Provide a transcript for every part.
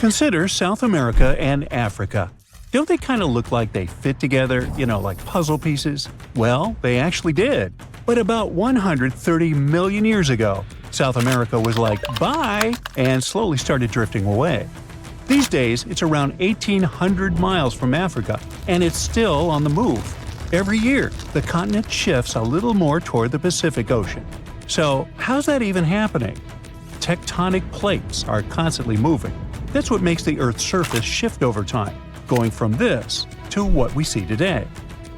Consider South America and Africa. Don't they kind of look like they fit together, like puzzle pieces? Well, they actually did. But about 130 million years ago, South America was like, bye, and slowly started drifting away. These days, it's around 1,800 miles from Africa, and it's still on the move. Every year, the continent shifts a little more toward the Pacific Ocean. So, how's that even happening? Tectonic plates are constantly moving. That's what makes the Earth's surface shift over time, going from this to what we see today.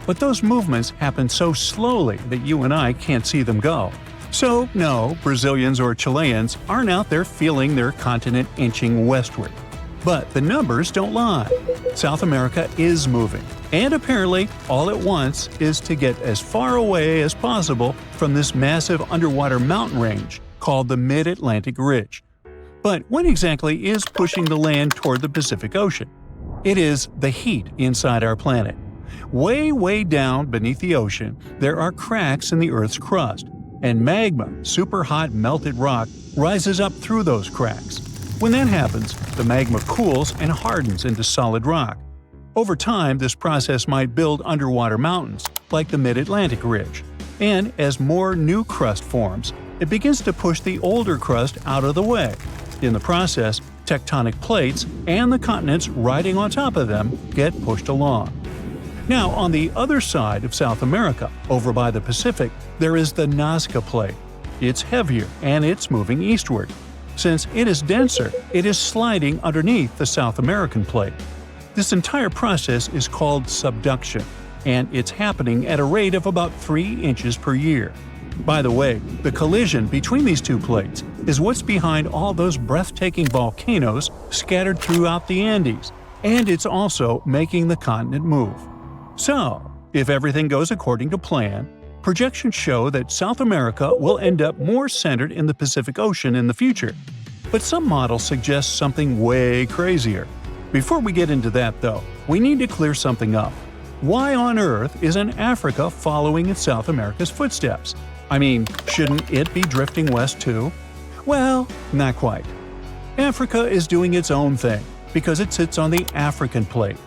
But those movements happen so slowly that you and I can't see them go. So, no, Brazilians or Chileans aren't out there feeling their continent inching westward. But the numbers don't lie. South America is moving, and apparently all it wants is to get as far away as possible from this massive underwater mountain range called the Mid-Atlantic Ridge. But what exactly is pushing the land toward the Pacific Ocean? It is the heat inside our planet. Way down beneath the ocean, there are cracks in the Earth's crust, and magma, super hot melted rock, rises up through those cracks. When that happens, the magma cools and hardens into solid rock. Over time, this process might build underwater mountains, like the Mid-Atlantic Ridge. And as more new crust forms, it begins to push the older crust out of the way. In the process, tectonic plates and the continents riding on top of them get pushed along. Now, on the other side of South America, over by the Pacific, there is the Nazca Plate. It's heavier and it's moving eastward. Since it is denser, it is sliding underneath the South American Plate. This entire process is called subduction, and it's happening at a rate of about 3 inches per year. By the way, the collision between these two plates is what's behind all those breathtaking volcanoes scattered throughout the Andes, and it's also making the continent move. So, if everything goes according to plan, projections show that South America will end up more centered in the Pacific Ocean in the future. But some models suggest something way crazier. Before we get into that, though, we need to clear something up. Why on earth isn't Africa following in South America's footsteps? I mean, shouldn't it be drifting west too? Well, not quite. Africa is doing its own thing because it sits on the African Plate.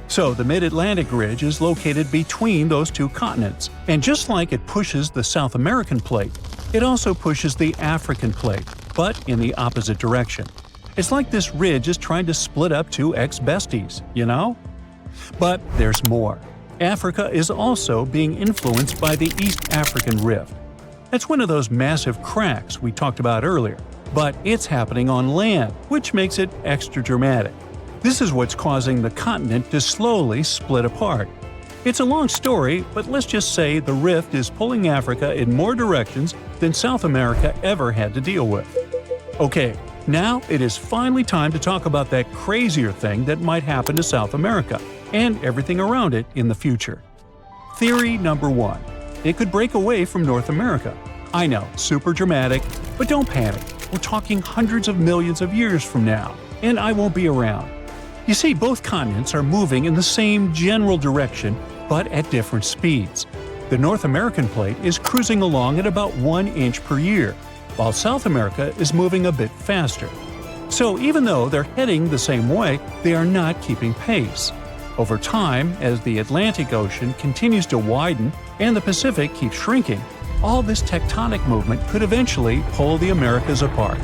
So the Mid-Atlantic Ridge is located between those two continents, and just like it pushes the South American Plate, it also pushes the African Plate, but in the opposite direction. It's like this ridge is trying to split up two ex-besties, But there's more. Africa is also being influenced by the East African Rift. That's one of those massive cracks we talked about earlier, but it's happening on land, which makes it extra dramatic. This is what's causing the continent to slowly split apart. It's a long story, but let's just say the rift is pulling Africa in more directions than South America ever had to deal with. Okay, now it is finally time to talk about that crazier thing that might happen to South America and everything around it in the future. Theory number 1. It could break away from North America. I know, super dramatic, but don't panic. We're talking hundreds of millions of years from now, and I won't be around. You see, both continents are moving in the same general direction, but at different speeds. The North American Plate is cruising along at about 1 inch per year, while South America is moving a bit faster. So even though they're heading the same way, they are not keeping pace. Over time, as the Atlantic Ocean continues to widen and the Pacific keeps shrinking, all this tectonic movement could eventually pull the Americas apart.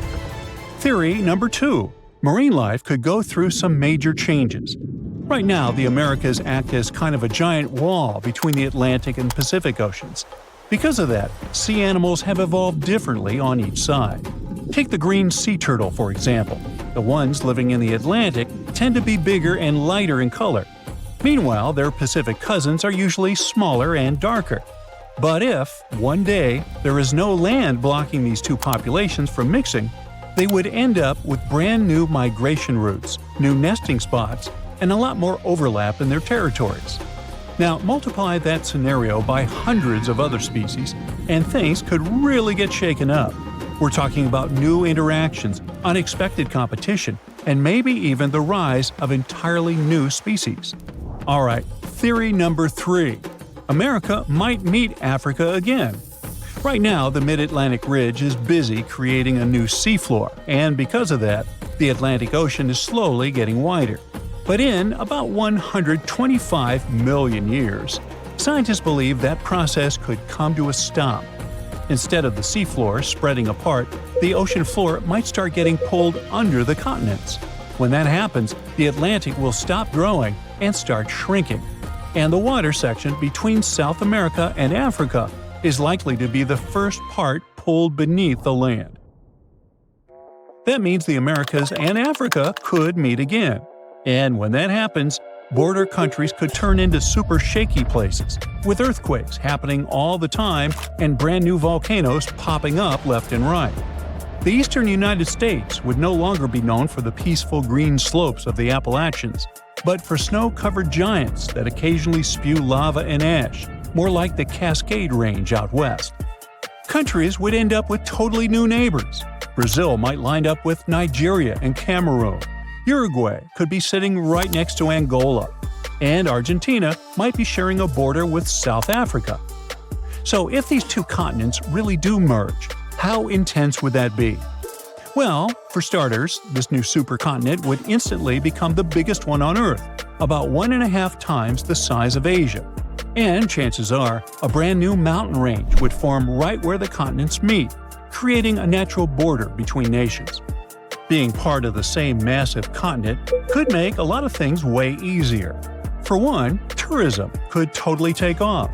Theory number 2. Marine life could go through some major changes. Right now, the Americas act as kind of a giant wall between the Atlantic and Pacific Oceans. Because of that, sea animals have evolved differently on each side. Take the green sea turtle, for example. The ones living in the Atlantic tend to be bigger and lighter in color. Meanwhile, their Pacific cousins are usually smaller and darker. But if, one day, there is no land blocking these two populations from mixing, they would end up with brand new migration routes, new nesting spots, and a lot more overlap in their territories. Now, multiply that scenario by hundreds of other species, and things could really get shaken up. We're talking about new interactions, unexpected competition, and maybe even the rise of entirely new species. Alright, theory number 3. America might meet Africa again. Right now, the Mid-Atlantic Ridge is busy creating a new seafloor, and because of that, the Atlantic Ocean is slowly getting wider. But in about 125 million years, scientists believe that process could come to a stop. Instead of the seafloor spreading apart, the ocean floor might start getting pulled under the continents. When that happens, the Atlantic will stop growing and start shrinking. And the water section between South America and Africa is likely to be the first part pulled beneath the land. That means the Americas and Africa could meet again. And when that happens, border countries could turn into super shaky places, with earthquakes happening all the time and brand new volcanoes popping up left and right. The eastern United States would no longer be known for the peaceful green slopes of the Appalachians, but for snow-covered giants that occasionally spew lava and ash, more like the Cascade Range out west. Countries would end up with totally new neighbors. Brazil might line up with Nigeria and Cameroon. Uruguay could be sitting right next to Angola. And Argentina might be sharing a border with South Africa. So if these two continents really do merge, how intense would that be? Well, for starters, this new supercontinent would instantly become the biggest one on Earth, about 1.5 times the size of Asia. And chances are, a brand new mountain range would form right where the continents meet, creating a natural border between nations. Being part of the same massive continent could make a lot of things way easier. For one, tourism could totally take off.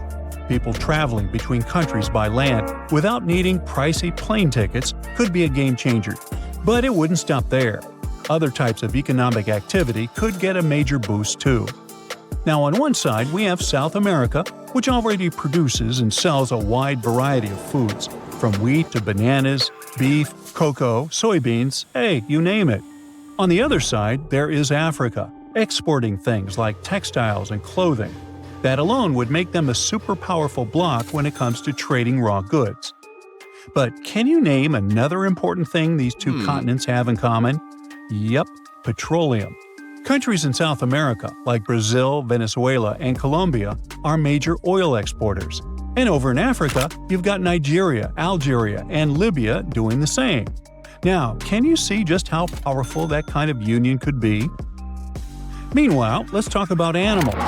People traveling between countries by land without needing pricey plane tickets could be a game changer. But it wouldn't stop there. Other types of economic activity could get a major boost too. Now on one side we have South America, which already produces and sells a wide variety of foods, from wheat to bananas, beef, cocoa, soybeans, hey, you name it. On the other side, there is Africa, exporting things like textiles and clothing. That alone would make them a super powerful bloc when it comes to trading raw goods. But can you name another important thing these two continents have in common? Yep, petroleum. Countries in South America, like Brazil, Venezuela, and Colombia, are major oil exporters. And over in Africa, you've got Nigeria, Algeria, and Libya doing the same. Now, can you see just how powerful that kind of union could be? Meanwhile, let's talk about animals.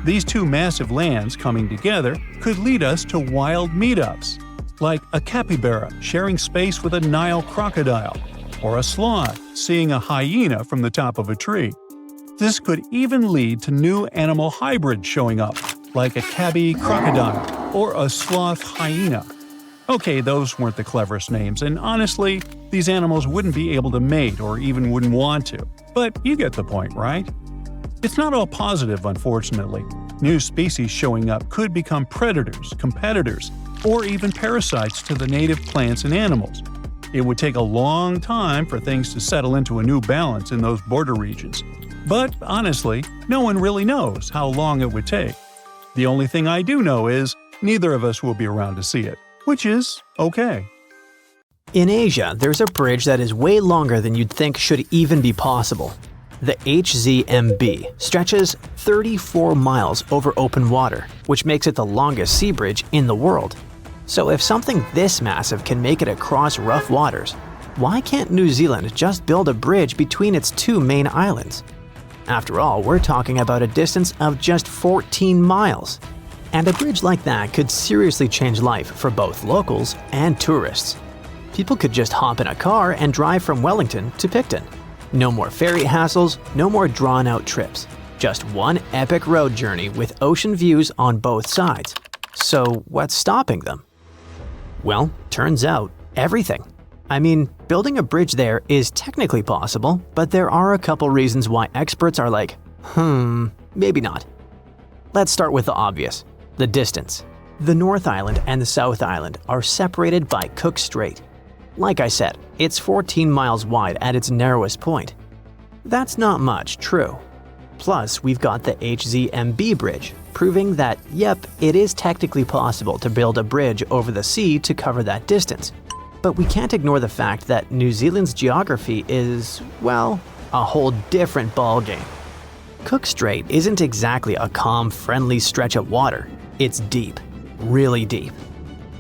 These two massive lands coming together could lead us to wild meetups, like a capybara sharing space with a Nile crocodile, or a sloth seeing a hyena from the top of a tree. This could even lead to new animal hybrids showing up, like a tabby crocodile or a sloth hyena. Okay, those weren't the cleverest names, and honestly, these animals wouldn't be able to mate or even wouldn't want to. But you get the point, right? It's not all positive, unfortunately. New species showing up could become predators, competitors, or even parasites to the native plants and animals. It would take a long time for things to settle into a new balance in those border regions. But honestly, no one really knows how long it would take. The only thing I do know is neither of us will be around to see it, which is okay. In Asia, there's a bridge that is way longer than you'd think should even be possible. The HZMB stretches 34 miles over open water, which makes it the longest sea bridge in the world. So if something this massive can make it across rough waters, why can't New Zealand just build a bridge between its two main islands? After all, we're talking about a distance of just 14 miles. And a bridge like that could seriously change life for both locals and tourists. People could just hop in a car and drive from Wellington to Picton. No more ferry hassles, no more drawn-out trips. Just one epic road journey with ocean views on both sides. So what's stopping them? Well, turns out, everything. I mean, building a bridge there is technically possible, but there are a couple reasons why experts are like, maybe not. Let's start with the obvious, the distance. The North Island and the South Island are separated by Cook Strait. Like I said, it's 14 miles wide at its narrowest point. That's not much, true. Plus, we've got the HZMB bridge, proving that, yep, it is technically possible to build a bridge over the sea to cover that distance. But we can't ignore the fact that New Zealand's geography is, well, a whole different ballgame. Cook Strait isn't exactly a calm, friendly stretch of water. It's deep, really deep.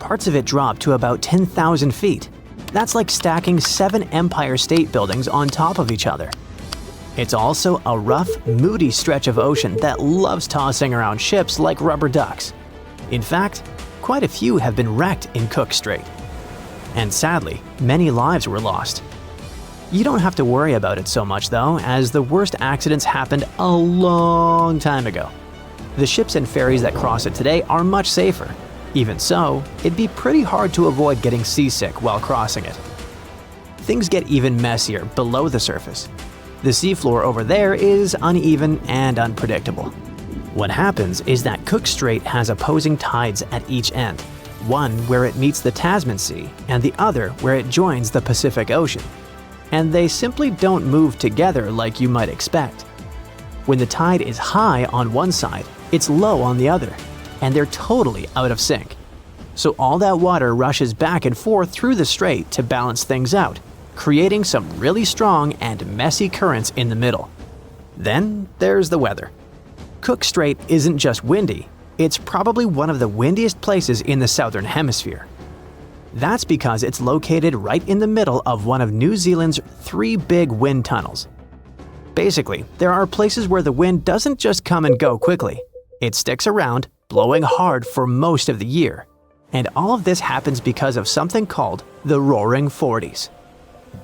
Parts of it drop to about 10,000 feet. That's like stacking 7 Empire State Buildings on top of each other. It's also a rough, moody stretch of ocean that loves tossing around ships like rubber ducks. In fact, quite a few have been wrecked in Cook Strait. And sadly, many lives were lost. You don't have to worry about it so much though, as the worst accidents happened a long time ago. The ships and ferries that cross it today are much safer. Even so, it'd be pretty hard to avoid getting seasick while crossing it. Things get even messier below the surface. The seafloor over there is uneven and unpredictable. What happens is that Cook Strait has opposing tides at each end, one where it meets the Tasman Sea and the other where it joins the Pacific Ocean. And they simply don't move together like you might expect. When the tide is high on one side, it's low on the other, and they're totally out of sync. So all that water rushes back and forth through the strait to balance things out, creating some really strong and messy currents in the middle. Then there's the weather. Cook Strait isn't just windy, it's probably one of the windiest places in the southern hemisphere. That's because it's located right in the middle of one of New Zealand's 3 big wind tunnels. Basically, there are places where the wind doesn't just come and go quickly. It sticks around, blowing hard for most of the year. And all of this happens because of something called the Roaring Forties.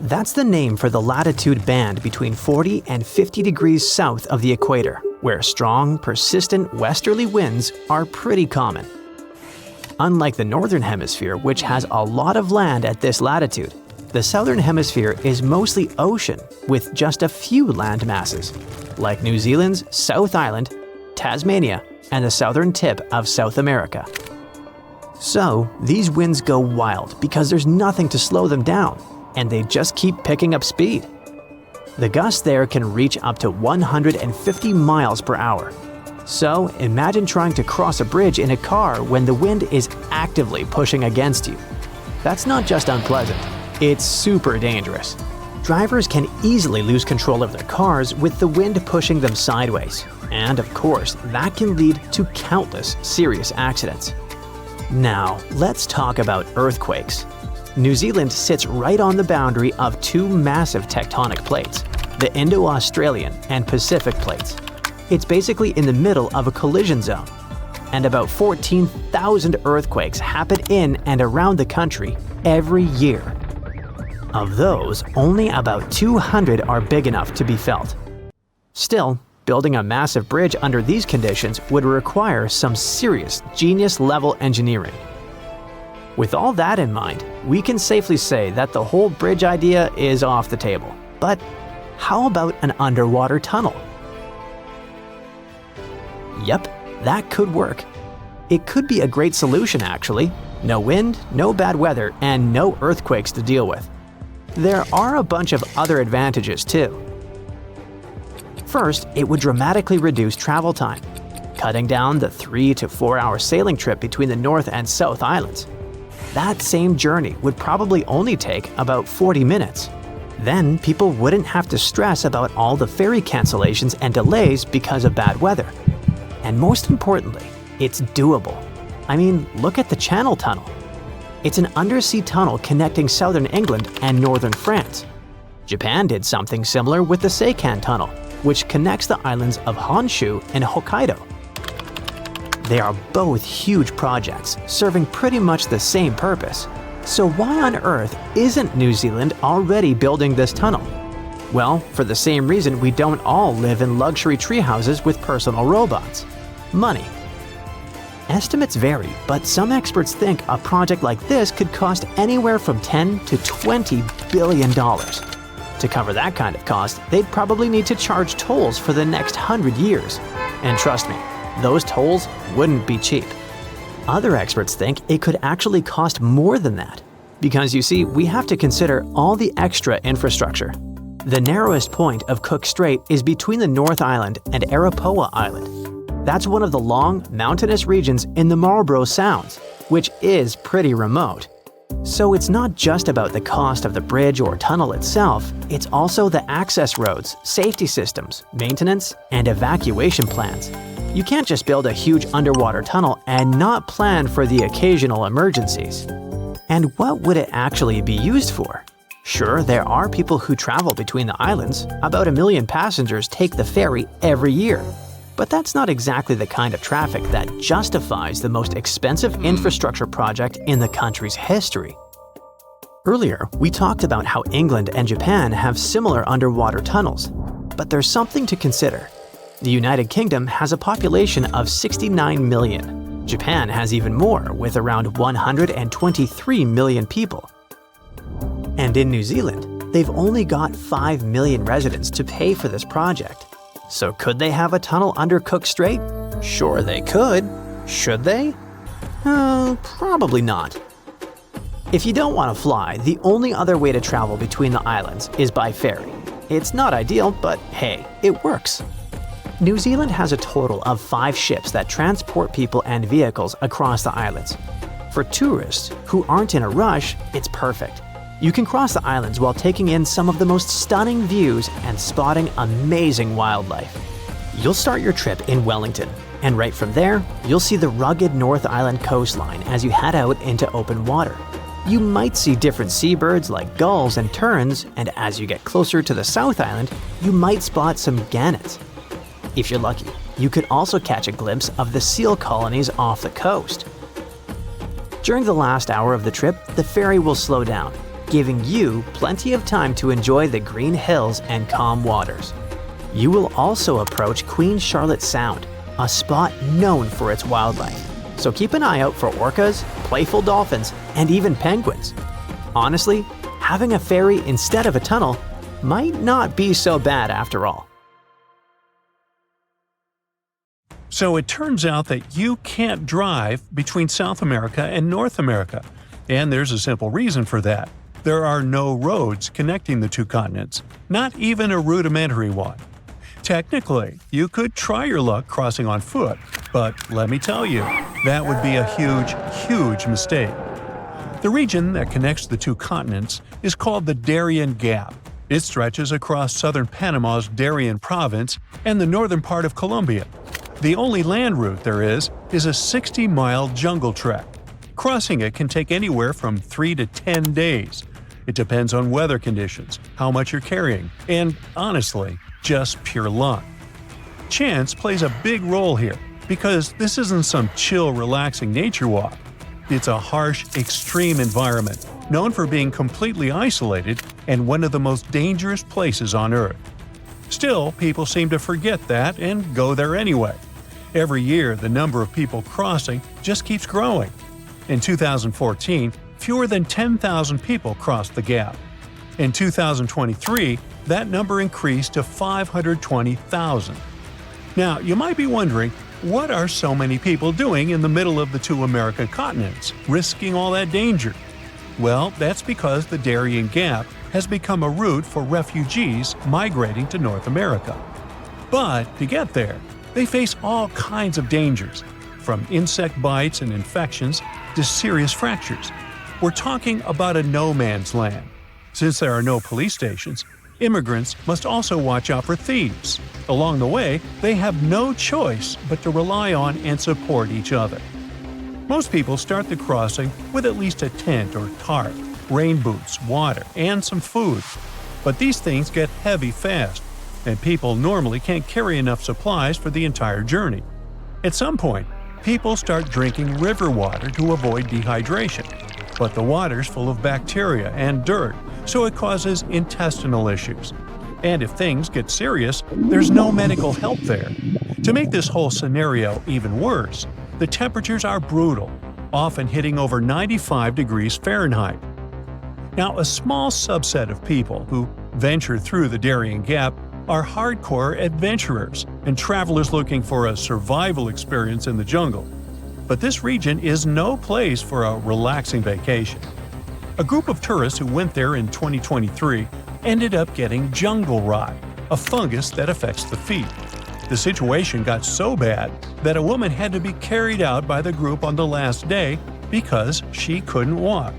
That's the name for the latitude band between 40 and 50 degrees south of the equator, where strong, persistent westerly winds are pretty common. Unlike the northern hemisphere, which has a lot of land at this latitude, the southern hemisphere is mostly ocean with just a few land masses, like New Zealand's South Island, Tasmania, and the southern tip of South America. So, these winds go wild because there's nothing to slow them down, and they just keep picking up speed. The gusts there can reach up to 150 miles per hour. So, imagine trying to cross a bridge in a car when the wind is actively pushing against you. That's not just unpleasant, it's super dangerous. Drivers can easily lose control of their cars with the wind pushing them sideways. And of course, that can lead to countless serious accidents. Now, let's talk about earthquakes. New Zealand sits right on the boundary of 2 massive tectonic plates, the Indo-Australian and Pacific plates. It's basically in the middle of a collision zone. And about 14,000 earthquakes happen in and around the country every year. Of those, only about 200 are big enough to be felt. Still, building a massive bridge under these conditions would require some serious genius-level engineering. With all that in mind, we can safely say that the whole bridge idea is off the table. But how about an underwater tunnel? Yep, that could work. It could be a great solution actually. No wind, no bad weather, and no earthquakes to deal with. There are a bunch of other advantages too. First, it would dramatically reduce travel time, cutting down the 3 to 4 hour sailing trip between the North and South Islands. That same journey would probably only take about 40 minutes. Then people wouldn't have to stress about all the ferry cancellations and delays because of bad weather. And most importantly, it's doable. I mean, look at the Channel Tunnel. It's an undersea tunnel connecting southern England and northern France. Japan did something similar with the Seikan Tunnel, which connects the islands of Honshu and Hokkaido. They are both huge projects, serving pretty much the same purpose. So why on earth isn't New Zealand already building this tunnel? Well, for the same reason we don't all live in luxury treehouses with personal robots: money. Estimates vary, but some experts think a project like this could cost anywhere from $10 to $20 billion. To cover that kind of cost, they'd probably need to charge tolls for the next 100 years. And trust me, those tolls wouldn't be cheap. Other experts think it could actually cost more than that. Because you see, we have to consider all the extra infrastructure. The narrowest point of Cook Strait is between the North Island and Arapawa Island. That's one of the long, mountainous regions in the Marlborough Sounds, which is pretty remote. So it's not just about the cost of the bridge or tunnel itself, it's also the access roads, safety systems, maintenance, and evacuation plans. You can't just build a huge underwater tunnel and not plan for the occasional emergencies. And what would it actually be used for? Sure, there are people who travel between the islands. About 1 million passengers take the ferry every year. But that's not exactly the kind of traffic that justifies the most expensive infrastructure project in the country's history. Earlier, we talked about how England and Japan have similar underwater tunnels. But there's something to consider. The United Kingdom has a population of 69 million. Japan has even more, with around 123 million people. And in New Zealand, they've only got 5 million residents to pay for this project. So could they have a tunnel under Cook Strait? Sure they could. Should they? Probably not. If you don't want to fly, the only other way to travel between the islands is by ferry. It's not ideal, but hey, it works. New Zealand has a total of 5 ships that transport people and vehicles across the islands. For tourists who aren't in a rush, it's perfect. You can cross the islands while taking in some of the most stunning views and spotting amazing wildlife. You'll start your trip in Wellington, and right from there, you'll see the rugged North Island coastline as you head out into open water. You might see different seabirds like gulls and terns, and as you get closer to the South Island, you might spot some gannets. If you're lucky, you could also catch a glimpse of the seal colonies off the coast. During the last hour of the trip, the ferry will slow down, giving you plenty of time to enjoy the green hills and calm waters. You will also approach Queen Charlotte Sound, a spot known for its wildlife. So keep an eye out for orcas, playful dolphins, and even penguins. Honestly, having a ferry instead of a tunnel might not be so bad after all. So it turns out that you can't drive between South America and North America. And there's a simple reason for that. There are no roads connecting the two continents, not even a rudimentary one. Technically, you could try your luck crossing on foot, but let me tell you, that would be a huge mistake. The region that connects the two continents is called the Darian Gap. It stretches across southern Panama's Darian province and the northern part of Colombia. The only land route there is a 60-mile jungle trek. Crossing it can take anywhere from 3 to 10 days. It depends on weather conditions, how much you're carrying, and honestly, just pure luck. Chance plays a big role here, because this isn't some chill, relaxing nature walk. It's a harsh, extreme environment, known for being completely isolated and one of the most dangerous places on Earth. Still, people seem to forget that and go there anyway. Every year, the number of people crossing just keeps growing. In 2014, fewer than 10,000 people crossed the gap. In 2023, that number increased to 520,000. Now, you might be wondering, what are so many people doing in the middle of the two American continents, risking all that danger? Well, that's because the Darian Gap has become a route for refugees migrating to North America. But to get there, they face all kinds of dangers, from insect bites and infections to serious fractures. We're talking about a no-man's land. Since there are no police stations, immigrants must also watch out for thieves. Along the way, they have no choice but to rely on and support each other. Most people start the crossing with at least a tent or tarp, rain boots, water, and some food. But these things get heavy fast, and people normally can't carry enough supplies for the entire journey. At some point, people start drinking river water to avoid dehydration. But the water's full of bacteria and dirt, so it causes intestinal issues. And if things get serious, there's no medical help there. To make this whole scenario even worse, the temperatures are brutal, often hitting over 95 degrees Fahrenheit. Now, a small subset of people who venture through the Darian Gap are hardcore adventurers and travelers looking for a survival experience in the jungle. But this region is no place for a relaxing vacation. A group of tourists who went there in 2023 ended up getting jungle rot, a fungus that affects the feet. The situation got so bad that a woman had to be carried out by the group on the last day because she couldn't walk.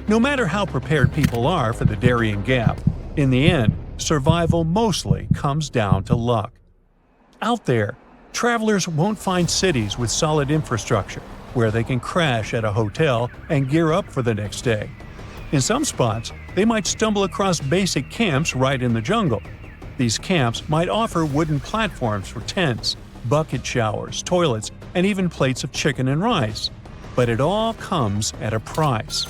No matter how prepared people are for the Darian Gap, in the end, survival mostly comes down to luck. Out there, travelers won't find cities with solid infrastructure. where they can crash at a hotel and gear up for the next day. In some spots, they might stumble across basic camps right in the jungle. These camps might offer wooden platforms for tents, bucket showers, toilets, and even plates of chicken and rice. But it all comes at a price.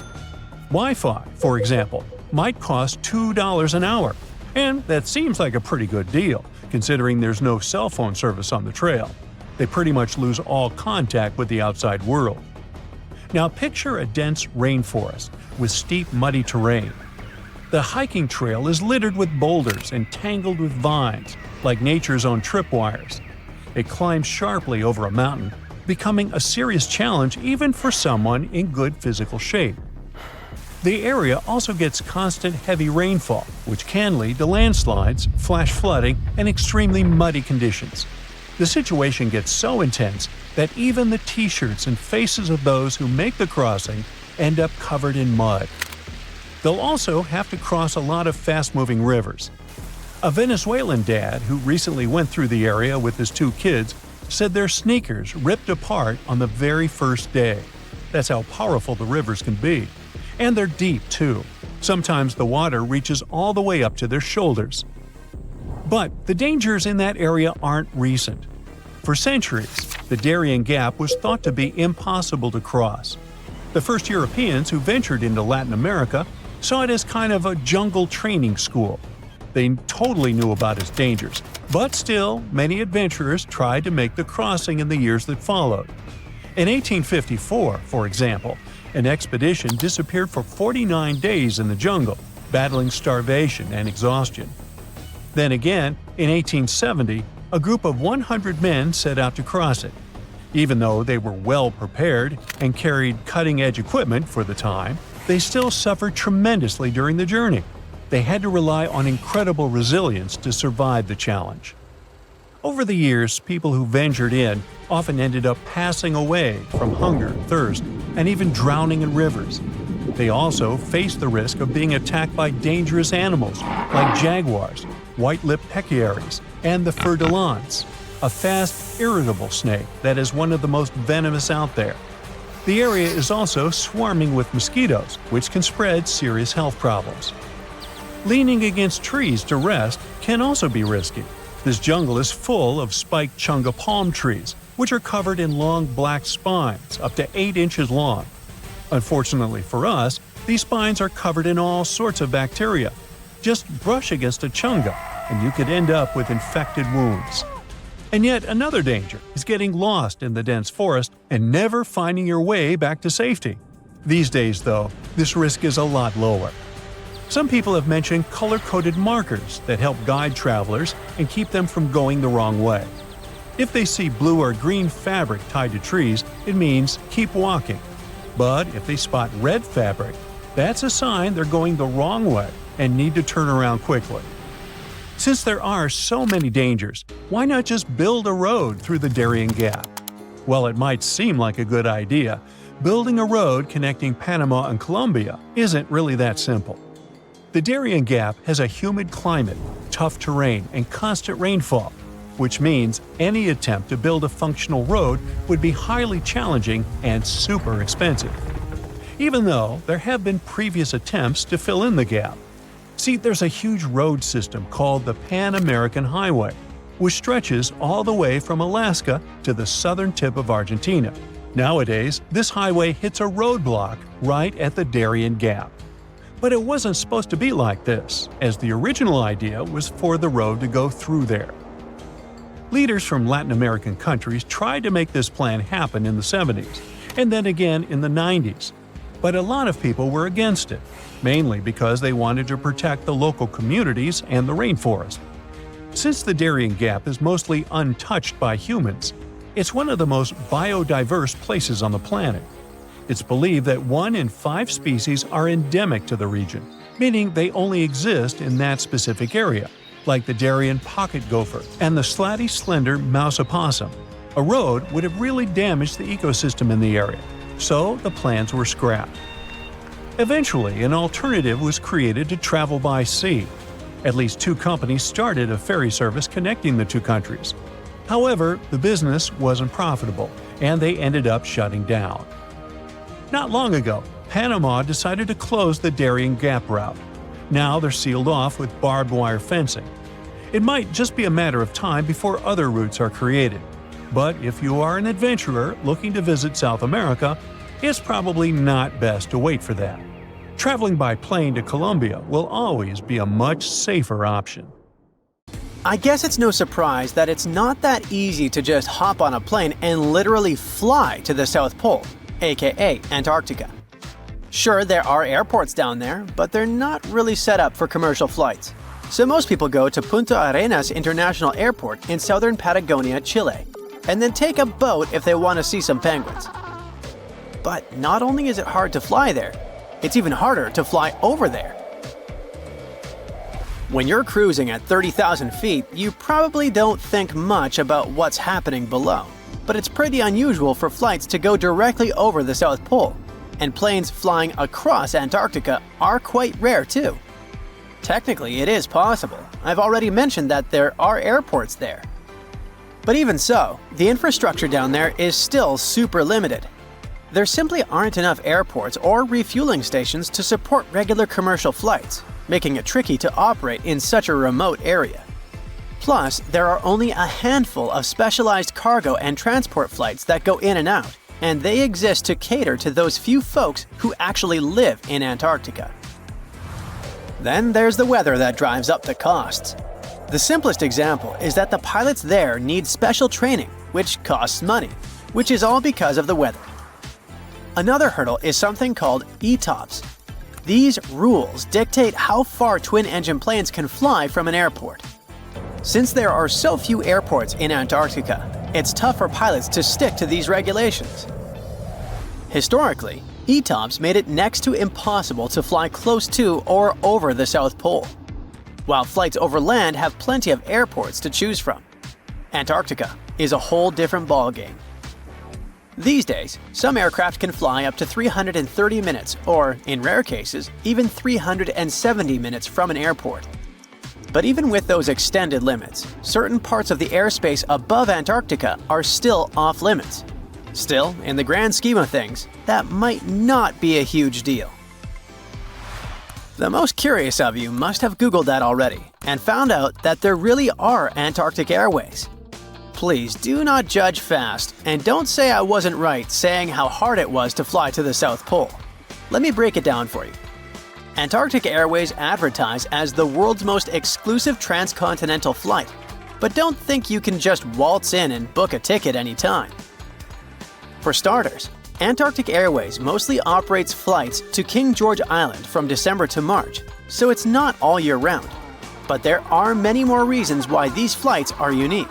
Wi-Fi, for example, might cost $2 an hour, and that seems like a pretty good deal, considering there's no cell phone service on the trail. They pretty much lose all contact with the outside world. Now picture a dense rainforest with steep, muddy terrain. The hiking trail is littered with boulders and tangled with vines, like nature's own tripwires. It climbs sharply over a mountain, becoming a serious challenge even for someone in good physical shape. The area also gets constant heavy rainfall, which can lead to landslides, flash flooding, and extremely muddy conditions. The situation gets so intense that even the t-shirts and faces of those who make the crossing end up covered in mud. They'll also have to cross a lot of fast-moving rivers. A Venezuelan dad who recently went through the area with his 2 kids said their sneakers ripped apart on the very first day. That's how powerful the rivers can be. And they're deep, too. Sometimes the water reaches all the way up to their shoulders. But the dangers in that area aren't recent. For centuries, the Darian Gap was thought to be impossible to cross. The first Europeans who ventured into Latin America saw it as kind of a jungle training school. They totally knew about its dangers, but still, many adventurers tried to make the crossing in the years that followed. In 1854, for example, an expedition disappeared for 49 days in the jungle, battling starvation and exhaustion. Then again, in 1870, a group of 100 men set out to cross it. Even though they were well prepared and carried cutting-edge equipment for the time, they still suffered tremendously during the journey. They had to rely on incredible resilience to survive the challenge. Over the years, people who ventured in often ended up passing away from hunger, thirst, and even drowning in rivers. They also faced the risk of being attacked by dangerous animals like jaguars, white-lipped pecaries, and the fer-de-lance, a fast, irritable snake that is one of the most venomous out there. The area is also swarming with mosquitoes, which can spread serious health problems. Leaning against trees to rest can also be risky. This jungle is full of spiked chunga palm trees, which are covered in long black spines up to 8 inches long. Unfortunately for us, these spines are covered in all sorts of bacteria. Just brush against a chunga, and you could end up with infected wounds. And yet another danger is getting lost in the dense forest and never finding your way back to safety. These days, though, this risk is a lot lower. Some people have mentioned color-coded markers that help guide travelers and keep them from going the wrong way. If they see blue or green fabric tied to trees, it means keep walking. But if they spot red fabric, that's a sign they're going the wrong way and need to turn around quickly. Since there are so many dangers, why not just build a road through the Darian Gap? While it might seem like a good idea, building a road connecting Panama and Colombia isn't really that simple. The Darian Gap has a humid climate, tough terrain, and constant rainfall, which means any attempt to build a functional road would be highly challenging and super expensive. Even though there have been previous attempts to fill in the gap. See, there's a huge road system called the Pan-American Highway, which stretches all the way from Alaska to the southern tip of Argentina. Nowadays, this highway hits a roadblock right at the Darian Gap. But it wasn't supposed to be like this, as the original idea was for the road to go through there. Leaders from Latin American countries tried to make this plan happen in the 70s, and then again in the 90s. But a lot of people were against it, mainly because they wanted to protect the local communities and the rainforest. Since the Darian Gap is mostly untouched by humans, it's one of the most biodiverse places on the planet. It's believed that 1 in 5 species are endemic to the region, meaning they only exist in that specific area, like the Darian pocket gopher and the slatty slender mouse opossum. A road would have really damaged the ecosystem in the area, so the plans were scrapped. Eventually, an alternative was created to travel by sea. At least 2 companies started a ferry service connecting the 2 countries. However, the business wasn't profitable, and they ended up shutting down. Not long ago, Panama decided to close the Darian Gap route. Now they're sealed off with barbed wire fencing. It might just be a matter of time before other routes are created. But if you are an adventurer looking to visit South America, it's probably not best to wait for that. Traveling by plane to Colombia will always be a much safer option. I guess it's no surprise that it's not that easy to just hop on a plane and literally fly to the South Pole, aka Antarctica. Sure, there are airports down there, but they're not really set up for commercial flights. So most people go to Punta Arenas International Airport in southern Patagonia, Chile, and then take a boat if they want to see some penguins. But not only is it hard to fly there, it's even harder to fly over there. When you're cruising at 30,000 feet, you probably don't think much about what's happening below. But it's pretty unusual for flights to go directly over the South Pole, and planes flying across Antarctica are quite rare too. Technically, it is possible. I've already mentioned that there are airports there. But even so, the infrastructure down there is still super limited. There simply aren't enough airports or refueling stations to support regular commercial flights, making it tricky to operate in such a remote area. Plus, there are only a handful of specialized cargo and transport flights that go in and out, and they exist to cater to those few folks who actually live in Antarctica. Then there's the weather that drives up the costs. The simplest example is that the pilots there need special training, which costs money, which is all because of the weather. Another hurdle is something called ETOPS. These rules dictate how far twin-engine planes can fly from an airport. Since there are so few airports in Antarctica, it's tough for pilots to stick to these regulations. Historically, ETOPS made it next to impossible to fly close to or over the South Pole, while flights over land have plenty of airports to choose from. Antarctica is a whole different ballgame. These days, some aircraft can fly up to 330 minutes or, in rare cases, even 370 minutes from an airport. But even with those extended limits, certain parts of the airspace above Antarctica are still off-limits. Still, in the grand scheme of things, that might not be a huge deal. The most curious of you must have Googled that already and found out that there really are Antarctic airways. Please do not judge fast, and don't say I wasn't right saying how hard it was to fly to the South Pole. Let me break it down for you. Antarctic Airways advertise as the world's most exclusive transcontinental flight, but don't think you can just waltz in and book a ticket anytime. For starters, Antarctic Airways mostly operates flights to King George Island from December to March, so it's not all year round. But there are many more reasons why these flights are unique.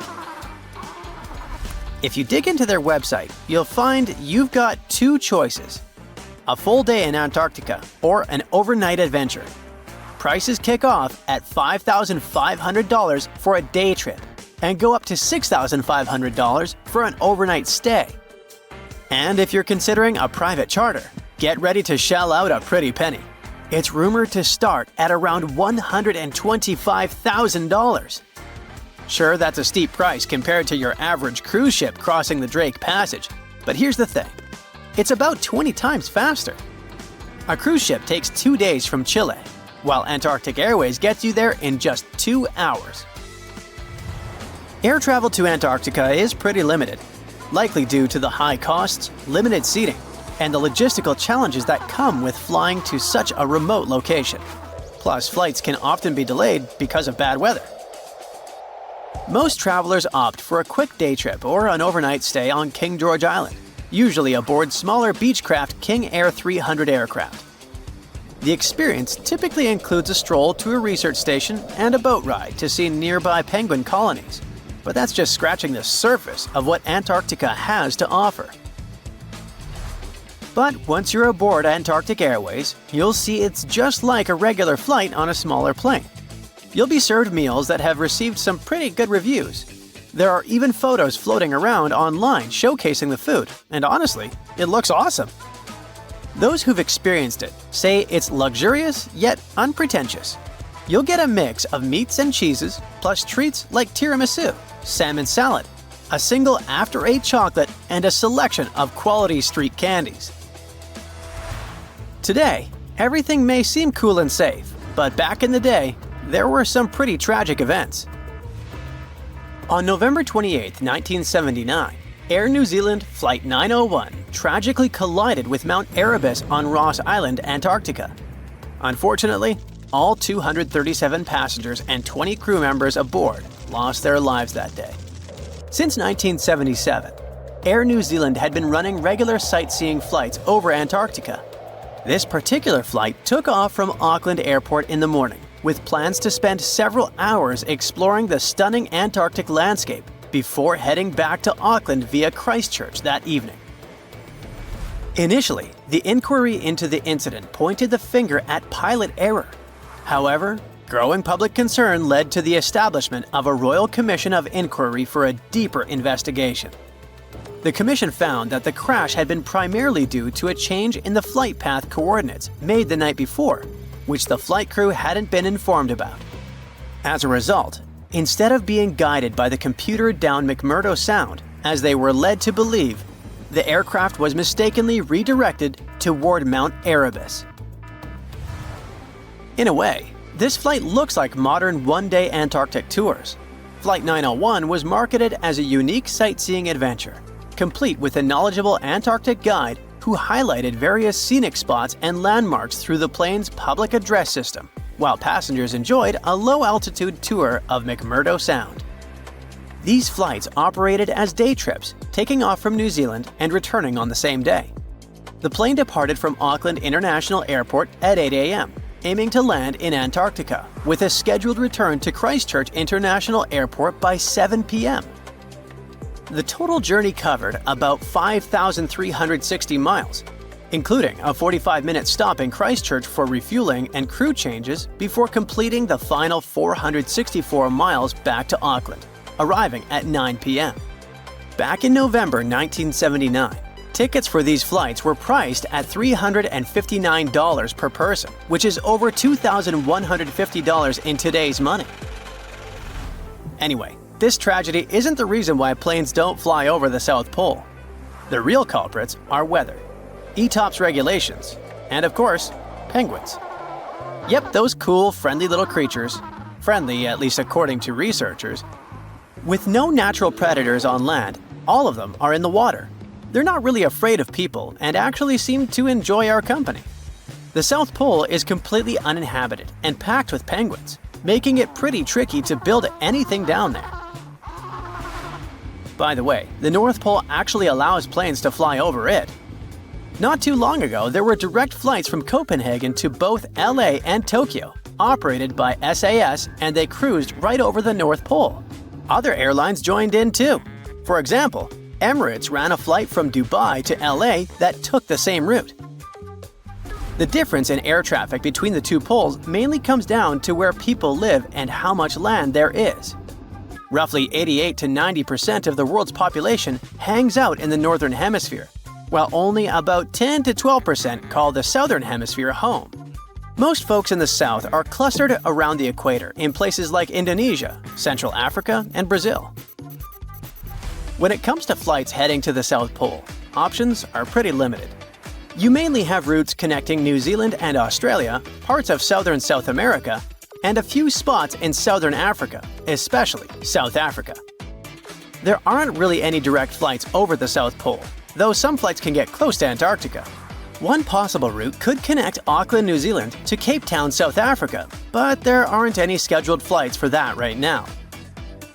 If you dig into their website, you'll find you've got two choices: a full day in Antarctica or an overnight adventure. Prices kick off at $5,500 for a day trip and go up to $6,500 for an overnight stay. And if you're considering a private charter, get ready to shell out a pretty penny. It's rumored to start at around $125,000. Sure, that's a steep price compared to your average cruise ship crossing the Drake Passage, but here's the thing. It's about 20 times faster. A cruise ship takes 2 days from Chile, while Antarctic Airways gets you there in just 2 hours. Air travel to Antarctica is pretty limited, likely due to the high costs, limited seating, and the logistical challenges that come with flying to such a remote location. Plus, flights can often be delayed because of bad weather. Most travelers opt for a quick day trip or an overnight stay on King George Island, usually aboard smaller Beechcraft King Air 300 aircraft. The experience typically includes a stroll to a research station and a boat ride to see nearby penguin colonies, but that's just scratching the surface of what Antarctica has to offer. But once you're aboard Antarctic Airways, you'll see it's just like a regular flight on a smaller plane. You'll be served meals that have received some pretty good reviews. There are even photos floating around online showcasing the food, and honestly, it looks awesome. Those who've experienced it say it's luxurious yet unpretentious. You'll get a mix of meats and cheeses, plus treats like tiramisu, salmon salad, a single after-eight chocolate, and a selection of quality street candies. Today, everything may seem cool and safe, but back in the day, there were some pretty tragic events. On November 28, 1979, Air New Zealand Flight 901 tragically collided with Mount Erebus on Ross Island, Antarctica. Unfortunately, all 237 passengers and 20 crew members aboard lost their lives that day. Since 1977, Air New Zealand had been running regular sightseeing flights over Antarctica. This particular flight took off from Auckland Airport in the morning, with plans to spend several hours exploring the stunning Antarctic landscape before heading back to Auckland via Christchurch that evening. Initially, the inquiry into the incident pointed the finger at pilot error. However, growing public concern led to the establishment of a Royal Commission of Inquiry for a deeper investigation. The commission found that the crash had been primarily due to a change in the flight path coordinates made the night before, which the flight crew hadn't been informed about. As a result, instead of being guided by the computer down McMurdo Sound, as they were led to believe, the aircraft was mistakenly redirected toward Mount Erebus. In a way, this flight looks like modern one-day Antarctic tours. Flight 901 was marketed as a unique sightseeing adventure, complete with a knowledgeable Antarctic guide who highlighted various scenic spots and landmarks through the plane's public address system, while passengers enjoyed a low-altitude tour of McMurdo Sound. These flights operated as day trips, taking off from New Zealand and returning on the same day. The plane departed from Auckland International Airport at 8 a.m., aiming to land in Antarctica, with a scheduled return to Christchurch International Airport by 7 p.m. The total journey covered about 5,360 miles, including a 45-minute stop in Christchurch for refueling and crew changes before completing the final 464 miles back to Auckland, arriving at 9 p.m. Back in November 1979, tickets for these flights were priced at $359 per person, which is over $2,150 in today's money. Anyway, this tragedy isn't the reason why planes don't fly over the South Pole. The real culprits are weather, ETOPS regulations, and of course, penguins. Yep, those cool, friendly little creatures. Friendly, at least according to researchers. With no natural predators on land, all of them are in the water. They're not really afraid of people and actually seem to enjoy our company. The South Pole is completely uninhabited and packed with penguins, making it pretty tricky to build anything down there. By the way, the North Pole actually allows planes to fly over it. Not too long ago, there were direct flights from Copenhagen to both LA and Tokyo, operated by SAS, and they cruised right over the North Pole. Other airlines joined in too. For example, Emirates ran a flight from Dubai to LA that took the same route. The difference in air traffic between the two poles mainly comes down to where people live and how much land there is. Roughly 88 to 90% of the world's population hangs out in the Northern Hemisphere, while only about 10 to 12% call the Southern Hemisphere home. Most folks in the South are clustered around the equator in places like Indonesia, Central Africa, and Brazil. When it comes to flights heading to the South Pole, options are pretty limited. You mainly have routes connecting New Zealand and Australia, parts of southern South America, and a few spots in southern Africa, especially South Africa. There aren't really any direct flights over the South Pole, though some flights can get close to Antarctica. One possible route could connect Auckland, New Zealand to Cape Town, South Africa, but there aren't any scheduled flights for that right now.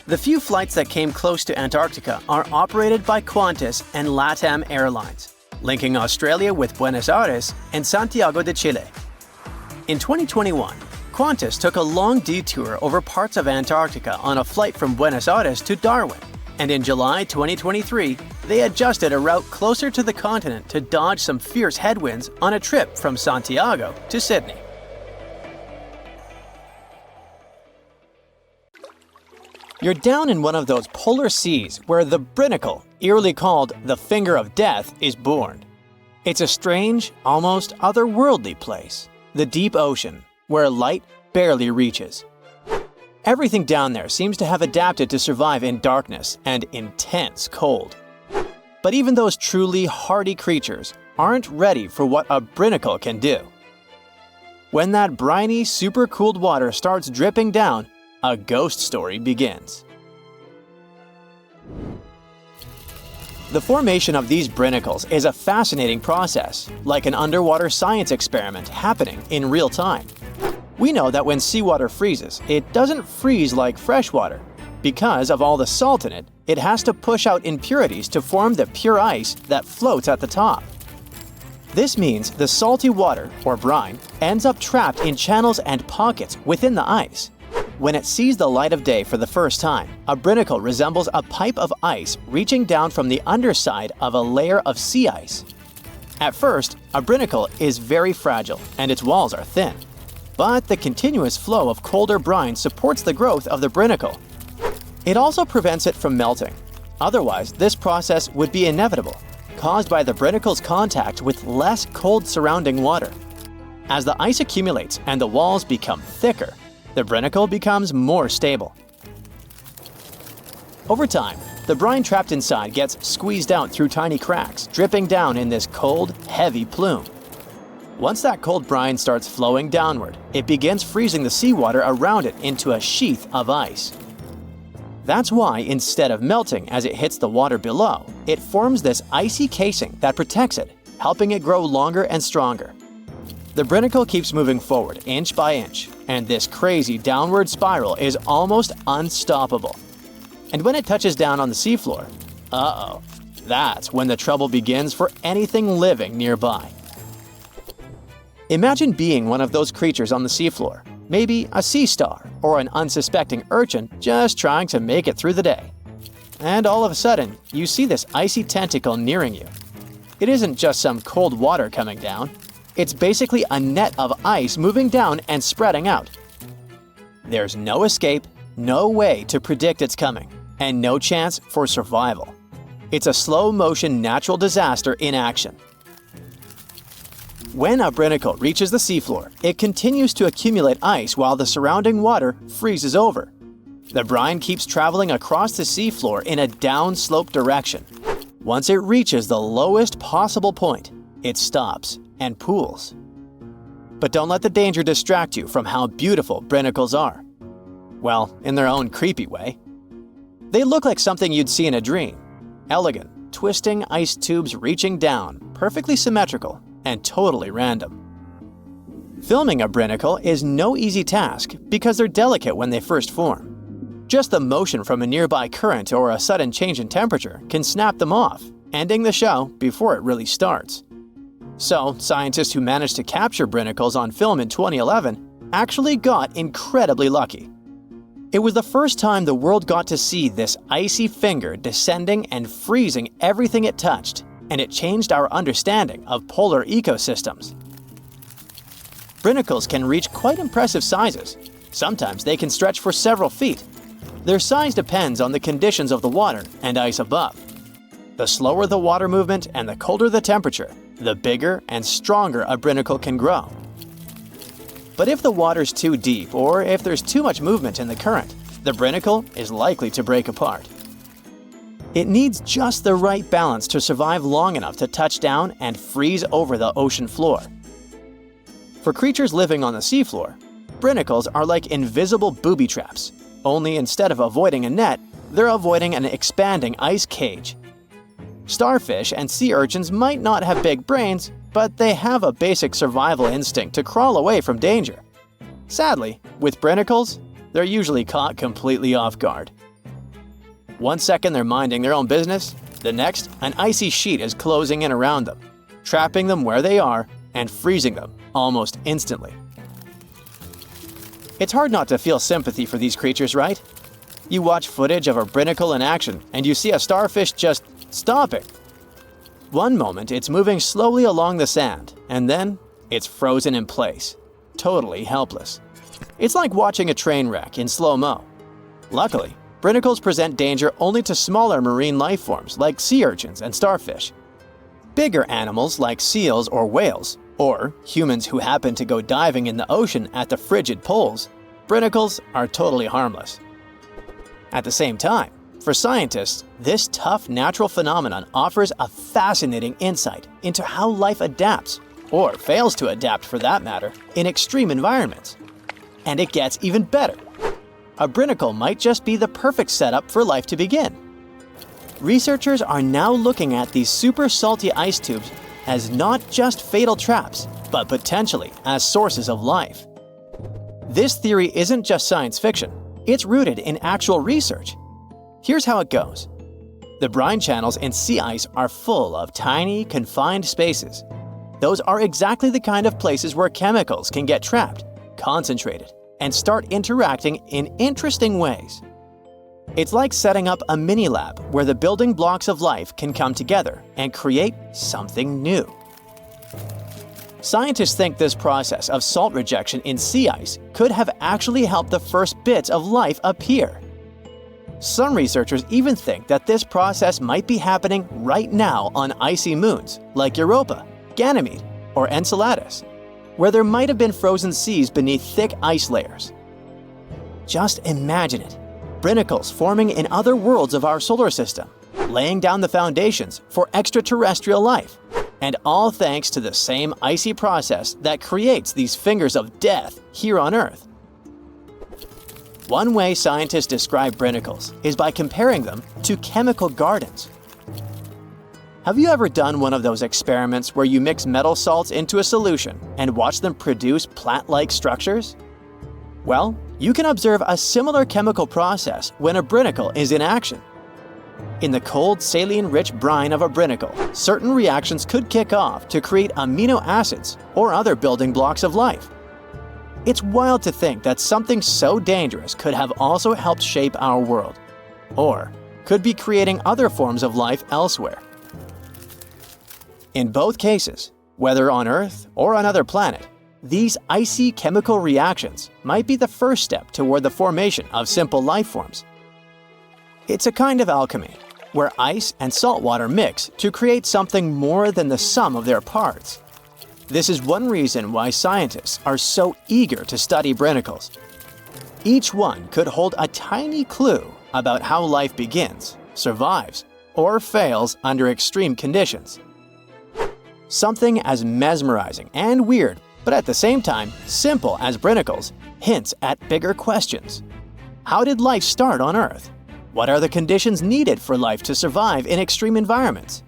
The few flights that came close to Antarctica are operated by Qantas and LATAM Airlines, linking Australia with Buenos Aires and Santiago de Chile. In 2021, Qantas took a long detour over parts of Antarctica on a flight from Buenos Aires to Darwin, and in July 2023, they adjusted a route closer to the continent to dodge some fierce headwinds on a trip from Santiago to Sydney. You're down in one of those polar seas where the brinicle, eerily called the finger of death, is born. It's a strange, almost otherworldly place, the deep ocean, where light barely reaches. Everything down there seems to have adapted to survive in darkness and intense cold. But even those truly hardy creatures aren't ready for what a brinicle can do. When that briny, supercooled water starts dripping down, a ghost story begins. The formation of these brinicles is a fascinating process, like an underwater science experiment happening in real time. We know that when seawater freezes, it doesn't freeze like fresh water. Because of all the salt in it, it has to push out impurities to form the pure ice that floats at the top. This means the salty water, or brine, ends up trapped in channels and pockets within the ice. When it sees the light of day for the first time, a brinicle resembles a pipe of ice reaching down from the underside of a layer of sea ice. At first, a brinicle is very fragile and its walls are thin. But the continuous flow of colder brine supports the growth of the brinicle. It also prevents it from melting. Otherwise, this process would be inevitable, caused by the brinicle's contact with less cold surrounding water. As the ice accumulates and the walls become thicker, the brinicle becomes more stable. Over time, the brine trapped inside gets squeezed out through tiny cracks, dripping down in this cold, heavy plume. Once that cold brine starts flowing downward, it begins freezing the seawater around it into a sheath of ice. That's why, instead of melting as it hits the water below, it forms this icy casing that protects it, helping it grow longer and stronger. The brinicle keeps moving forward inch by inch, and this crazy downward spiral is almost unstoppable. And when it touches down on the seafloor, that's when the trouble begins for anything living nearby. Imagine being one of those creatures on the seafloor, maybe a sea star or an unsuspecting urchin just trying to make it through the day. And all of a sudden, you see this icy tentacle nearing you. It isn't just some cold water coming down. It's basically a net of ice moving down and spreading out. There's no escape, no way to predict its coming, and no chance for survival. It's a slow-motion natural disaster in action. When a brinicle reaches the seafloor, it continues to accumulate ice while the surrounding water freezes over. The brine keeps traveling across the seafloor in a downslope direction. Once it reaches the lowest possible point, it stops and pools. But don't let the danger distract you from how beautiful brinicles are. Well, in their own creepy way. They look like something you'd see in a dream. Elegant, twisting ice tubes reaching down, perfectly symmetrical, and totally random. Filming a brinicle is no easy task because they're delicate when they first form. Just the motion from a nearby current or a sudden change in temperature can snap them off, ending the show before it really starts. So, scientists who managed to capture brinicles on film in 2011 actually got incredibly lucky. It was the first time the world got to see this icy finger descending and freezing everything it touched, and it changed our understanding of polar ecosystems. Brinicles can reach quite impressive sizes. Sometimes they can stretch for several feet. Their size depends on the conditions of the water and ice above. The slower the water movement and the colder the temperature, the bigger and stronger a brinicle can grow. But if the water's too deep or if there's too much movement in the current, the brinicle is likely to break apart. It needs just the right balance to survive long enough to touch down and freeze over the ocean floor. For creatures living on the seafloor, brinicles are like invisible booby traps, only instead of avoiding a net, they're avoiding an expanding ice cage. Starfish and sea urchins might not have big brains, but they have a basic survival instinct to crawl away from danger. Sadly, with brinicles, they're usually caught completely off guard. One second they're minding their own business, the next, an icy sheet is closing in around them, trapping them where they are and freezing them almost instantly. It's hard not to feel sympathy for these creatures, right? You watch footage of a brinicle in action and you see a starfish just stopping. One moment it's moving slowly along the sand, and then it's frozen in place, totally helpless. It's like watching a train wreck in slow-mo. Luckily, brinicles present danger only to smaller marine life forms like sea urchins and starfish. Bigger animals like seals or whales, or humans who happen to go diving in the ocean at the frigid poles, brinicles are totally harmless. At the same time, for scientists, this tough natural phenomenon offers a fascinating insight into how life adapts, or fails to adapt for that matter, in extreme environments. And it gets even better. A brinicle might just be the perfect setup for life to begin. Researchers are now looking at these super salty ice tubes as not just fatal traps, but potentially as sources of life. This theory isn't just science fiction, it's rooted in actual research. Here's how it goes. The brine channels in sea ice are full of tiny, confined spaces. Those are exactly the kind of places where chemicals can get trapped, concentrated, and start interacting in interesting ways. It's like setting up a mini-lab where the building blocks of life can come together and create something new. Scientists think this process of salt rejection in sea ice could have actually helped the first bits of life appear. Some researchers even think that this process might be happening right now on icy moons like Europa, Ganymede, or Enceladus, where there might have been frozen seas beneath thick ice layers. Just imagine it, brinicles forming in other worlds of our solar system, laying down the foundations for extraterrestrial life, and all thanks to the same icy process that creates these fingers of death here on Earth. One way scientists describe brinicles is by comparing them to chemical gardens. Have you ever done one of those experiments where you mix metal salts into a solution and watch them produce plant-like structures? Well, you can observe a similar chemical process when a brinicle is in action. In the cold, saline-rich brine of a brinicle, certain reactions could kick off to create amino acids or other building blocks of life. It's wild to think that something so dangerous could have also helped shape our world, or could be creating other forms of life elsewhere. In both cases, whether on Earth or another planet, these icy chemical reactions might be the first step toward the formation of simple life forms. It's a kind of alchemy, where ice and salt water mix to create something more than the sum of their parts. This is one reason why scientists are so eager to study brinicles. Each one could hold a tiny clue about how life begins, survives, or fails under extreme conditions. Something as mesmerizing and weird, but at the same time simple as brinicles, hints at bigger questions. How did life start on Earth? What are the conditions needed for life to survive in extreme environments?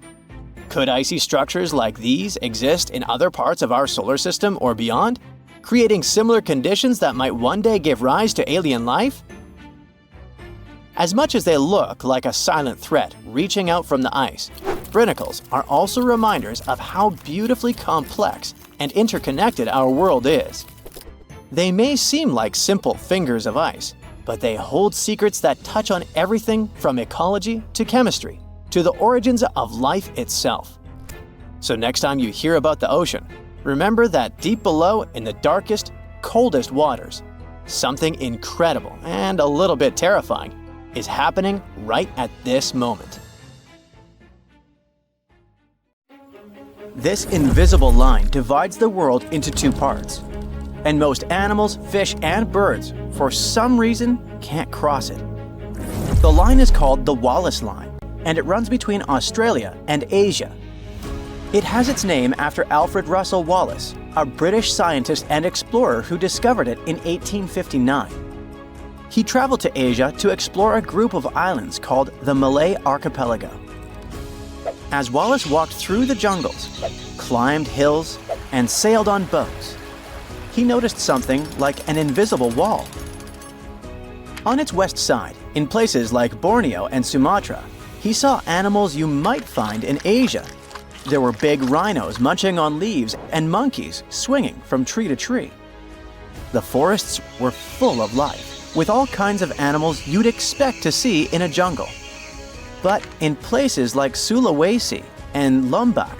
Could icy structures like these exist in other parts of our solar system or beyond, creating similar conditions that might one day give rise to alien life? As much as they look like a silent threat reaching out from the ice, brinicles are also reminders of how beautifully complex and interconnected our world is. They may seem like simple fingers of ice, but they hold secrets that touch on everything from ecology to chemistry, to the origins of life itself. So next time you hear about the ocean, remember that deep below in the darkest, coldest waters, something incredible and a little bit terrifying is happening right at this moment. This invisible line divides the world into two parts, and most animals, fish, and birds, for some reason, can't cross it. The line is called the Wallace Line, and it runs between Australia and Asia. It has its name after Alfred Russel Wallace, a British scientist and explorer who discovered it in 1859. He traveled to Asia to explore a group of islands called the Malay Archipelago. As Wallace walked through the jungles, climbed hills, and sailed on boats, he noticed something like an invisible wall. On its west side, in places like Borneo and Sumatra, he saw animals you might find in Asia. There were big rhinos munching on leaves and monkeys swinging from tree to tree. The forests were full of life, with all kinds of animals you'd expect to see in a jungle. But in places like Sulawesi and Lombok,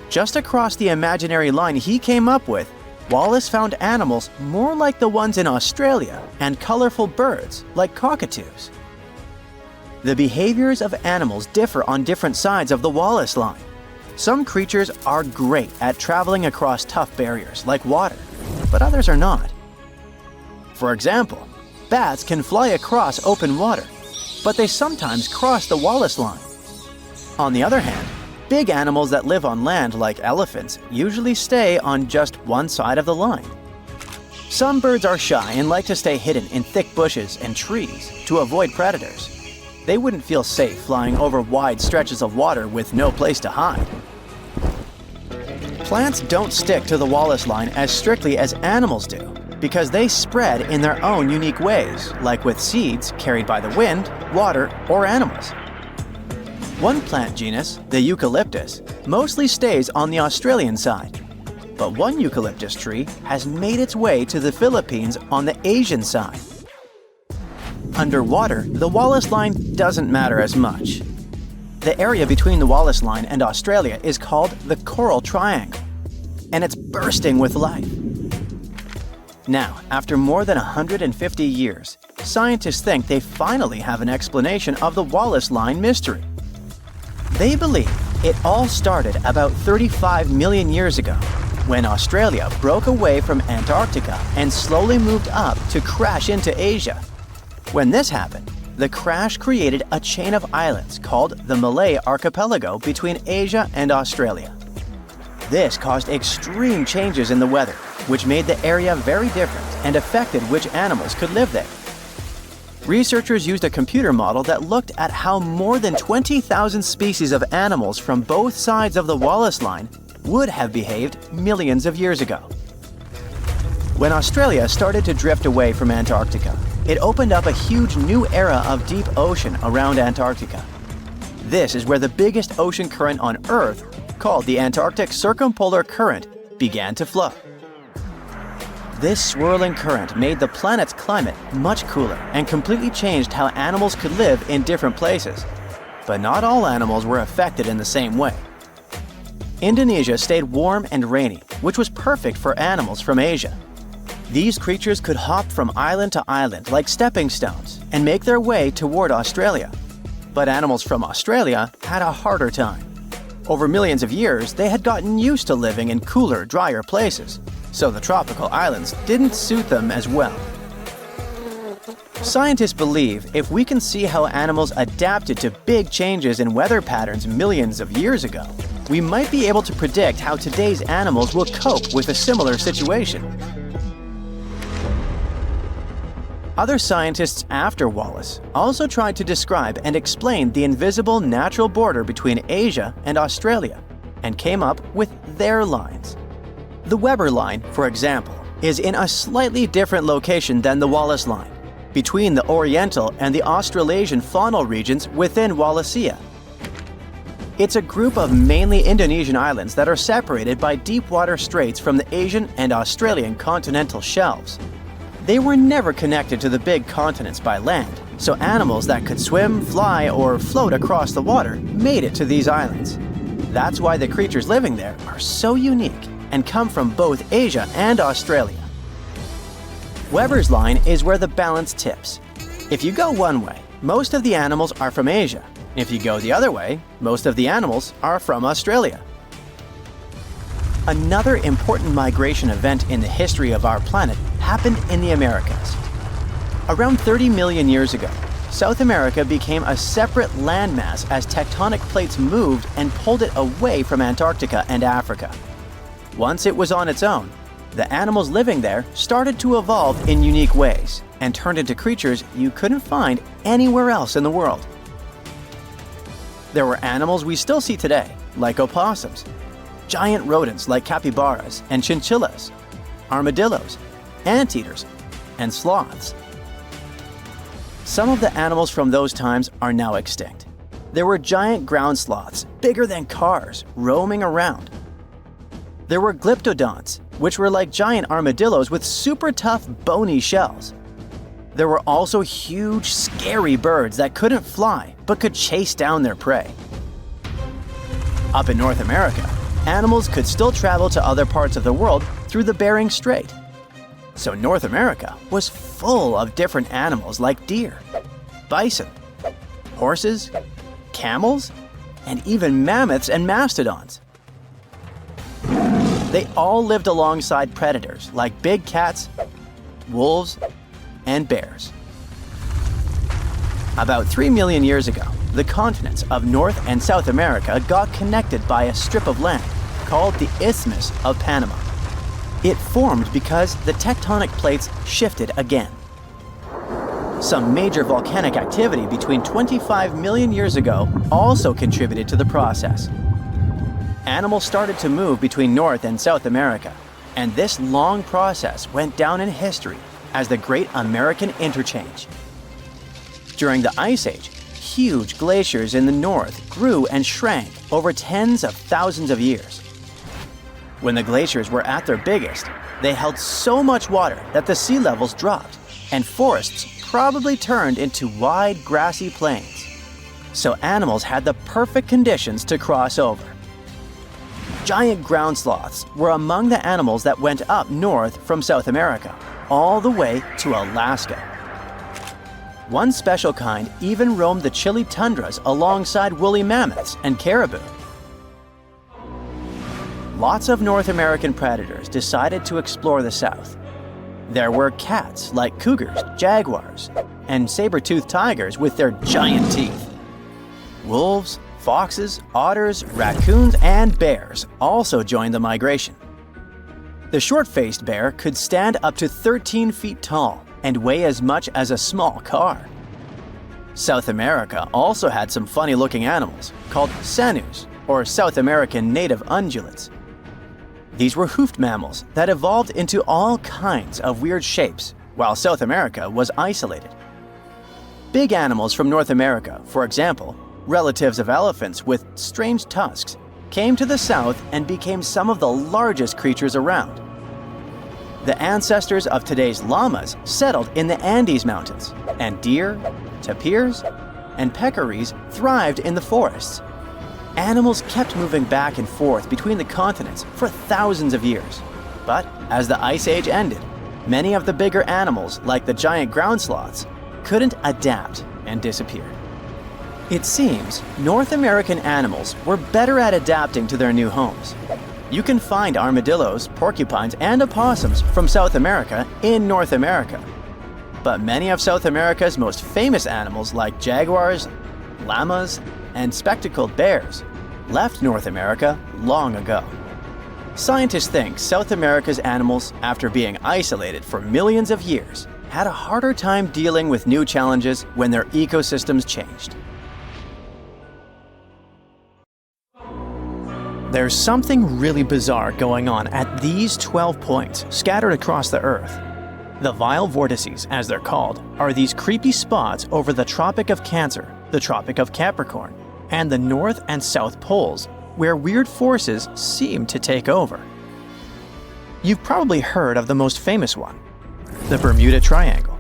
just across the imaginary line he came up with, Wallace found animals more like the ones in Australia and colorful birds like cockatoos. The behaviors of animals differ on different sides of the Wallace Line. Some creatures are great at traveling across tough barriers like water, but others are not. For example, bats can fly across open water, but they sometimes cross the Wallace Line. On the other hand, big animals that live on land like elephants usually stay on just one side of the line. Some birds are shy and like to stay hidden in thick bushes and trees to avoid predators. They wouldn't feel safe flying over wide stretches of water with no place to hide. Plants don't stick to the Wallace Line as strictly as animals do, because they spread in their own unique ways, like with seeds carried by the wind, water, or animals. One plant genus, the eucalyptus, mostly stays on the Australian side. But one eucalyptus tree has made its way to the Philippines on the Asian side. Underwater, the Wallace Line doesn't matter as much. The area between the Wallace Line and Australia is called the Coral Triangle, and it's bursting with life. Now, after more than 150 years, scientists think they finally have an explanation of the Wallace Line mystery. They believe it all started about 35 million years ago, when Australia broke away from Antarctica and slowly moved up to crash into Asia. When this happened, the crash created a chain of islands called the Malay Archipelago between Asia and Australia. This caused extreme changes in the weather, which made the area very different and affected which animals could live there. Researchers used a computer model that looked at how more than 20,000 species of animals from both sides of the Wallace Line would have behaved millions of years ago. When Australia started to drift away from Antarctica, it opened up a huge new era of deep ocean around Antarctica. This is where the biggest ocean current on Earth, called the Antarctic Circumpolar Current, began to flow. This swirling current made the planet's climate much cooler and completely changed how animals could live in different places. But not all animals were affected in the same way. Indonesia stayed warm and rainy, which was perfect for animals from Asia. These creatures could hop from island to island like stepping stones and make their way toward Australia. But animals from Australia had a harder time. Over millions of years, they had gotten used to living in cooler, drier places, so the tropical islands didn't suit them as well. Scientists believe if we can see how animals adapted to big changes in weather patterns millions of years ago, we might be able to predict how today's animals will cope with a similar situation. Other scientists after Wallace also tried to describe and explain the invisible natural border between Asia and Australia, and came up with their lines. The Weber Line, for example, is in a slightly different location than the Wallace Line, between the Oriental and the Australasian faunal regions within Wallacea. It's a group of mainly Indonesian islands that are separated by deep water straits from the Asian and Australian continental shelves. They were never connected to the big continents by land, so animals that could swim, fly, or float across the water made it to these islands. That's why the creatures living there are so unique and come from both Asia and Australia. Weber's Line is where the balance tips. If you go one way, most of the animals are from Asia. If you go the other way, most of the animals are from Australia. Another important migration event in the history of our planet happened in the Americas. Around 30 million years ago, South America became a separate landmass as tectonic plates moved and pulled it away from Antarctica and Africa. Once it was on its own, the animals living there started to evolve in unique ways and turned into creatures you couldn't find anywhere else in the world. There were animals we still see today, like opossums, giant rodents like capybaras and chinchillas, armadillos, anteaters, and sloths. Some of the animals from those times are now extinct. There were giant ground sloths, bigger than cars, roaming around. There were glyptodonts, which were like giant armadillos with super tough, bony shells. There were also huge, scary birds that couldn't fly but could chase down their prey. Up in North America, animals could still travel to other parts of the world through the Bering Strait. So North America was full of different animals like deer, bison, horses, camels, and even mammoths and mastodons. They all lived alongside predators like big cats, wolves, and bears. About 3 million years ago, the continents of North and South America got connected by a strip of land called the Isthmus of Panama. It formed because the tectonic plates shifted again. Some major volcanic activity between 25 million years ago also contributed to the process. Animals started to move between North and South America, and this long process went down in history as the Great American Interchange. During the Ice Age, huge glaciers in the north grew and shrank over tens of thousands of years. When the glaciers were at their biggest, they held so much water that the sea levels dropped, and forests probably turned into wide grassy plains. So animals had the perfect conditions to cross over. Giant ground sloths were among the animals that went up north from South America, all the way to Alaska. One special kind even roamed the chilly tundras alongside woolly mammoths and caribou. Lots of North American predators decided to explore the South. There were cats like cougars, jaguars, and saber-toothed tigers with their giant teeth. Wolves, foxes, otters, raccoons, and bears also joined the migration. The short-faced bear could stand up to 13 feet tall and weigh as much as a small car. South America also had some funny-looking animals called sanus, or South American native ungulates. These were hoofed mammals that evolved into all kinds of weird shapes, while South America was isolated. Big animals from North America, for example, relatives of elephants with strange tusks, came to the south and became some of the largest creatures around. The ancestors of today's llamas settled in the Andes Mountains, and deer, tapirs, and peccaries thrived in the forests. Animals kept moving back and forth between the continents for thousands of years. But as the Ice Age ended, many of the bigger animals, like the giant ground sloths, couldn't adapt and disappeared. It seems North American animals were better at adapting to their new homes. You can find armadillos, porcupines, and opossums from South America in North America. But many of South America's most famous animals, like jaguars, llamas, and spectacled bears, left North America long ago. Scientists think South America's animals, after being isolated for millions of years, had a harder time dealing with new challenges when their ecosystems changed. There's something really bizarre going on at these 12 points scattered across the Earth. The Vile Vortices, as they're called, are these creepy spots over the Tropic of Cancer, the Tropic of Capricorn, and the North and South Poles, where weird forces seem to take over. You've probably heard of the most famous one, the Bermuda Triangle.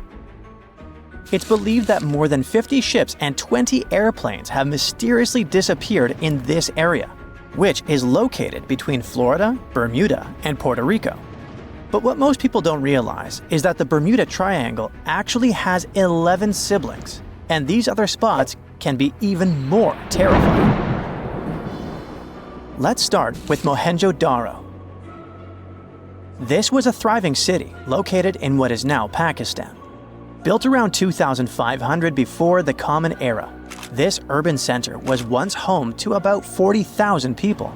It's believed that more than 50 ships and 20 airplanes have mysteriously disappeared in this area, which is located between Florida, Bermuda, and Puerto Rico. But what most people don't realize is that the Bermuda Triangle actually has 11 siblings, and these other spots can be even more terrifying. Let's start with Mohenjo-Daro. This was a thriving city located in what is now Pakistan. Built around 2500 before the Common Era, this urban center was once home to about 40,000 people.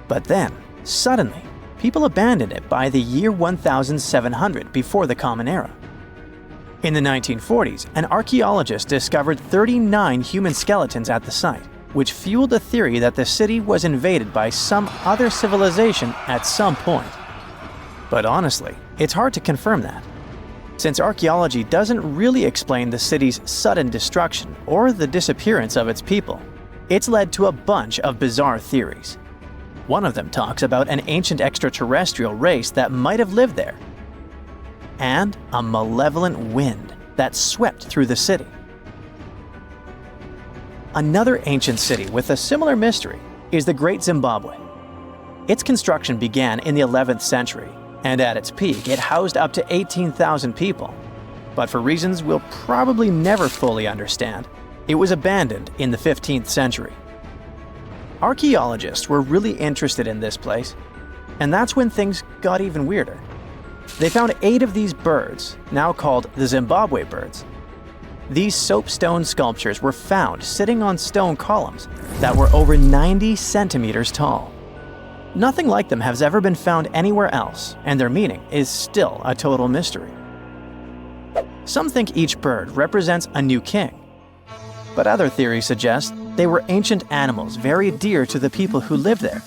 But then, suddenly, people abandoned it by the year 1700 before the Common Era. In the 1940s, an archaeologist discovered 39 human skeletons at the site, which fueled the theory that the city was invaded by some other civilization at some point. But honestly, it's hard to confirm that, since archaeology doesn't really explain the city's sudden destruction or the disappearance of its people. It's led to a bunch of bizarre theories. One of them talks about an ancient extraterrestrial race that might have lived there, and a malevolent wind that swept through the city. Another ancient city with a similar mystery is the Great Zimbabwe. Its construction began in the 11th century, and at its peak it housed up to 18,000 people. But for reasons we'll probably never fully understand, it was abandoned in the 15th century. Archaeologists were really interested in this place, and that's when things got even weirder. They found 8 of these birds, now called the Zimbabwe birds. These soapstone sculptures were found sitting on stone columns that were over 90 centimeters tall. Nothing like them has ever been found anywhere else, and their meaning is still a total mystery. Some think each bird represents a new king, but other theories suggest they were ancient animals very dear to the people who lived there.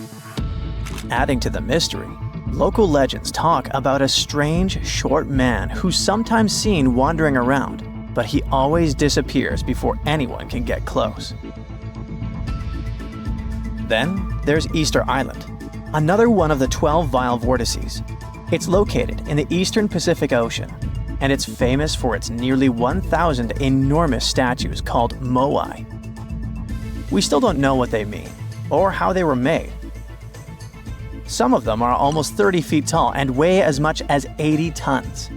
Adding to the mystery, local legends talk about a strange, short man who's sometimes seen wandering around, but he always disappears before anyone can get close. Then there's Easter Island, another one of the 12 Vile Vortices. It's located in the eastern Pacific Ocean, and it's famous for its nearly 1,000 enormous statues called moai. We still don't know what they mean, or how they were made. Some of them are almost 30 feet tall and weigh as much as 80 tons.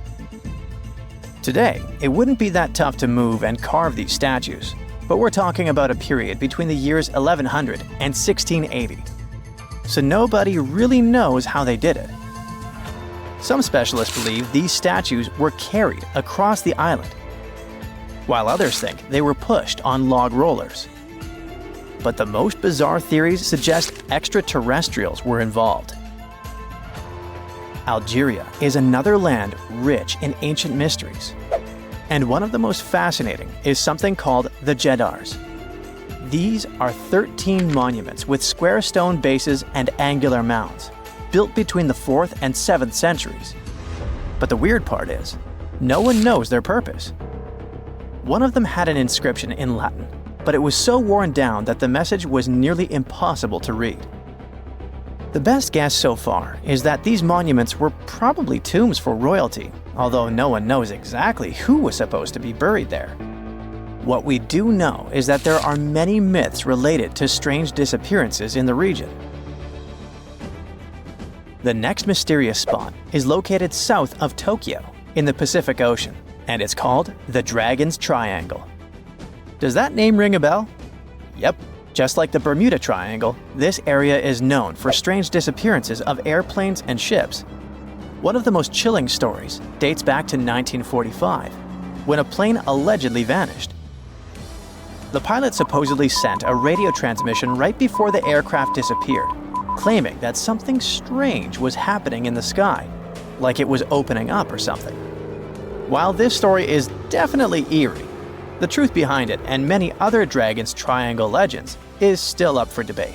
Today, it wouldn't be that tough to move and carve these statues, but we're talking about a period between the years 1100 and 1680. So nobody really knows how they did it. Some specialists believe these statues were carried across the island, while others think they were pushed on log rollers. But the most bizarre theories suggest extraterrestrials were involved. Algeria is another land rich in ancient mysteries, and one of the most fascinating is something called the Djedars. These are 13 monuments with square stone bases and angular mounds, built between the 4th and 7th centuries. But the weird part is, no one knows their purpose. One of them had an inscription in Latin, but it was so worn down that the message was nearly impossible to read. The best guess so far is that these monuments were probably tombs for royalty, although no one knows exactly who was supposed to be buried there. What we do know is that there are many myths related to strange disappearances in the region. The next mysterious spot is located south of Tokyo in the Pacific Ocean, and it's called the Dragon's Triangle. Does that name ring a bell? Yep. Just like the Bermuda Triangle, this area is known for strange disappearances of airplanes and ships. One of the most chilling stories dates back to 1945, when a plane allegedly vanished. The pilot supposedly sent a radio transmission right before the aircraft disappeared, claiming that something strange was happening in the sky, like it was opening up or something. While this story is definitely eerie, the truth behind it and many other Dragon's Triangle legends is still up for debate.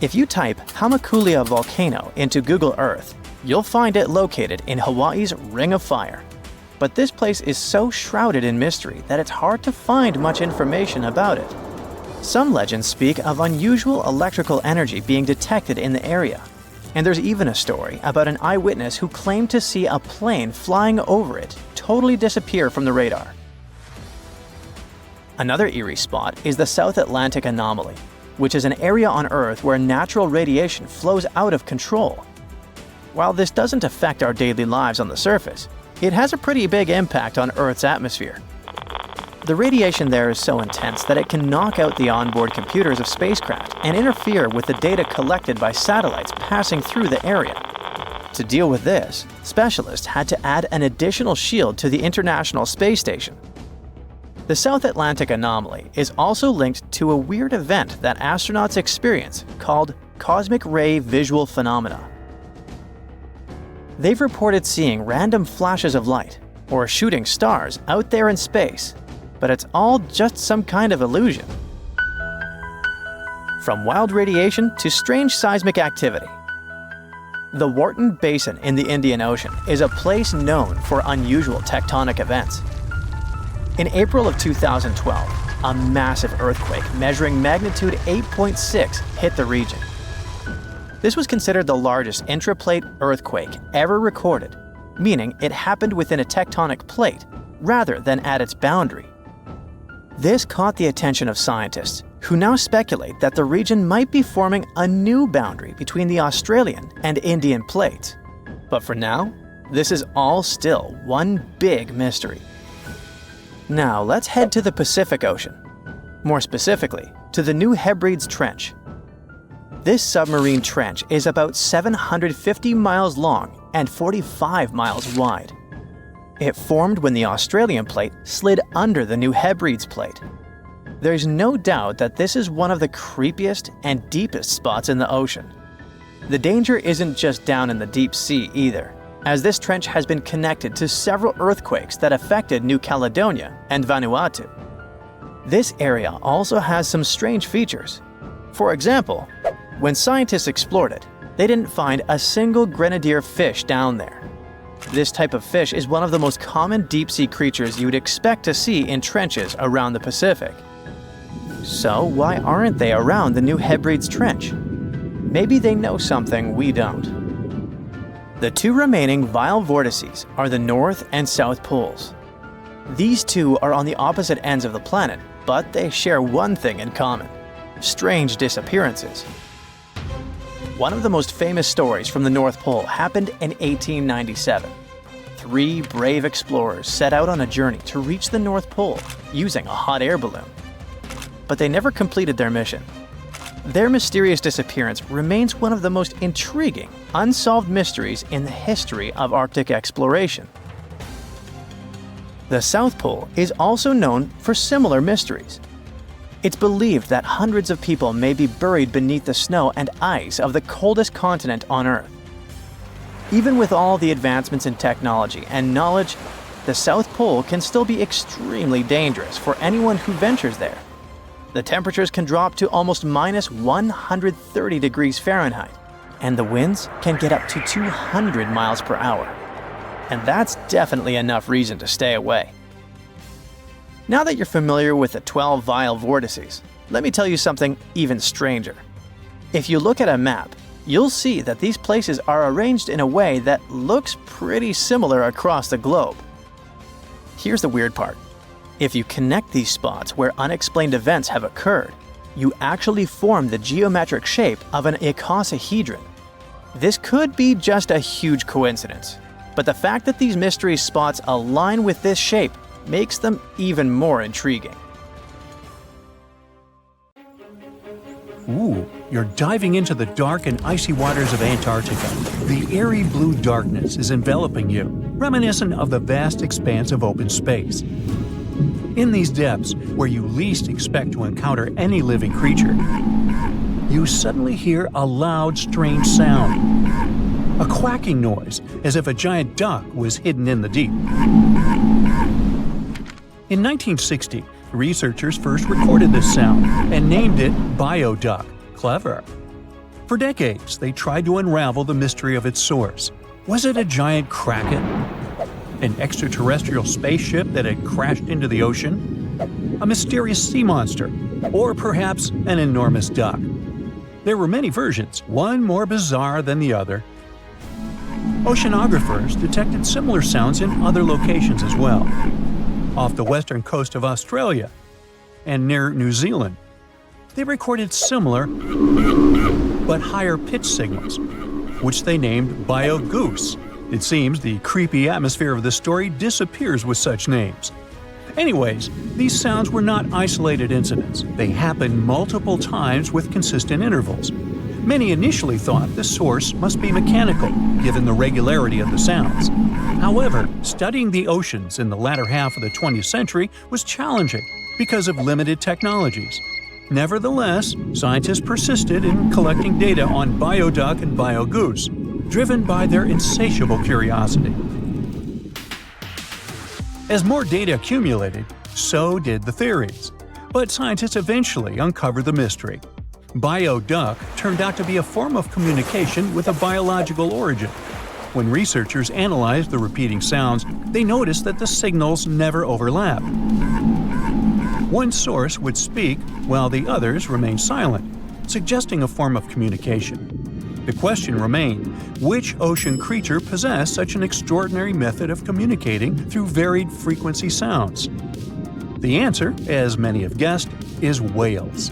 If you type Hamakulia volcano into Google Earth, you'll find it located in Hawaii's Ring of Fire. But this place is so shrouded in mystery that it's hard to find much information about it. Some legends speak of unusual electrical energy being detected in the area, and there's even a story about an eyewitness who claimed to see a plane flying over it totally disappear from the radar. Another eerie spot is the South Atlantic anomaly, which is an area on Earth where natural radiation flows out of control. While this doesn't affect our daily lives on the surface, it has a pretty big impact on Earth's atmosphere. The radiation there is so intense that it can knock out the onboard computers of spacecraft and interfere with the data collected by satellites passing through the area. To deal with this, specialists had to add an additional shield to the International Space Station. The South Atlantic anomaly is also linked to a weird event that astronauts experience called cosmic ray visual phenomena. They've reported seeing random flashes of light or shooting stars out there in space, but it's all just some kind of illusion. From wild radiation to strange seismic activity. The Wharton Basin in the Indian Ocean is a place known for unusual tectonic events. In April of 2012, a massive earthquake measuring magnitude 8.6 hit the region. This was considered the largest intraplate earthquake ever recorded, meaning it happened within a tectonic plate rather than at its boundary. This caught the attention of scientists, who now speculate that the region might be forming a new boundary between the Australian and Indian plates. But for now, this is all still one big mystery. Now let's head to the Pacific Ocean. More specifically, to the New Hebrides Trench. This submarine trench is about 750 miles long and 45 miles wide. It formed when the Australian plate slid under the New Hebrides plate. There's no doubt that this is one of the creepiest and deepest spots in the ocean. The danger isn't just down in the deep sea either, as this trench has been connected to several earthquakes that affected New Caledonia and Vanuatu. This area also has some strange features. For example, when scientists explored it, they didn't find a single grenadier fish down there. This type of fish is one of the most common deep-sea creatures you would expect to see in trenches around the Pacific. So why aren't they around the New Hebrides Trench? Maybe they know something we don't. The two remaining Vile Vortices are the North and South Poles. These two are on the opposite ends of the planet, but they share one thing in common: strange disappearances. One of the most famous stories from the North Pole happened in 1897. 3 brave explorers set out on a journey to reach the North Pole using a hot air balloon. But they never completed their mission. Their mysterious disappearance remains one of the most intriguing, unsolved mysteries in the history of Arctic exploration. The South Pole is also known for similar mysteries. It's believed that hundreds of people may be buried beneath the snow and ice of the coldest continent on Earth. Even with all the advancements in technology and knowledge, the South Pole can still be extremely dangerous for anyone who ventures there. The temperatures can drop to almost minus 130 degrees Fahrenheit, and the winds can get up to 200 miles per hour. And that's definitely enough reason to stay away. Now that you're familiar with the 12 Vile Vortices, let me tell you something even stranger. If you look at a map, you'll see that these places are arranged in a way that looks pretty similar across the globe. Here's the weird part. If you connect these spots where unexplained events have occurred, you actually form the geometric shape of an icosahedron. This could be just a huge coincidence, but the fact that these mystery spots align with this shape makes them even more intriguing. Ooh, you're diving into the dark and icy waters of Antarctica. The eerie blue darkness is enveloping you, reminiscent of the vast expanse of open space. In these depths, where you least expect to encounter any living creature, you suddenly hear a loud, strange sound. A quacking noise, as if a giant duck was hidden in the deep. In 1960, researchers first recorded this sound and named it bioduck. Clever. For decades, they tried to unravel the mystery of its source. Was it a giant kraken? An extraterrestrial spaceship that had crashed into the ocean? A mysterious sea monster? Or perhaps an enormous duck? There were many versions, one more bizarre than the other. Oceanographers detected similar sounds in other locations as well. Off the western coast of Australia and near New Zealand, they recorded similar but higher pitch signals, which they named bio-goose. It seems the creepy atmosphere of the story disappears with such names. Anyways, these sounds were not isolated incidents. They happened multiple times with consistent intervals. Many initially thought the source must be mechanical, given the regularity of the sounds. However, studying the oceans in the latter half of the 20th century was challenging because of limited technologies. Nevertheless, scientists persisted in collecting data on bioduck and biogoose, driven by their insatiable curiosity. As more data accumulated, so did the theories. But scientists eventually uncovered the mystery. Bioduck turned out to be a form of communication with a biological origin. When researchers analyzed the repeating sounds, they noticed that the signals never overlapped. One source would speak while the others remained silent, suggesting a form of communication. The question remained, which ocean creature possessed such an extraordinary method of communicating through varied frequency sounds? The answer, as many have guessed, is whales.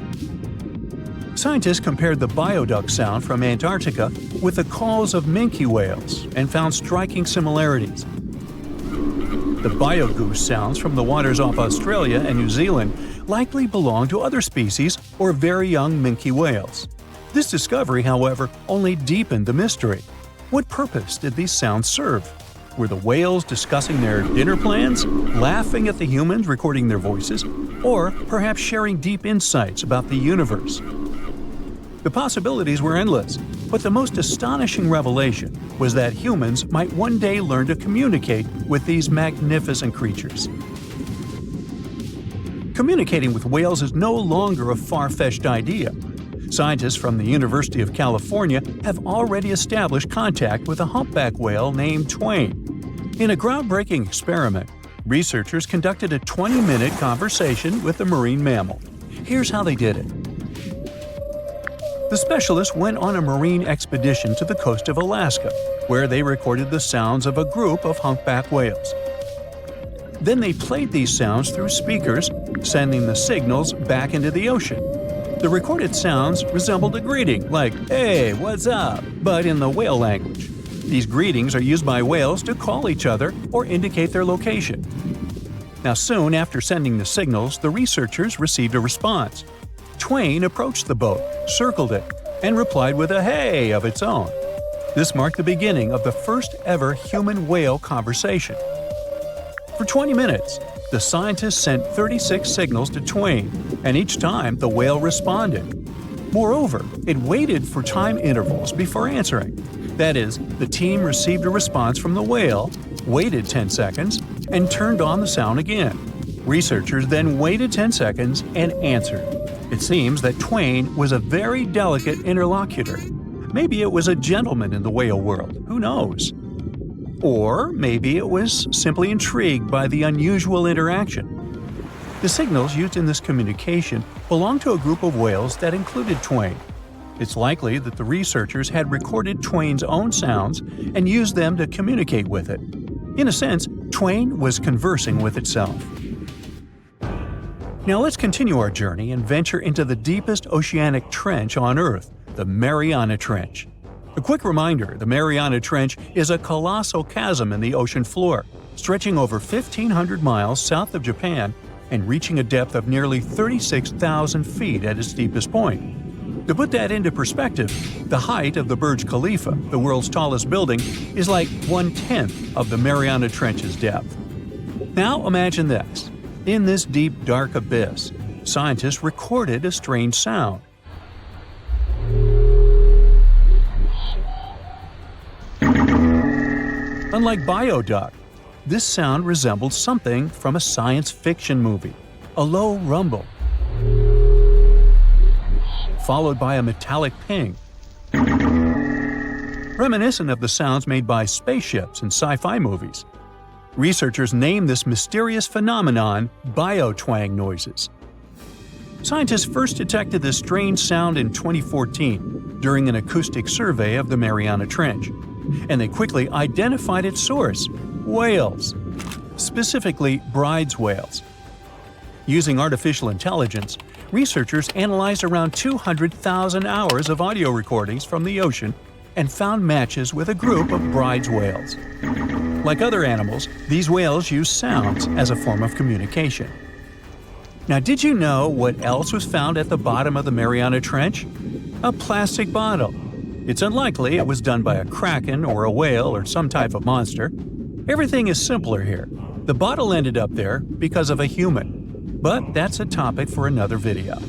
Scientists compared the bioduck sound from Antarctica with the calls of minke whales and found striking similarities. The biogoose sounds from the waters off Australia and New Zealand likely belong to other species or very young minke whales. This discovery, however, only deepened the mystery. What purpose did these sounds serve? Were the whales discussing their dinner plans, laughing at the humans recording their voices, or perhaps sharing deep insights about the universe? The possibilities were endless, but the most astonishing revelation was that humans might one day learn to communicate with these magnificent creatures. Communicating with whales is no longer a far-fetched idea. Scientists from the University of California have already established contact with a humpback whale named Twain. In a groundbreaking experiment, researchers conducted a 20-minute conversation with the marine mammal. Here's how they did it. The specialists went on a marine expedition to the coast of Alaska, where they recorded the sounds of a group of humpback whales. Then they played these sounds through speakers, sending the signals back into the ocean. The recorded sounds resembled a greeting, like, "Hey, what's up?" but in the whale language. These greetings are used by whales to call each other or indicate their location. Now, soon after sending the signals, the researchers received a response. Twain approached the boat, circled it, and replied with a "hey" of its own. This marked the beginning of the first ever human-whale conversation. For 20 minutes, the scientists sent 36 signals to Twain, and each time the whale responded. Moreover, it waited for time intervals before answering. That is, the team received a response from the whale, waited 10 seconds, and turned on the sound again. Researchers then waited 10 seconds and answered. It seems that Twain was a very delicate interlocutor. Maybe it was a gentleman in the whale world, who knows? Or maybe it was simply intrigued by the unusual interaction. The signals used in this communication belonged to a group of whales that included Twain. It's likely that the researchers had recorded Twain's own sounds and used them to communicate with it. In a sense, Twain was conversing with itself. Now let's continue our journey and venture into the deepest oceanic trench on Earth, the Mariana Trench. A quick reminder, the Mariana Trench is a colossal chasm in the ocean floor, stretching over 1,500 miles south of Japan and reaching a depth of nearly 36,000 feet at its deepest point. To put that into perspective, the height of the Burj Khalifa, the world's tallest building, is like 1/10 of the Mariana Trench's depth. Now imagine this. In this deep, dark abyss, scientists recorded a strange sound. Unlike bioduct, this sound resembled something from a science fiction movie, a low rumble, followed by a metallic ping, reminiscent of the sounds made by spaceships in sci-fi movies. Researchers named this mysterious phenomenon biotwang noises. Scientists first detected this strange sound in 2014 during an acoustic survey of the Mariana Trench, and they quickly identified its source: whales, specifically Bride's whales. Using artificial intelligence, researchers analyzed around 200,000 hours of audio recordings from the ocean and found matches with a group of Bride's whales. Like other animals, these whales use sounds as a form of communication. Now, did you know what else was found at the bottom of the Mariana Trench? A plastic bottle. It's unlikely it was done by a kraken or a whale or some type of monster. Everything is simpler here. The bottle ended up there because of a human. But that's a topic for another video.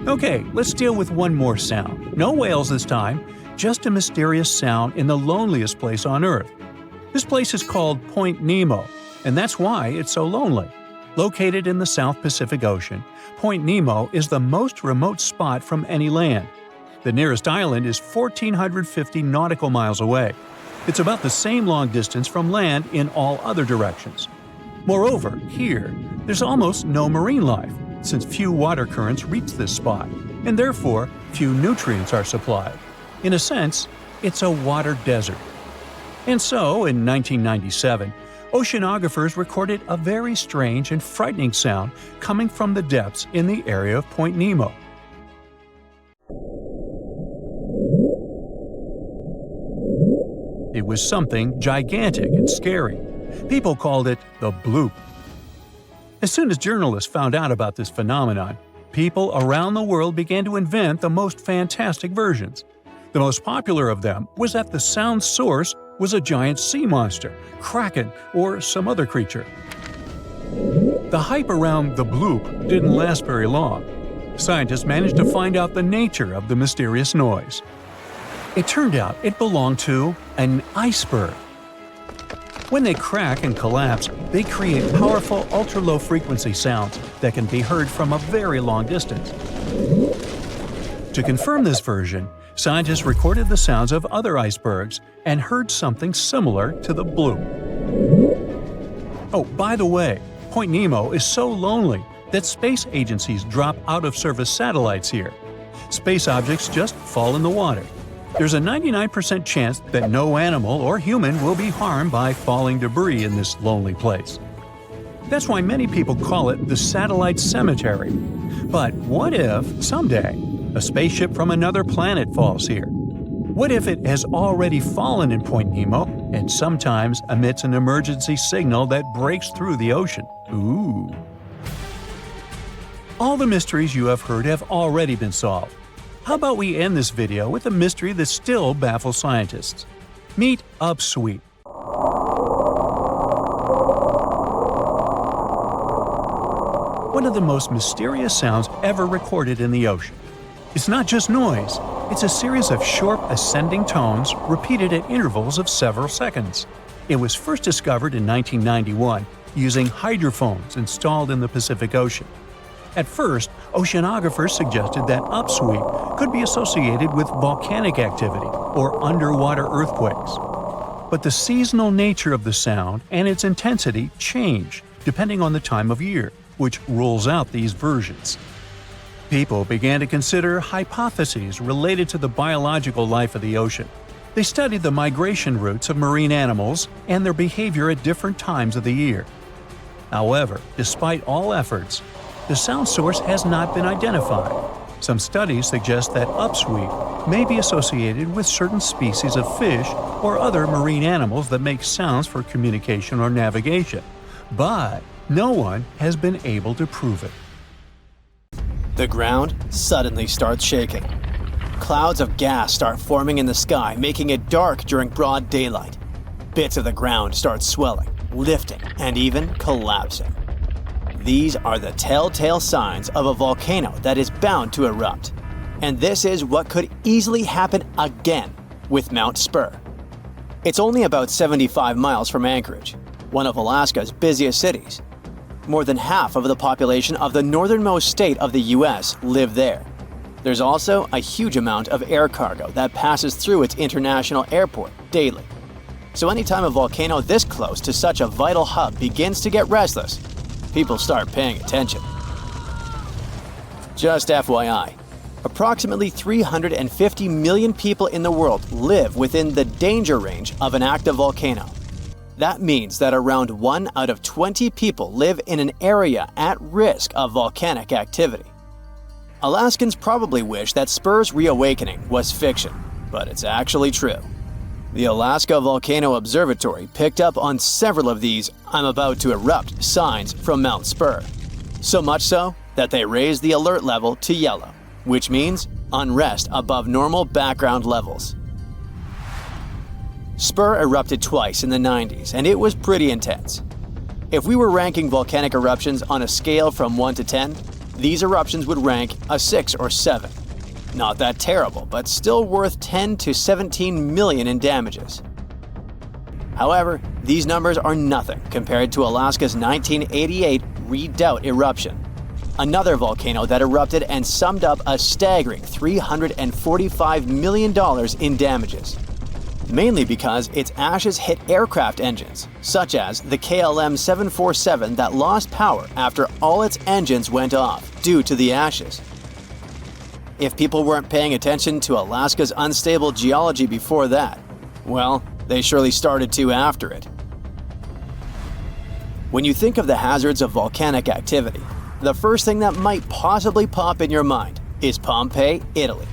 Okay, let's deal with one more sound. No whales this time, just a mysterious sound in the loneliest place on Earth. This place is called Point Nemo, and that's why it's so lonely. Located in the South Pacific Ocean, Point Nemo is the most remote spot from any land. The nearest island is 1,450 nautical miles away. It's about the same long distance from land in all other directions. Moreover, here, there's almost no marine life, since few water currents reach this spot, and therefore few nutrients are supplied. In a sense, it's a water desert. And so, in 1997, oceanographers recorded a very strange and frightening sound coming from the depths in the area of Point Nemo. It was something gigantic and scary. People called it the bloop. As soon as journalists found out about this phenomenon, people around the world began to invent the most fantastic versions. The most popular of them was that the sound source was a giant sea monster, kraken, or some other creature. The hype around the bloop didn't last very long. Scientists managed to find out the nature of the mysterious noise. It turned out it belonged to an iceberg. When they crack and collapse, they create powerful ultra-low frequency sounds that can be heard from a very long distance. To confirm this version, scientists recorded the sounds of other icebergs and heard something similar to the bloop. Oh, by the way, Point Nemo is so lonely that space agencies drop out-of-service satellites here. Space objects just fall in the water. There's a 99% chance that no animal or human will be harmed by falling debris in this lonely place. That's why many people call it the satellite cemetery. But what if, someday, a spaceship from another planet falls here? What if it has already fallen in Point Nemo and sometimes emits an emergency signal that breaks through the ocean? Ooh. All the mysteries you have heard have already been solved. How about we end this video with a mystery that still baffles scientists? Meet upsweep. One of the most mysterious sounds ever recorded in the ocean. It's not just noise, it's a series of short ascending tones repeated at intervals of several seconds. It was first discovered in 1991 using hydrophones installed in the Pacific Ocean. At first, oceanographers suggested that upsweep could be associated with volcanic activity or underwater earthquakes. But the seasonal nature of the sound and its intensity change depending on the time of year, which rules out these versions. People began to consider hypotheses related to the biological life of the ocean. They studied the migration routes of marine animals and their behavior at different times of the year. However, despite all efforts, the sound source has not been identified. Some studies suggest that upsweep may be associated with certain species of fish or other marine animals that make sounds for communication or navigation, but no one has been able to prove it. The ground suddenly starts shaking. Clouds of gas start forming in the sky, making it dark during broad daylight. Bits of the ground start swelling, lifting, and even collapsing. These are the telltale signs of a volcano that is bound to erupt. And this is what could easily happen again with Mount Spur. It's only about 75 miles from Anchorage, one of Alaska's busiest cities. More than half of the population of the northernmost state of the US live there. There's also a huge amount of air cargo that passes through its international airport daily. So anytime a volcano this close to such a vital hub begins to get restless, people start paying attention. Just FYI, approximately 350 million people in the world live within the danger range of an active volcano. That means that around 1 out of 20 people live in an area at risk of volcanic activity. Alaskans probably wish that Spur's reawakening was fiction, but it's actually true. The Alaska Volcano Observatory picked up on several of these "I'm about to erupt" signs from Mount Spur. So much so that they raised the alert level to yellow, which means unrest above normal background levels. Spur erupted twice in the 90s, and it was pretty intense. If we were ranking volcanic eruptions on a scale from 1 to 10, these eruptions would rank a 6 or 7. Not that terrible, but still worth 10 to 17 million in damages. However, these numbers are nothing compared to Alaska's 1988 Redoubt eruption, another volcano that erupted and summed up a staggering $345 million in damages. Mainly because its ashes hit aircraft engines, such as the KLM 747 that lost power after all its engines went off due to the ashes. If people weren't paying attention to Alaska's unstable geology before that, well, they surely started to after it. When you think of the hazards of volcanic activity, the first thing that might possibly pop in your mind is Pompeii, Italy.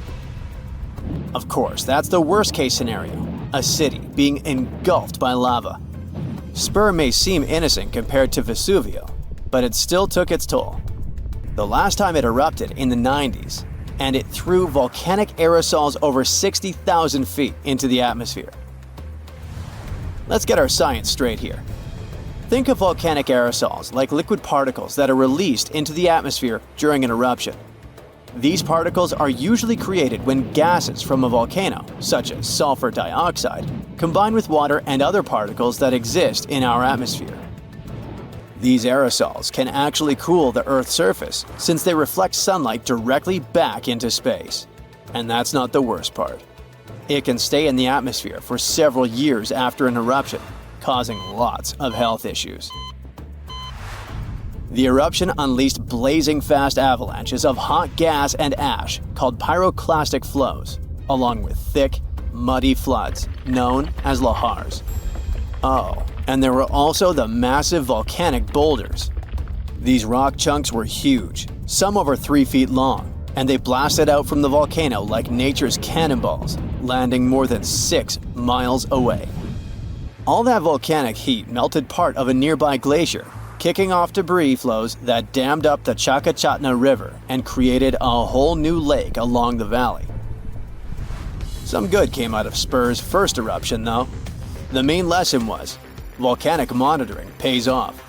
Of course, that's the worst-case scenario, a city being engulfed by lava. Spur may seem innocent compared to Vesuvio, but it still took its toll. The last time it erupted in the 90s, and it threw volcanic aerosols over 60,000 feet into the atmosphere. Let's get our science straight here. Think of volcanic aerosols like liquid particles that are released into the atmosphere during an eruption. These particles are usually created when gases from a volcano, such as sulfur dioxide, combine with water and other particles that exist in our atmosphere. These aerosols can actually cool the Earth's surface since they reflect sunlight directly back into space. And that's not the worst part. It can stay in the atmosphere for several years after an eruption, causing lots of health issues. The eruption unleashed blazing fast avalanches of hot gas and ash called pyroclastic flows, along with thick, muddy floods known as lahars. Oh, and there were also the massive volcanic boulders. These rock chunks were huge, some over 3 feet long, and they blasted out from the volcano like nature's cannonballs, landing more than 6 miles away. All that volcanic heat melted part of a nearby glacier, kicking off debris flows that dammed up the Chakachatna River and created a whole new lake along the valley. Some good came out of Spur's first eruption, though. The main lesson was, volcanic monitoring pays off.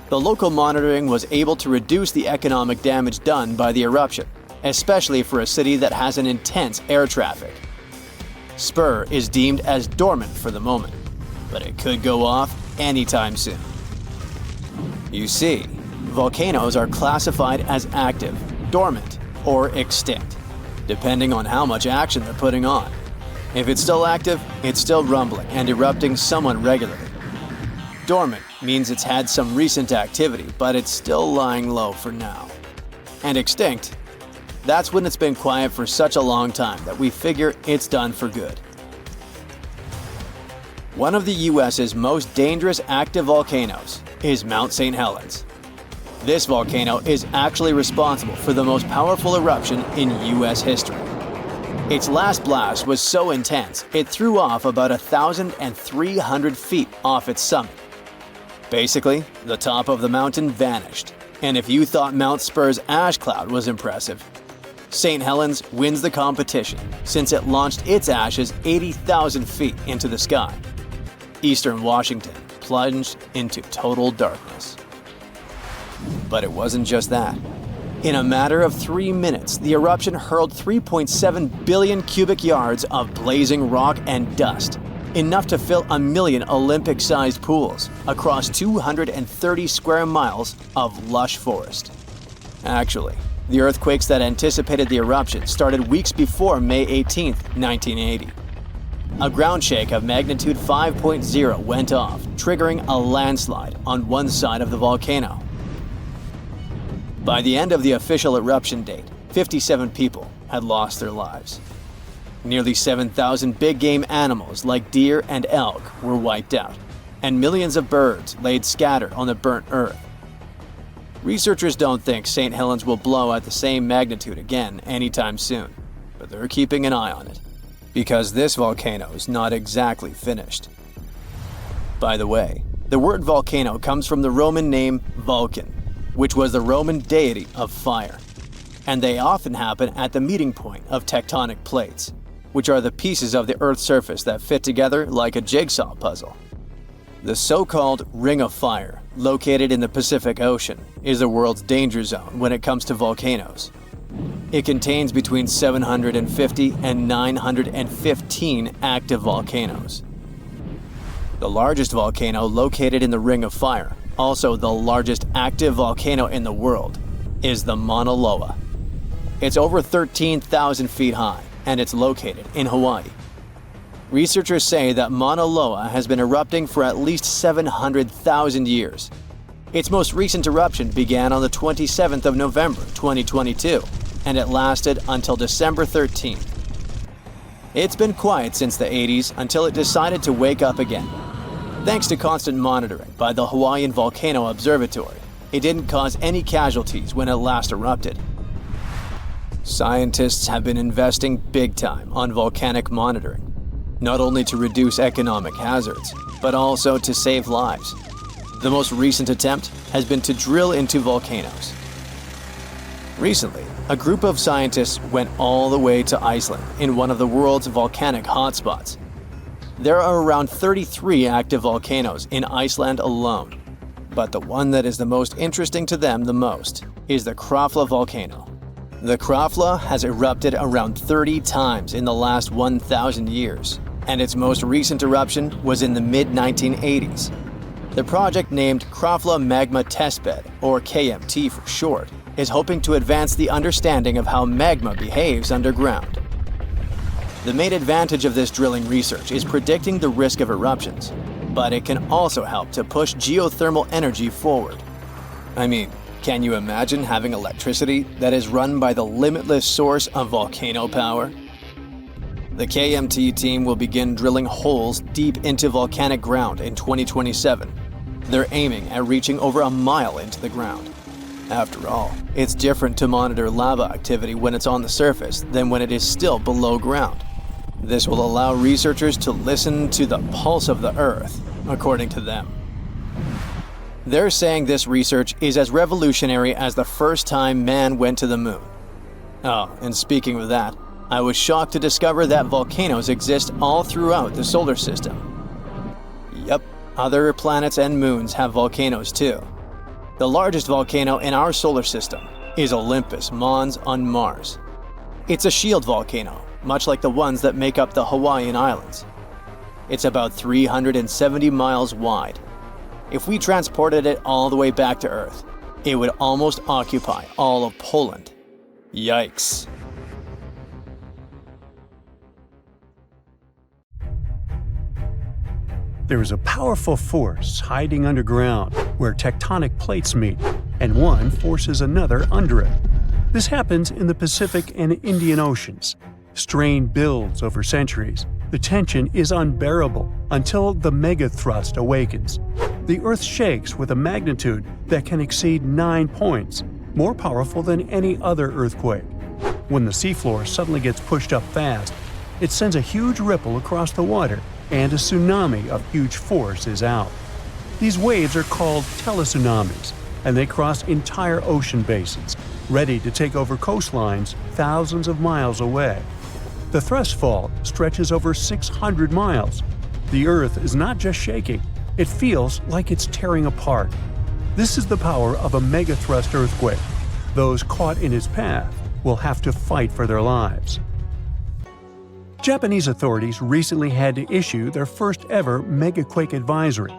The local monitoring was able to reduce the economic damage done by the eruption, especially for a city that has an intense air traffic. Spur is deemed as dormant for the moment, but it could go off anytime soon. You see, volcanoes are classified as active, dormant, or extinct, depending on how much action they're putting on. If it's still active, it's still rumbling and erupting somewhat regularly. Dormant means it's had some recent activity, but it's still lying low for now. And extinct, that's when it's been quiet for such a long time that we figure it's done for good. One of the US's most dangerous active volcanoes is Mount St. Helens. This volcano is actually responsible for the most powerful eruption in US history. Its last blast was so intense, it threw off about 1,300 feet off its summit. Basically, the top of the mountain vanished, and if you thought Mount Spur's ash cloud was impressive, St. Helens wins the competition since it launched its ashes 80,000 feet into the sky. Eastern Washington plunged into total darkness. But it wasn't just that. In a matter of 3 minutes, the eruption hurled 3.7 billion cubic yards of blazing rock and dust, enough to fill 1 million Olympic-sized pools across 230 square miles of lush forest. Actually, the earthquakes that anticipated the eruption started weeks before May 18, 1980. A ground shake of magnitude 5.0 went off, triggering a landslide on one side of the volcano. By the end of the official eruption date, 57 people had lost their lives. Nearly 7,000 big game animals like deer and elk were wiped out, and millions of birds laid scattered on the burnt earth. Researchers don't think St. Helens will blow at the same magnitude again anytime soon, but they're keeping an eye on it, because this volcano is not exactly finished. By the way, the word volcano comes from the Roman name Vulcan, which was the Roman deity of fire, and they often happen at the meeting point of tectonic plates, which are the pieces of the Earth's surface that fit together like a jigsaw puzzle. The so-called Ring of Fire, located in the Pacific Ocean, is the world's danger zone when it comes to volcanoes. It contains between 750 and 915 active volcanoes. The largest volcano located in the Ring of Fire, also the largest active volcano in the world, is the Mauna Loa. It's over 13,000 feet high, and it's located in Hawaii. Researchers say that Mauna Loa has been erupting for at least 700,000 years. Its most recent eruption began on the 27th of November 2022, and it lasted until December 13th. It's been quiet since the 80s until it decided to wake up again. Thanks to constant monitoring by the Hawaiian Volcano Observatory, it didn't cause any casualties when it last erupted. Scientists have been investing big time on volcanic monitoring, not only to reduce economic hazards, but also to save lives. The most recent attempt has been to drill into volcanoes. Recently, a group of scientists went all the way to Iceland in one of the world's volcanic hotspots. There are around 33 active volcanoes in Iceland alone. But the one that is the most interesting to them the most is the Krafla volcano. The Krafla has erupted around 30 times in the last 1,000 years, and its most recent eruption was in the mid-1980s. The project, named Krafla Magma Testbed, or KMT for short, is hoping to advance the understanding of how magma behaves underground. The main advantage of this drilling research is predicting the risk of eruptions, but it can also help to push geothermal energy forward. I mean, can you imagine having electricity that is run by the limitless source of volcano power? The KMT team will begin drilling holes deep into volcanic ground in 2027. They're aiming at reaching over a mile into the ground. After all, it's different to monitor lava activity when it's on the surface than when it is still below ground. This will allow researchers to listen to the pulse of the Earth, according to them. They're saying this research is as revolutionary as the first time man went to the moon. Oh, and speaking of that, I was shocked to discover that volcanoes exist all throughout the solar system. Yep, other planets and moons have volcanoes too. The largest volcano in our solar system is Olympus Mons on Mars. It's a shield volcano, much like the ones that make up the Hawaiian Islands. It's about 370 miles wide. If we transported it all the way back to Earth, it would almost occupy all of Poland. Yikes. There is a powerful force hiding underground where tectonic plates meet, and one forces another under it. This happens in the Pacific and Indian Oceans. Strain builds over centuries. The tension is unbearable until the megathrust awakens. The Earth shakes with a magnitude that can exceed 9 points, more powerful than any other earthquake. When the seafloor suddenly gets pushed up fast, it sends a huge ripple across the water, and a tsunami of huge force is out. These waves are called teletsunamis, and they cross entire ocean basins, ready to take over coastlines thousands of miles away. The thrust fault stretches over 600 miles. The Earth is not just shaking, it feels like it's tearing apart. This is the power of a megathrust earthquake. Those caught in its path will have to fight for their lives. Japanese authorities recently had to issue their first ever megaquake advisory.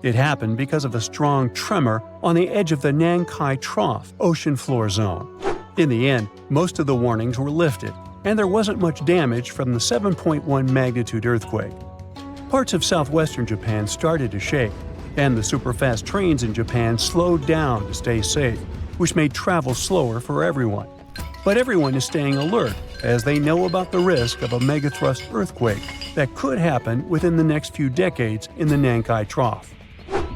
It happened because of a strong tremor on the edge of the Nankai Trough ocean floor zone. In the end, most of the warnings were lifted, and there wasn't much damage from the 7.1 magnitude earthquake. Parts of southwestern Japan started to shake, and the superfast trains in Japan slowed down to stay safe, which made travel slower for everyone. But everyone is staying alert as they know about the risk of a megathrust earthquake that could happen within the next few decades in the Nankai Trough.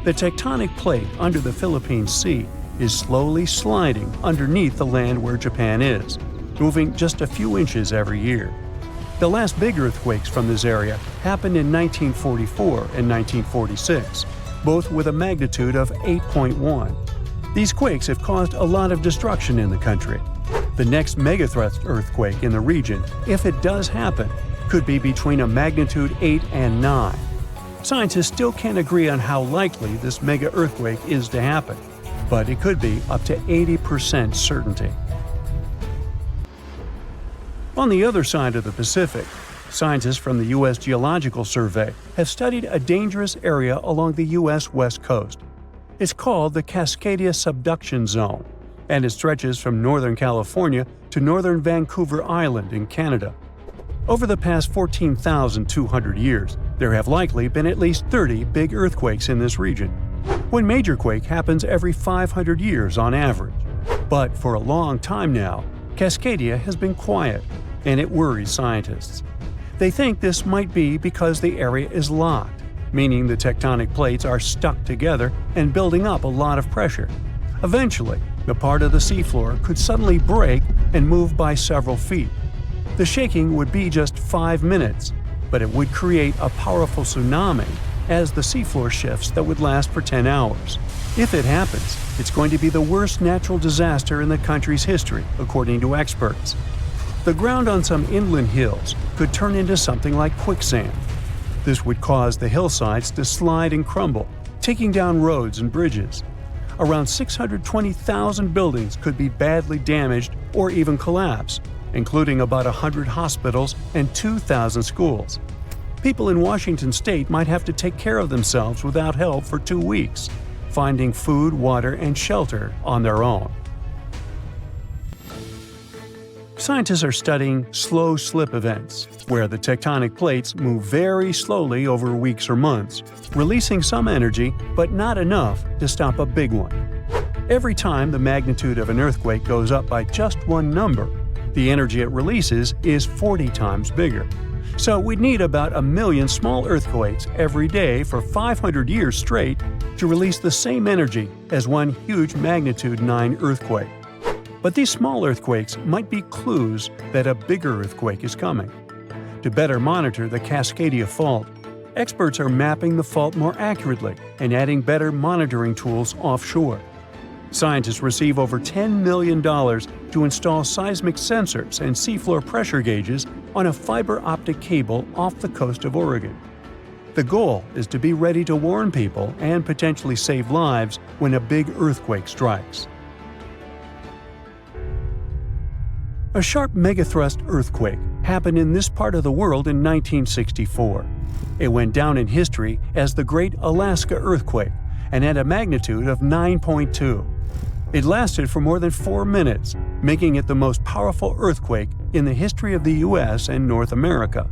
The tectonic plate under the Philippine Sea is slowly sliding underneath the land where Japan is, moving just a few inches every year. The last big earthquakes from this area happened in 1944 and 1946, both with a magnitude of 8.1. These quakes have caused a lot of destruction in the country. The next megathrust earthquake in the region, if it does happen, could be between a magnitude 8 and 9. Scientists still can't agree on how likely this mega earthquake is to happen, but it could be up to 80% certainty. On the other side of the Pacific, scientists from the U.S. Geological Survey have studied a dangerous area along the U.S. West Coast. It's called the Cascadia Subduction Zone, and it stretches from northern California to northern Vancouver Island in Canada. Over the past 14,200 years, there have likely been at least 30 big earthquakes in this region. One major quake happens every 500 years on average. But for a long time now, Cascadia has been quiet, and it worries scientists. They think this might be because the area is locked, meaning the tectonic plates are stuck together and building up a lot of pressure. Eventually, the part of the seafloor could suddenly break and move by several feet. The shaking would be just 5 minutes, but it would create a powerful tsunami as the seafloor shifts that would last for 10 hours. If it happens, it's going to be the worst natural disaster in the country's history, according to experts. The ground on some inland hills could turn into something like quicksand. This would cause the hillsides to slide and crumble, taking down roads and bridges. Around 620,000 buildings could be badly damaged or even collapse, including about 100 hospitals and 2,000 schools. People in Washington state might have to take care of themselves without help for 2 weeks, finding food, water, and shelter on their own. Scientists are studying slow slip events, where the tectonic plates move very slowly over weeks or months, releasing some energy but not enough to stop a big one. Every time the magnitude of an earthquake goes up by just one number, the energy it releases is 40 times bigger. So we'd need about 1 million small earthquakes every day for 500 years straight to release the same energy as one huge magnitude 9 earthquake. But these small earthquakes might be clues that a bigger earthquake is coming. To better monitor the Cascadia Fault, experts are mapping the fault more accurately and adding better monitoring tools offshore. Scientists receive over $10 million to install seismic sensors and seafloor pressure gauges on a fiber optic cable off the coast of Oregon. The goal is to be ready to warn people and potentially save lives when a big earthquake strikes. A sharp megathrust earthquake happened in this part of the world in 1964. It went down in history as the Great Alaska Earthquake and had a magnitude of 9.2. It lasted for more than 4 minutes, making it the most powerful earthquake in the history of the U.S. and North America.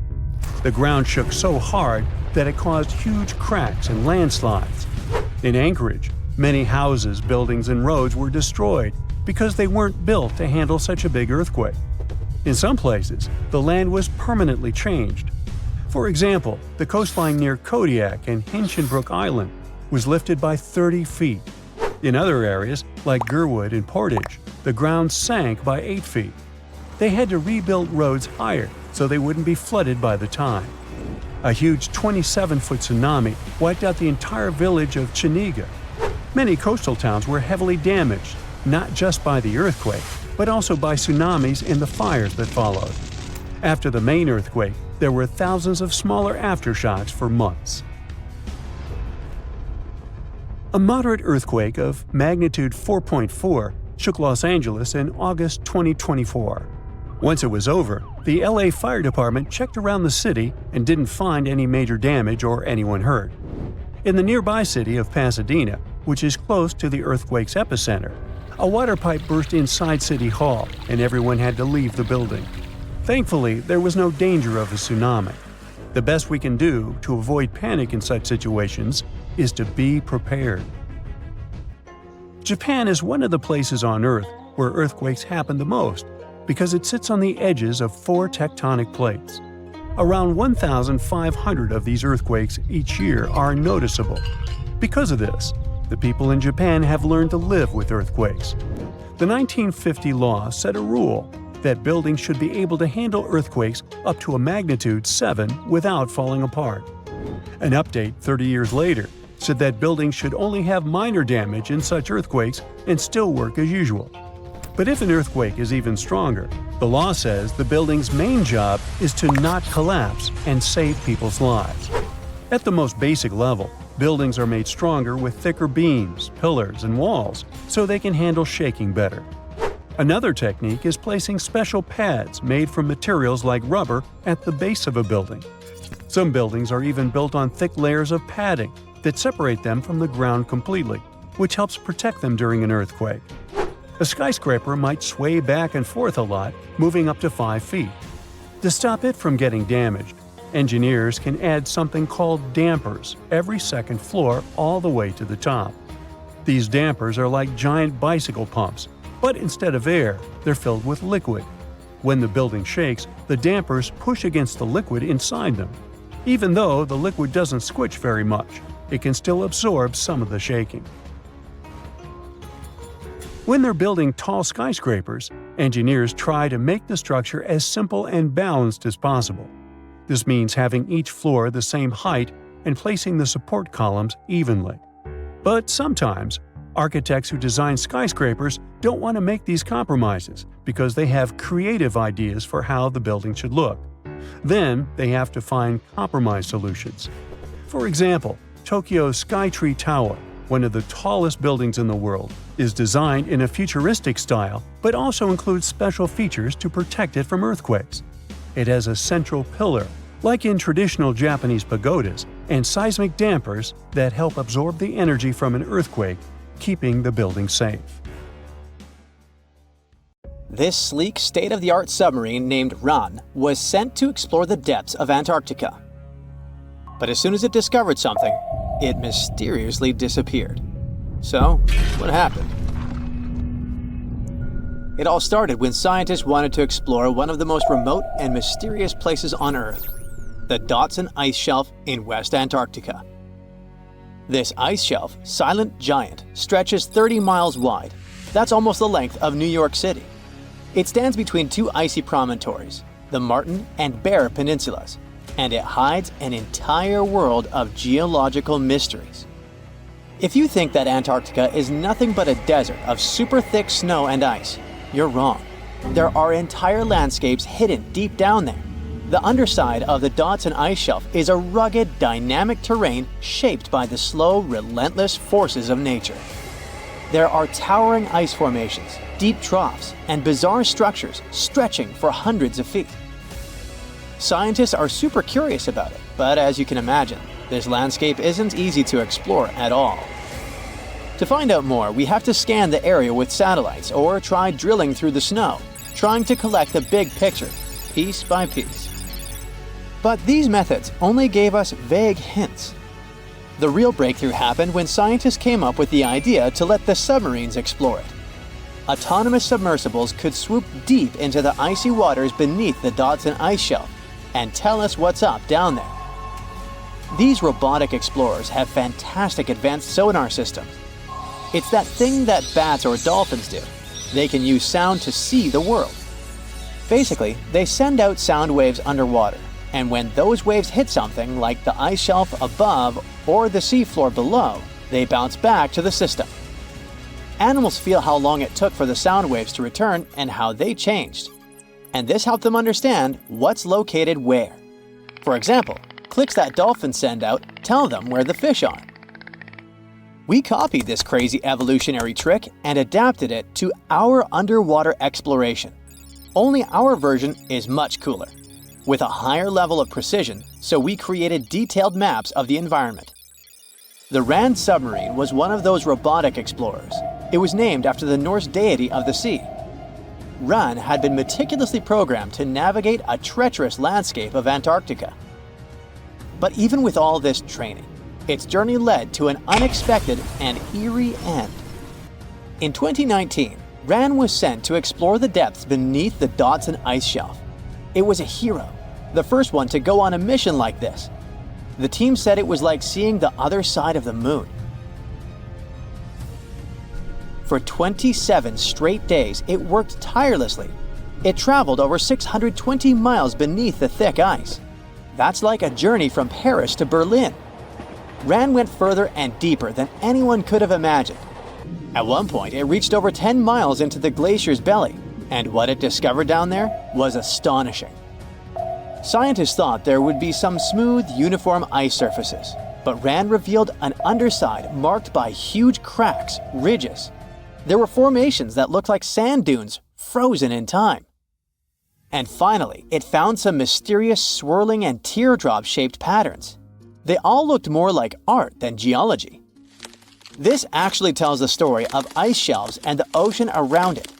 The ground shook so hard that it caused huge cracks and landslides. In Anchorage, many houses, buildings, and roads were destroyed because they weren't built to handle such a big earthquake. In some places, the land was permanently changed. For example, the coastline near Kodiak and Hinchinbrook Island was lifted by 30 feet. In other areas, like Gerwood and Portage, the ground sank by 8 feet. They had to rebuild roads higher so they wouldn't be flooded by the time. A huge 27-foot tsunami wiped out the entire village of Chiniga. Many coastal towns were heavily damaged, not just by the earthquake, but also by tsunamis and the fires that followed. After the main earthquake, there were thousands of smaller aftershocks for months. A moderate earthquake of magnitude 4.4 shook Los Angeles in August 2024. Once it was over, the LA Fire Department checked around the city and didn't find any major damage or anyone hurt. In the nearby city of Pasadena, which is close to the earthquake's epicenter, a water pipe burst inside City Hall and everyone had to leave the building. Thankfully, there was no danger of a tsunami. The best we can do to avoid panic in such situations is to be prepared. Japan is one of the places on Earth where earthquakes happen the most because it sits on the edges of 4 tectonic plates. Around 1,500 of these earthquakes each year are noticeable. Because of this, the people in Japan have learned to live with earthquakes. The 1950 law set a rule that buildings should be able to handle earthquakes up to a magnitude 7 without falling apart. An update 30 years later said that buildings should only have minor damage in such earthquakes and still work as usual. But if an earthquake is even stronger, the law says the building's main job is to not collapse and save people's lives. At the most basic level, buildings are made stronger with thicker beams, pillars, and walls so they can handle shaking better. Another technique is placing special pads made from materials like rubber at the base of a building. Some buildings are even built on thick layers of padding that separate them from the ground completely, which helps protect them during an earthquake. A skyscraper might sway back and forth a lot, moving up to 5 feet. To stop it from getting damaged, engineers can add something called dampers every second floor all the way to the top. These dampers are like giant bicycle pumps, but instead of air, they're filled with liquid. When the building shakes, the dampers push against the liquid inside them. Even though the liquid doesn't squish very much, it can still absorb some of the shaking. When they're building tall skyscrapers, engineers try to make the structure as simple and balanced as possible. This means having each floor the same height and placing the support columns evenly. But sometimes, architects who design skyscrapers don't want to make these compromises because they have creative ideas for how the building should look. Then they have to find compromise solutions. For example, Tokyo's Skytree Tower, one of the tallest buildings in the world, is designed in a futuristic style but also includes special features to protect it from earthquakes. It has a central pillar, like in traditional Japanese pagodas, and seismic dampers that help absorb the energy from an earthquake, keeping the building safe. This sleek, state-of-the-art submarine named Ran was sent to explore the depths of Antarctica. But as soon as it discovered something, it mysteriously disappeared. So, what happened? It all started when scientists wanted to explore one of the most remote and mysterious places on Earth, the Dotson Ice Shelf in West Antarctica. This ice shelf, silent giant, stretches 30 miles wide. That's almost the length of New York City. It stands between two icy promontories, the Martin and Bear Peninsulas, and it hides an entire world of geological mysteries. If you think that Antarctica is nothing but a desert of super thick snow and ice, you're wrong. There are entire landscapes hidden deep down there. The underside of the Dotson Ice Shelf is a rugged, dynamic terrain shaped by the slow, relentless forces of nature. There are towering ice formations, deep troughs, and bizarre structures stretching for hundreds of feet. Scientists are super curious about it, but as you can imagine, this landscape isn't easy to explore at all. To find out more, we have to scan the area with satellites or try drilling through the snow, trying to collect the big picture, piece by piece. But these methods only gave us vague hints. The real breakthrough happened when scientists came up with the idea to let the submarines explore it. Autonomous submersibles could swoop deep into the icy waters beneath the Dotson Ice Shelf and tell us what's up down there. These robotic explorers have fantastic advanced sonar systems. It's that thing that bats or dolphins do. They can use sound to see the world. Basically, they send out sound waves underwater, and when those waves hit something like the ice shelf above or the seafloor below, they bounce back to the system. Animals feel how long it took for the sound waves to return and how they changed. And this helped them understand what's located where. For example, clicks that dolphins send out tell them where the fish are. We copied this crazy evolutionary trick and adapted it to our underwater exploration. Only our version is much cooler, with a higher level of precision, so we created detailed maps of the environment. The Ran submarine was one of those robotic explorers. It was named after the Norse deity of the sea. Ran had been meticulously programmed to navigate a treacherous landscape of Antarctica. But even with all this training, its journey led to an unexpected and eerie end. In 2019, Ran was sent to explore the depths beneath the Dotson Ice Shelf. It was a hero, the first one to go on a mission like this. The team said it was like seeing the other side of the moon. For 27 straight days, it worked tirelessly. It traveled over 620 miles beneath the thick ice. That's like a journey from Paris to Berlin. Ran went further and deeper than anyone could have imagined. At one point, it reached over 10 miles into the glacier's belly, and what it discovered down there was astonishing. Scientists thought there would be some smooth, uniform ice surfaces, but Ran revealed an underside marked by huge cracks, ridges. There were formations that looked like sand dunes, frozen in time. And finally, it found some mysterious swirling and teardrop-shaped patterns. They all looked more like art than geology. This actually tells the story of ice shelves and the ocean around it.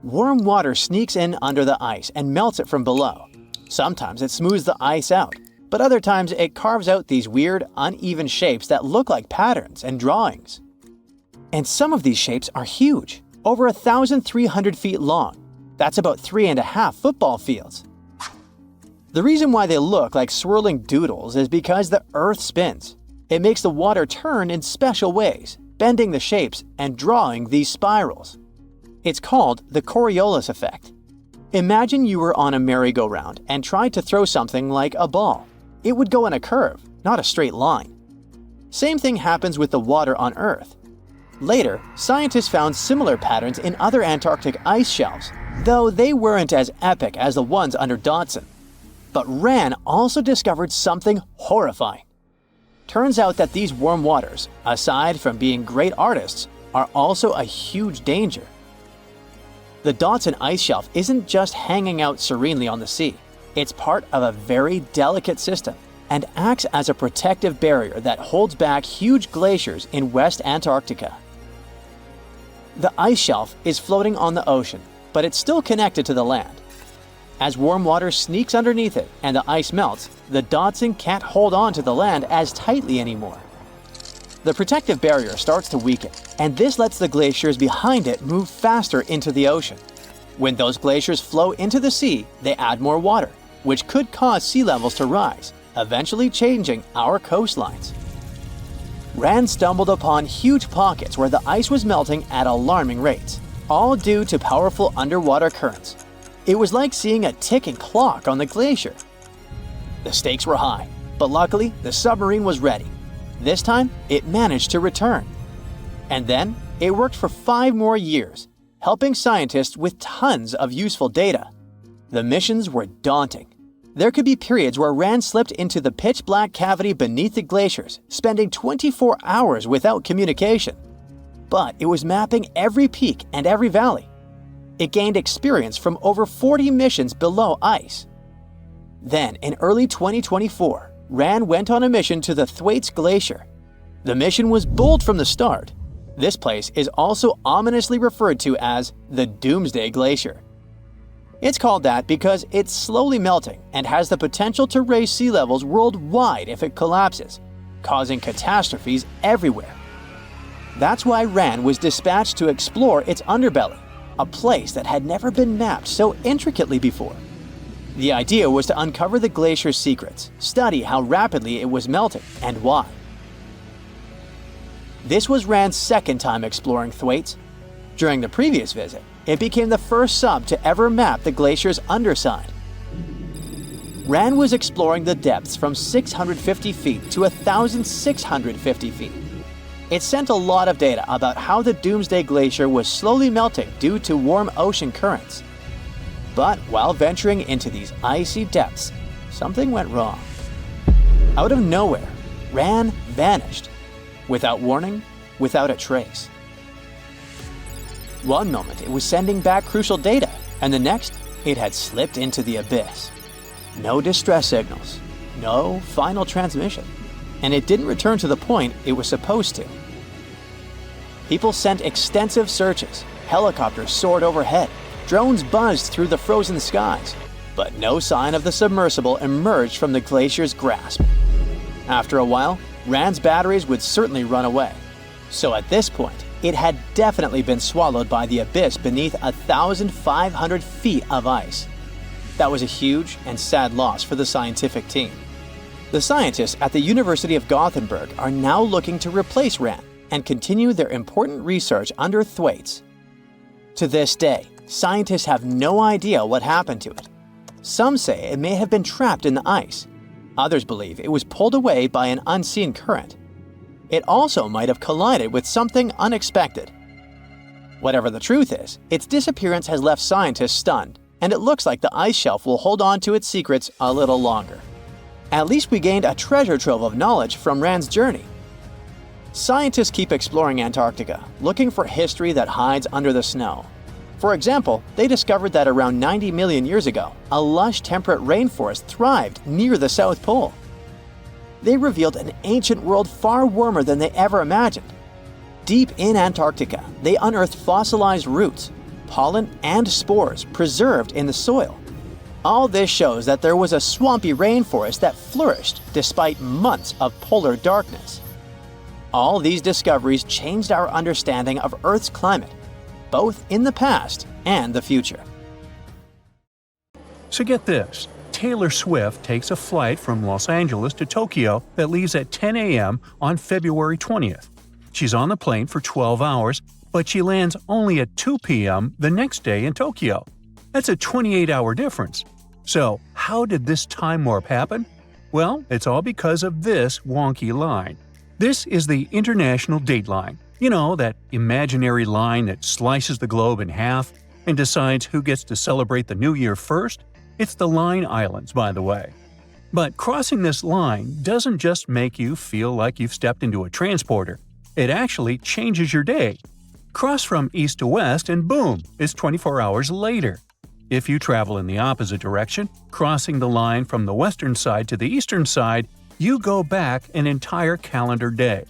Warm water sneaks in under the ice and melts it from below. Sometimes it smooths the ice out, but other times it carves out these weird, uneven shapes that look like patterns and drawings. And some of these shapes are huge, over 1,300 feet long. That's about 3.5 football fields. The reason why they look like swirling doodles is because the Earth spins. It makes the water turn in special ways, bending the shapes and drawing these spirals. It's called the Coriolis effect. Imagine you were on a merry-go-round and tried to throw something like a ball. It would go in a curve, not a straight line. Same thing happens with the water on Earth. Later, scientists found similar patterns in other Antarctic ice shelves, though they weren't as epic as the ones under Dotson. But Ran also discovered something horrifying. Turns out that these warm waters, aside from being great artists, are also a huge danger. The Dotson ice shelf isn't just hanging out serenely on the sea. It's part of a very delicate system and acts as a protective barrier that holds back huge glaciers in West Antarctica. The ice shelf is floating on the ocean, but it's still connected to the land. As warm water sneaks underneath it and the ice melts, the Dotson can't hold on to the land as tightly anymore. The protective barrier starts to weaken, and this lets the glaciers behind it move faster into the ocean. When those glaciers flow into the sea, they add more water, which could cause sea levels to rise, eventually changing our coastlines. Ran stumbled upon huge pockets where the ice was melting at alarming rates, all due to powerful underwater currents. It was like seeing a ticking clock on the glacier. The stakes were high, but luckily the submarine was ready. This time, it managed to return. And then, it worked for 5 more years, helping scientists with tons of useful data. The missions were daunting. There could be periods where Ran slipped into the pitch-black cavity beneath the glaciers, spending 24 hours without communication. But it was mapping every peak and every valley. It gained experience from over 40 missions below ice. Then, in early 2024, Ran went on a mission to the Thwaites Glacier. The mission was bold from the start. This place is also ominously referred to as the Doomsday Glacier. It's called that because it's slowly melting and has the potential to raise sea levels worldwide if it collapses, causing catastrophes everywhere. That's why Ran was dispatched to explore its underbelly, a place that had never been mapped so intricately before. The idea was to uncover the glacier's secrets, study how rapidly it was melting and why. This was Ran's second time exploring Thwaites. During the previous visit, it became the first sub to ever map the glacier's underside. Ran was exploring the depths from 650 feet to 1,650 feet. It sent a lot of data about how the Doomsday Glacier was slowly melting due to warm ocean currents. But while venturing into these icy depths, something went wrong. Out of nowhere, Ran vanished. Without warning, without a trace. One moment it was sending back crucial data, and the next it had slipped into the abyss. No distress signals, no final transmission, and it didn't return to the point it was supposed to. People sent extensive searches, helicopters soared overhead, drones buzzed through the frozen skies, but no sign of the submersible emerged from the glacier's grasp. After a while, Ran's batteries would certainly run away. So at this point, it had definitely been swallowed by the abyss beneath 1,500 feet of ice. That was a huge and sad loss for the scientific team. The scientists at the University of Gothenburg are now looking to replace Ran and continue their important research under Thwaites. To this day, scientists have no idea what happened to it. Some say it may have been trapped in the ice. Others believe it was pulled away by an unseen current. It also might have collided with something unexpected. Whatever the truth is, its disappearance has left scientists stunned, and it looks like the ice shelf will hold on to its secrets a little longer. At least we gained a treasure trove of knowledge from Ran's journey. Scientists keep exploring Antarctica, looking for history that hides under the snow. For example, they discovered that around 90 million years ago, a lush temperate rainforest thrived near the South Pole. They revealed an ancient world far warmer than they ever imagined. Deep in Antarctica, they unearthed fossilized roots, pollen, and spores preserved in the soil. All this shows that there was a swampy rainforest that flourished despite months of polar darkness. All these discoveries changed our understanding of Earth's climate, both in the past and the future. So get this. Taylor Swift takes a flight from Los Angeles to Tokyo that leaves at 10 a.m. on February 20th. She's on the plane for 12 hours, but she lands only at 2 p.m. the next day in Tokyo. That's a 28-hour difference. So, how did this time warp happen? Well, it's all because of this wonky line. This is the International Date Line. You know, that imaginary line that slices the globe in half and decides who gets to celebrate the new year first? It's the Line Islands, by the way. But crossing this line doesn't just make you feel like you've stepped into a transporter. It actually changes your day. Cross from east to west and boom, it's 24 hours later. If you travel in the opposite direction, crossing the line from the western side to the eastern side, you go back an entire calendar day.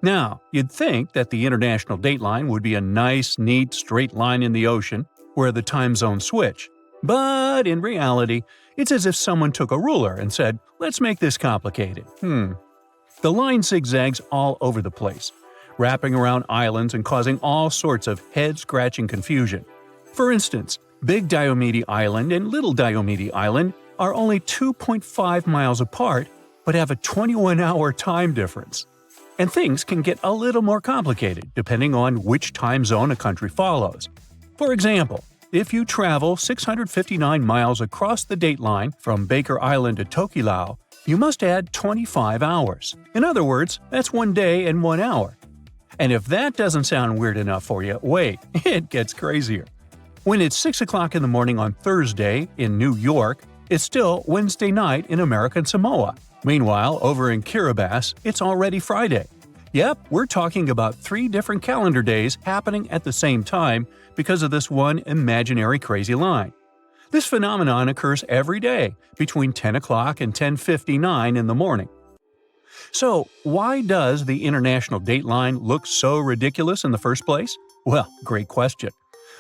Now, you'd think that the international dateline would be a nice, neat, straight line in the ocean where the time zones switch. But in reality, it's as if someone took a ruler and said, let's make this complicated. The line zigzags all over the place, wrapping around islands and causing all sorts of head-scratching confusion. For instance, Big Diomede Island and Little Diomede Island are only 2.5 miles apart but have a 21-hour time difference. And things can get a little more complicated depending on which time zone a country follows. For example, if you travel 659 miles across the dateline from Baker Island to Tokelau, you must add 25 hours. In other words, that's 1 day and 1 hour. And if that doesn't sound weird enough for you, wait, it gets crazier. When it's 6 o'clock in the morning on Thursday in New York, it's still Wednesday night in American Samoa. Meanwhile, over in Kiribati, it's already Friday. Yep, we're talking about 3 different calendar days happening at the same time because of this one imaginary crazy line. This phenomenon occurs every day between 10 o'clock and 10:59 in the morning. So, why does the international dateline look so ridiculous in the first place? Well, great question.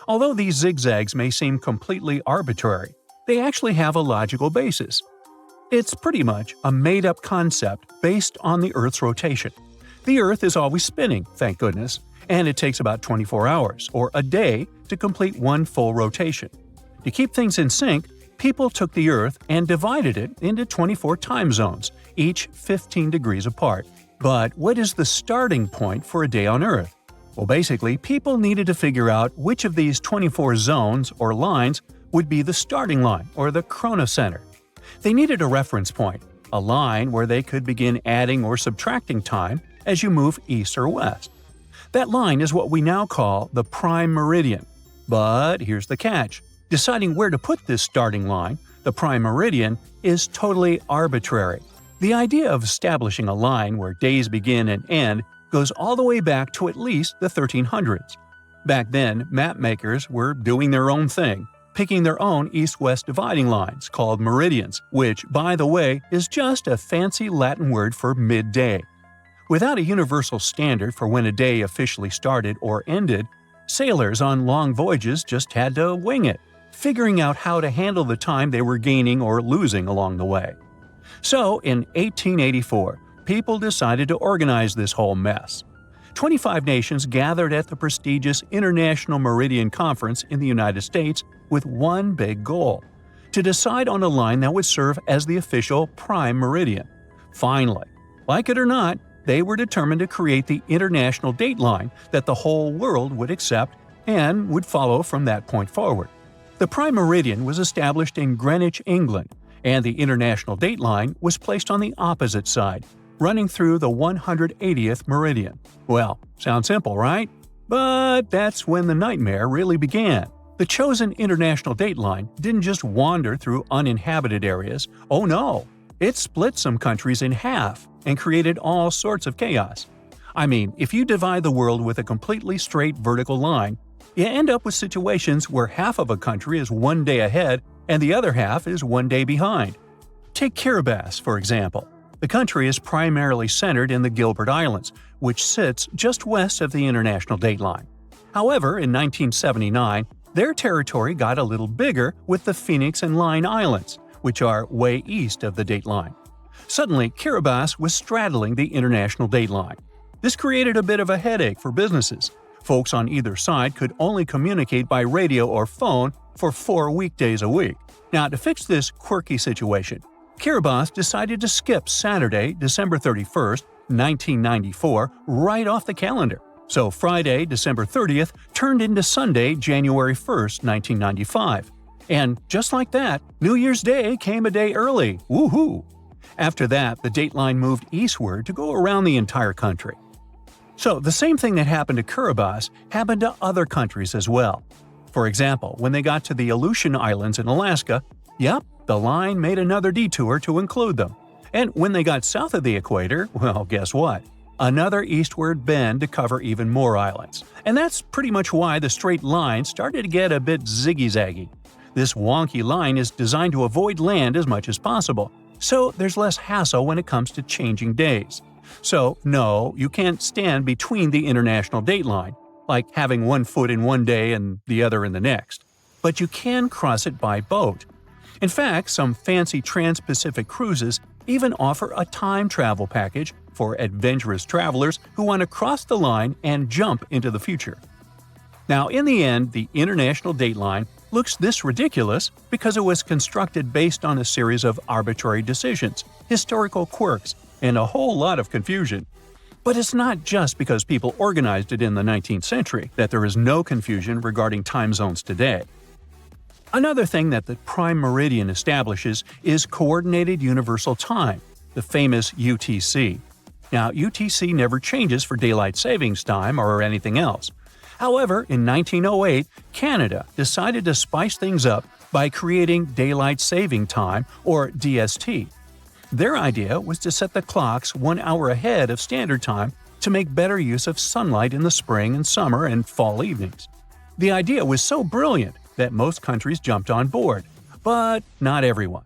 Although these zigzags may seem completely arbitrary, they actually have a logical basis. It's pretty much a made-up concept based on the Earth's rotation. The Earth is always spinning, thank goodness, and it takes about 24 hours, or a day, to complete one full rotation. To keep things in sync, people took the Earth and divided it into 24 time zones, each 15 degrees apart. But what is the starting point for a day on Earth? Well, basically, people needed to figure out which of these 24 zones or lines would be the starting line, or the chronocenter. They needed a reference point, a line where they could begin adding or subtracting time as you move east or west. That line is what we now call the prime meridian. But here's the catch. Deciding where to put this starting line, the prime meridian, is totally arbitrary. The idea of establishing a line where days begin and end goes all the way back to at least the 1300s. Back then, map makers were doing their own thing, picking their own east-west dividing lines called meridians, which, by the way, is just a fancy Latin word for midday. Without a universal standard for when a day officially started or ended, sailors on long voyages just had to wing it, figuring out how to handle the time they were gaining or losing along the way. So, in 1884, people decided to organize this whole mess. 25 nations gathered at the prestigious International Meridian Conference in the United States with one big goal: to decide on a line that would serve as the official prime meridian. Finally, like it or not, they were determined to create the international dateline that the whole world would accept and would follow from that point forward. The prime meridian was established in Greenwich, England, and the international dateline was placed on the opposite side, running through the 180th meridian. Well, sounds simple, right? But that's when the nightmare really began. The chosen international dateline didn't just wander through uninhabited areas. Oh no! It split some countries in half and created all sorts of chaos. I mean, if you divide the world with a completely straight vertical line, you end up with situations where half of a country is 1 day ahead and the other half is 1 day behind. Take Kiribati, for example. The country is primarily centered in the Gilbert Islands, which sits just west of the international dateline. However, in 1979, their territory got a little bigger with the Phoenix and Line Islands, which are way east of the dateline. Suddenly, Kiribati was straddling the international dateline. This created a bit of a headache for businesses. Folks on either side could only communicate by radio or phone for 4 weekdays a week. Now, to fix this quirky situation, Kiribati decided to skip Saturday, December 31st, 1994, right off the calendar. So Friday, December 30th, turned into Sunday, January 1st, 1995. And just like that, New Year's Day came a day early. Woohoo! After that, the dateline moved eastward to go around the entire country. So the same thing that happened to Kiribati happened to other countries as well. For example, when they got to the Aleutian Islands in Alaska, Yep, the line made another detour to include them. And when they got south of the equator, well, guess what? Another eastward bend to cover even more islands. And that's pretty much why the straight line started to get a bit ziggy-zaggy. This wonky line is designed to avoid land as much as possible, so there's less hassle when it comes to changing days. So, no, you can't stand between the international dateline, like having one foot in one day and the other in the next. But you can cross it by boat. In fact, some fancy trans-Pacific cruises even offer a time travel package for adventurous travelers who want to cross the line and jump into the future. Now, in the end, the international dateline looks this ridiculous because it was constructed based on a series of arbitrary decisions, historical quirks, and a whole lot of confusion. But it's not just because people organized it in the 19th century that there is no confusion regarding time zones today. Another thing that the prime meridian establishes is Coordinated Universal Time, the famous UTC. Now, UTC never changes for daylight savings time or anything else. However, in 1908, Canada decided to spice things up by creating Daylight Saving Time, or DST. Their idea was to set the clocks 1 hour ahead of Standard Time to make better use of sunlight in the spring and summer and fall evenings. The idea was so brilliant that most countries jumped on board, but not everyone.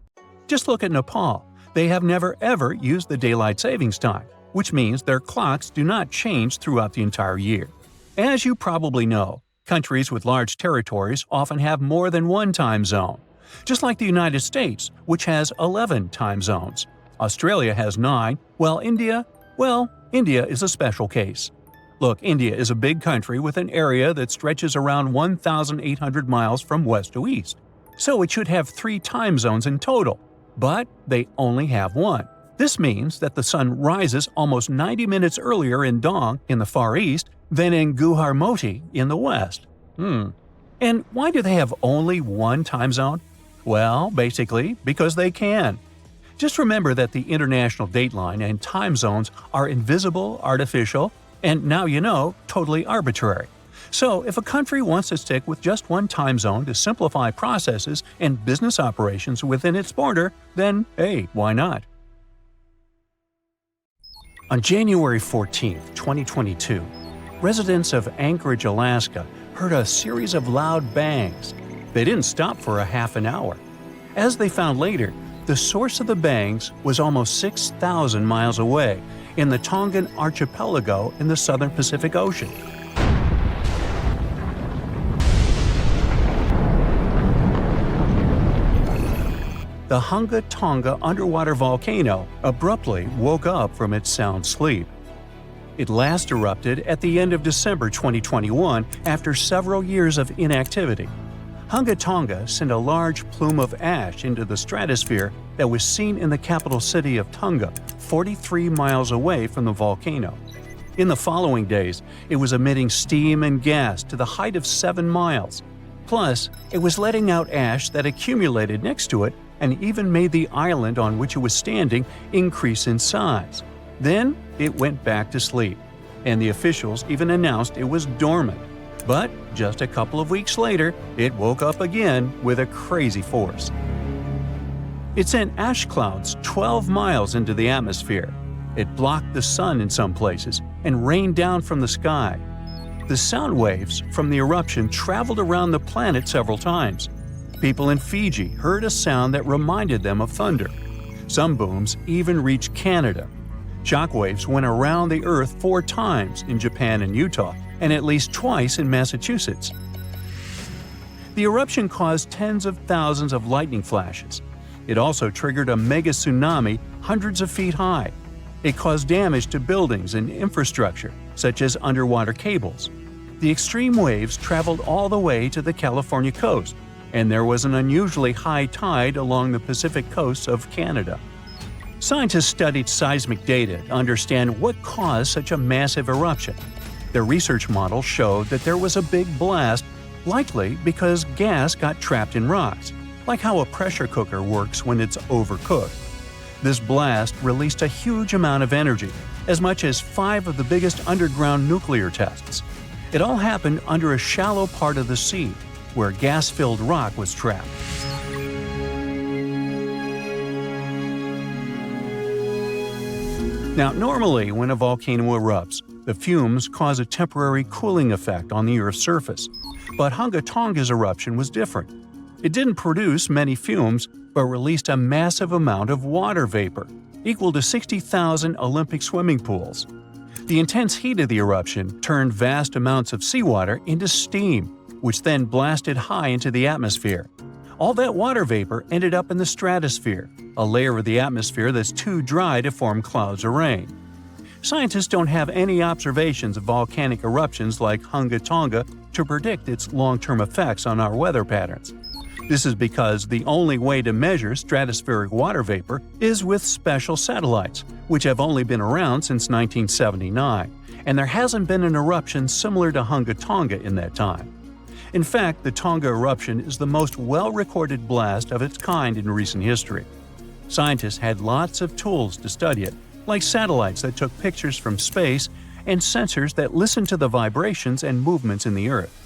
Just look at Nepal. They have never ever used the Daylight Savings Time, which means their clocks do not change throughout the entire year. As you probably know, countries with large territories often have more than one time zone. Just like the United States, which has 11 time zones. Australia has 9, while India is a special case. Look, India is a big country with an area that stretches around 1,800 miles from west to east. So it should have 3 time zones in total, but they only have one. This means that the sun rises almost 90 minutes earlier in Dong in the Far East than in Gujarmoti in the West. And why do they have only one time zone? Well, basically, because they can. Just remember that the international dateline and time zones are invisible, artificial, and now you know, totally arbitrary. So if a country wants to stick with just one time zone to simplify processes and business operations within its border, then hey, why not? On January 14, 2022, residents of Anchorage, Alaska, heard a series of loud bangs. They didn't stop for a half an hour. As they found later, the source of the bangs was almost 6,000 miles away in the Tongan archipelago in the southern Pacific Ocean. The Hunga Tonga underwater volcano abruptly woke up from its sound sleep. It last erupted at the end of December 2021 after several years of inactivity. Hunga Tonga sent a large plume of ash into the stratosphere that was seen in the capital city of Tonga, 43 miles away from the volcano. In the following days, it was emitting steam and gas to the height of 7 miles. Plus, it was letting out ash that accumulated next to it and even made the island on which it was standing increase in size. Then it went back to sleep, and the officials even announced it was dormant. But just a couple of weeks later, it woke up again with a crazy force. It sent ash clouds 12 miles into the atmosphere. It blocked the sun in some places and rained down from the sky. The sound waves from the eruption traveled around the planet several times. People in Fiji heard a sound that reminded them of thunder. Some booms even reached Canada. Shockwaves went around the Earth 4 times in Japan and Utah, and at least twice in Massachusetts. The eruption caused tens of thousands of lightning flashes. It also triggered a mega tsunami hundreds of feet high. It caused damage to buildings and infrastructure, such as underwater cables. The extreme waves traveled all the way to the California coast, and there was an unusually high tide along the Pacific coast of Canada. Scientists studied seismic data to understand what caused such a massive eruption. Their research model showed that there was a big blast, likely because gas got trapped in rocks, like how a pressure cooker works when it's overcooked. This blast released a huge amount of energy, as much as 5 of the biggest underground nuclear tests. It all happened under a shallow part of the sea, where gas-filled rock was trapped. Now, normally when a volcano erupts, the fumes cause a temporary cooling effect on the Earth's surface. But Hunga Tonga's eruption was different. It didn't produce many fumes, but released a massive amount of water vapor, equal to 60,000 Olympic swimming pools. The intense heat of the eruption turned vast amounts of seawater into steam, which then blasted high into the atmosphere. All that water vapor ended up in the stratosphere, a layer of the atmosphere that's too dry to form clouds or rain. Scientists don't have any observations of volcanic eruptions like Hunga Tonga to predict its long-term effects on our weather patterns. This is because the only way to measure stratospheric water vapor is with special satellites, which have only been around since 1979, and there hasn't been an eruption similar to Hunga Tonga in that time. In fact, the Tonga eruption is the most well-recorded blast of its kind in recent history. Scientists had lots of tools to study it, like satellites that took pictures from space and sensors that listened to the vibrations and movements in the Earth.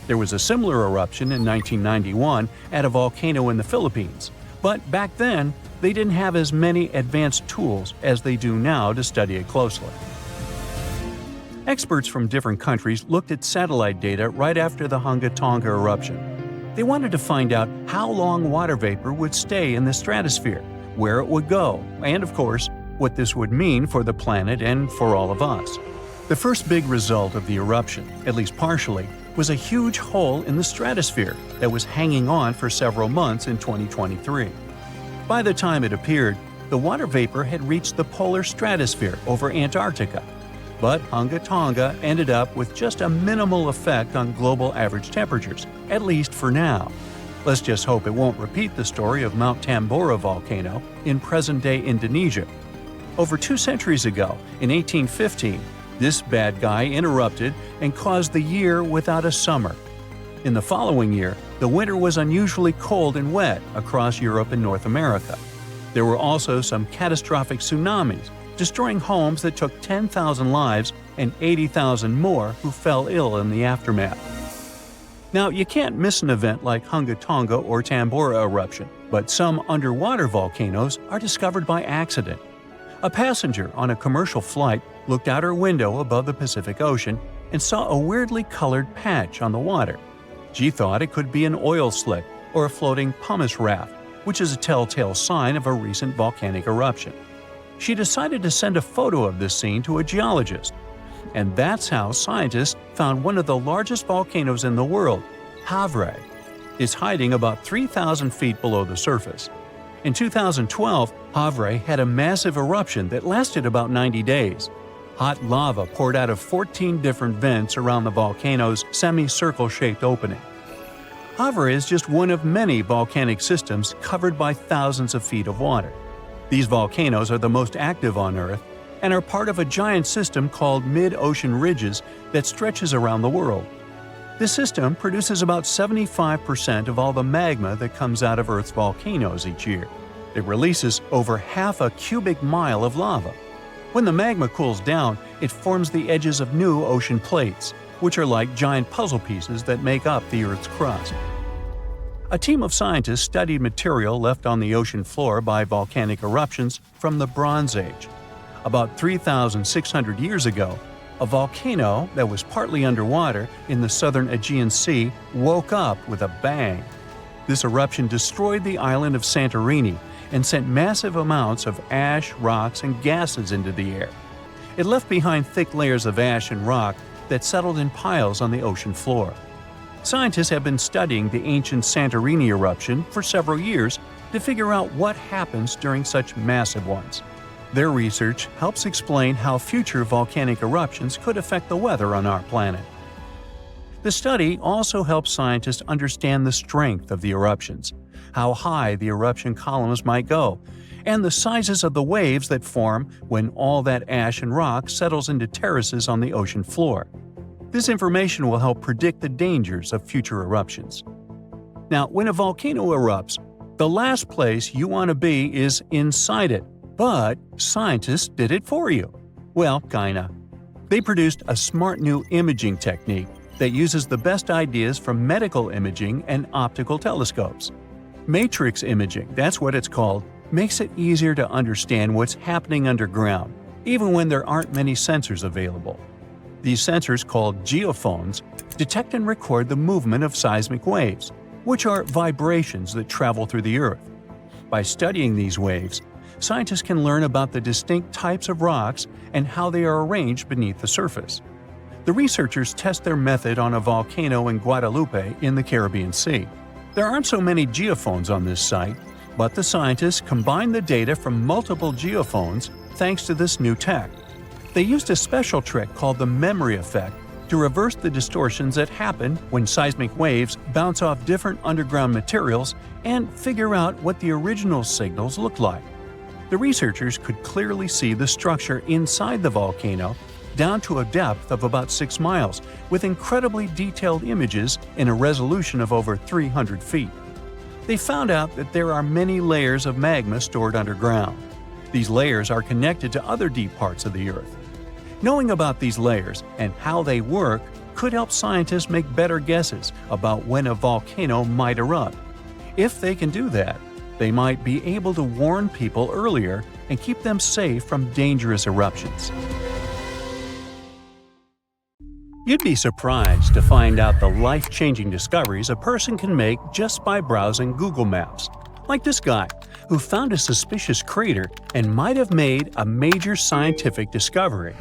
There was a similar eruption in 1991 at a volcano in the Philippines, but back then, they didn't have as many advanced tools as they do now to study it closely. Experts from different countries looked at satellite data right after the Hunga Tonga eruption. They wanted to find out how long water vapor would stay in the stratosphere, where it would go, and of course, what this would mean for the planet and for all of us. The first big result of the eruption, at least partially, was a huge hole in the stratosphere that was hanging on for several months in 2023. By the time it appeared, the water vapor had reached the polar stratosphere over Antarctica. But Hunga Tonga ended up with just a minimal effect on global average temperatures, at least for now. Let's just hope it won't repeat the story of Mount Tambora volcano in present-day Indonesia. Over 2 centuries ago, in 1815, this bad guy interrupted and caused the year without a summer. In the following year, the winter was unusually cold and wet across Europe and North America. There were also some catastrophic tsunamis, destroying homes that took 10,000 lives and 80,000 more who fell ill in the aftermath. Now, you can't miss an event like Hunga Tonga or Tambora eruption, but some underwater volcanoes are discovered by accident. A passenger on a commercial flight looked out her window above the Pacific Ocean and saw a weirdly colored patch on the water. She thought it could be an oil slick or a floating pumice raft, which is a telltale sign of a recent volcanic eruption. She decided to send a photo of this scene to a geologist. And that's how scientists found one of the largest volcanoes in the world, Havre. It's hiding about 3,000 feet below the surface. In 2012, Havre had a massive eruption that lasted about 90 days. Hot lava poured out of 14 different vents around the volcano's semicircle-shaped opening. Havre is just one of many volcanic systems covered by thousands of feet of water. These volcanoes are the most active on Earth and are part of a giant system called mid-ocean ridges that stretches around the world. This system produces about 75% of all the magma that comes out of Earth's volcanoes each year. It releases over half a cubic mile of lava. When the magma cools down, it forms the edges of new ocean plates, which are like giant puzzle pieces that make up the Earth's crust. A team of scientists studied material left on the ocean floor by volcanic eruptions from the Bronze Age. About 3,600 years ago, a volcano that was partly underwater in the southern Aegean Sea woke up with a bang. This eruption destroyed the island of Santorini and sent massive amounts of ash, rocks, and gases into the air. It left behind thick layers of ash and rock that settled in piles on the ocean floor. Scientists have been studying the ancient Santorini eruption for several years to figure out what happens during such massive ones. Their research helps explain how future volcanic eruptions could affect the weather on our planet. The study also helps scientists understand the strength of the eruptions, how high the eruption columns might go, and the sizes of the waves that form when all that ash and rock settles into terraces on the ocean floor. This information will help predict the dangers of future eruptions. Now, when a volcano erupts, the last place you want to be is inside it. But scientists did it for you. Well, kinda. They produced a smart new imaging technique that uses the best ideas from medical imaging and optical telescopes. Matrix imaging, that's what it's called, makes it easier to understand what's happening underground. even when there aren't many sensors available. These sensors, called geophones, detect and record the movement of seismic waves, which are vibrations that travel through the Earth. By studying these waves, scientists can learn about the distinct types of rocks and how they are arranged beneath the surface. The researchers test their method on a volcano in Guadalupe in the Caribbean Sea. There aren't so many geophones on this site, but the scientists combined the data from multiple geophones thanks to this new tech. They used a special trick called the memory effect to reverse the distortions that happen when seismic waves bounce off different underground materials and figure out what the original signals look like. The researchers could clearly see the structure inside the volcano down to a depth of about 6 miles, with incredibly detailed images in a resolution of over 300 feet. They found out that there are many layers of magma stored underground. These layers are connected to other deep parts of the Earth. Knowing about these layers and how they work could help scientists make better guesses about when a volcano might erupt. If they can do that, they might be able to warn people earlier and keep them safe from dangerous eruptions. You'd be surprised to find out the life-changing discoveries a person can make just by browsing Google Maps. Like this guy, who found a suspicious crater and might have made a major scientific discovery.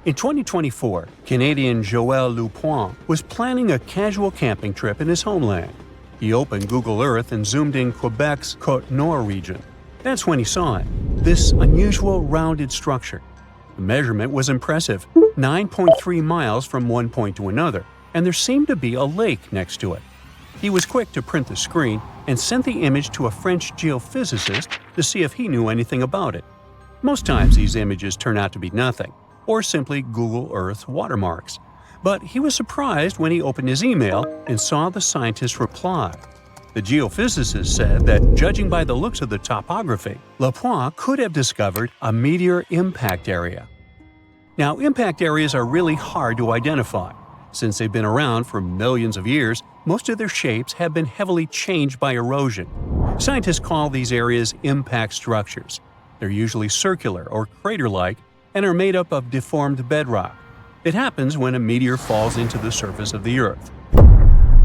In 2024, Canadian Joël Lupoint was planning a casual camping trip in his homeland. He opened Google Earth and zoomed in Quebec's Côte Nord region. That's when he saw it, this unusual rounded structure. The measurement was impressive, 9.3 miles from one point to another, and there seemed to be a lake next to it. He was quick to print the screen and sent the image to a French geophysicist to see if he knew anything about it. Most times these images turn out to be nothing, or simply Google Earth watermarks. But he was surprised when he opened his email and saw the scientist's reply. The geophysicist said that, judging by the looks of the topography, Lupoint could have discovered a meteor impact area. Now, impact areas are really hard to identify. Since they've been around for millions of years, most of their shapes have been heavily changed by erosion. Scientists call these areas impact structures. They're usually circular or crater-like and are made up of deformed bedrock. It happens when a meteor falls into the surface of the Earth.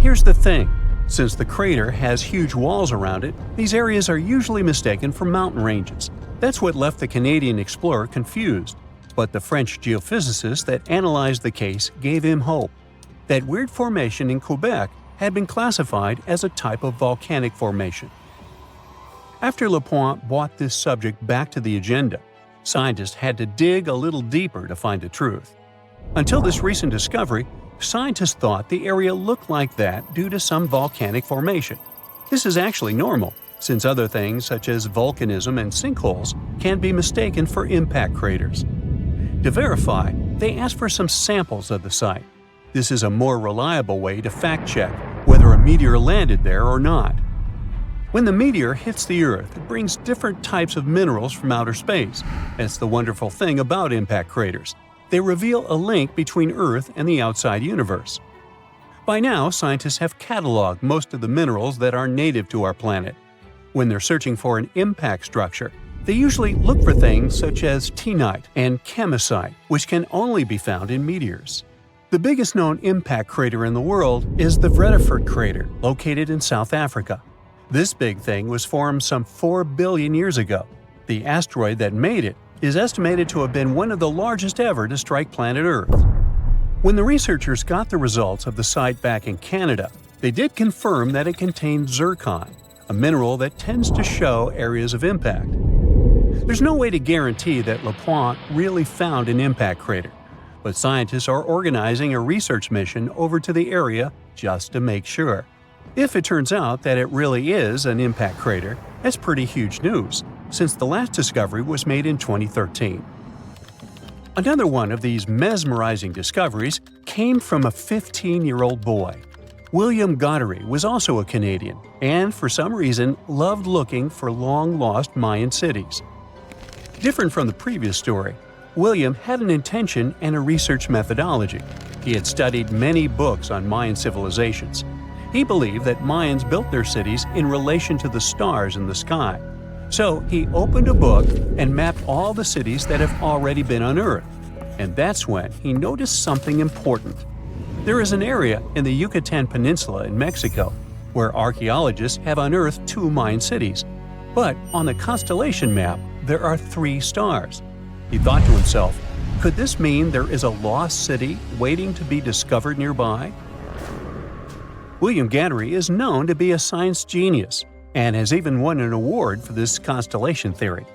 Here's the thing. Since the crater has huge walls around it, these areas are usually mistaken for mountain ranges. That's what left the Canadian explorer confused. But the French geophysicist that analyzed the case gave him hope. That weird formation in Quebec had been classified as a type of volcanic formation. After Lupoint brought this subject back to the agenda, scientists had to dig a little deeper to find the truth. Until this recent discovery, scientists thought the area looked like that due to some volcanic formation. This is actually normal, since other things such as volcanism and sinkholes can be mistaken for impact craters. To verify, they asked for some samples of the site. This is a more reliable way to fact-check whether a meteor landed there or not. When the meteor hits the Earth, it brings different types of minerals from outer space. That's the wonderful thing about impact craters. They reveal a link between Earth and the outside universe. By now, scientists have cataloged most of the minerals that are native to our planet. When they're searching for an impact structure, they usually look for things such as tinnite and chemisite, which can only be found in meteors. The biggest known impact crater in the world is the Vredefort crater, located in South Africa. This big thing was formed some 4 billion years ago. The asteroid that made it is estimated to have been one of the largest ever to strike planet Earth. When the researchers got the results of the site back in Canada, they did confirm that it contained zircon, a mineral that tends to show areas of impact. There's no way to guarantee that Lupoint really found an impact crater, but scientists are organizing a research mission over to the area just to make sure. If it turns out that it really is an impact crater, that's pretty huge news, since the last discovery was made in 2013. Another one of these mesmerizing discoveries came from a 15-year-old boy. William Goddery was also a Canadian, and for some reason loved looking for long-lost Mayan cities. Different from the previous story, William had an intention and a research methodology. He had studied many books on Mayan civilizations. He believed that Mayans built their cities in relation to the stars in the sky. So he opened a book and mapped all the cities that have already been unearthed. And that's when he noticed something important. There is an area in the Yucatan Peninsula in Mexico where archaeologists have unearthed 2 Mayan cities. But on the constellation map, there are 3 stars. He thought to himself, could this mean there is a lost city waiting to be discovered nearby? William Gattery is known to be a science genius and has even won an award for this constellation theory.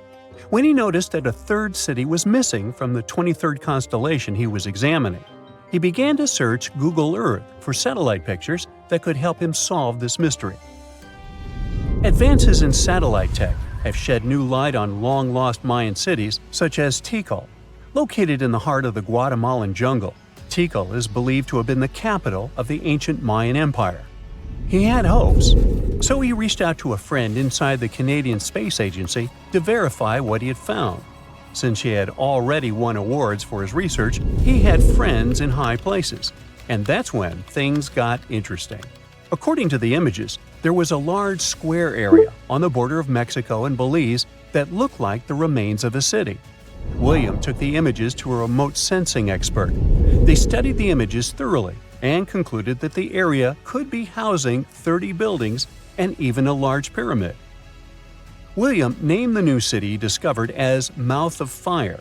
When he noticed that a 3rd city was missing from the 23rd constellation he was examining, he began to search Google Earth for satellite pictures that could help him solve this mystery. Advances in satellite tech have shed new light on long-lost Mayan cities such as Tikal. Located in the heart of the Guatemalan jungle, Tikal is believed to have been the capital of the ancient Mayan Empire. He had hopes, so he reached out to a friend inside the Canadian Space Agency to verify what he had found. Since he had already won awards for his research, he had friends in high places, and that's when things got interesting. According to the images, there was a large square area on the border of Mexico and Belize that looked like the remains of a city. William took the images to a remote sensing expert. They studied the images thoroughly and concluded that the area could be housing 30 buildings and even a large pyramid. William named the new city he discovered as Mouth of Fire.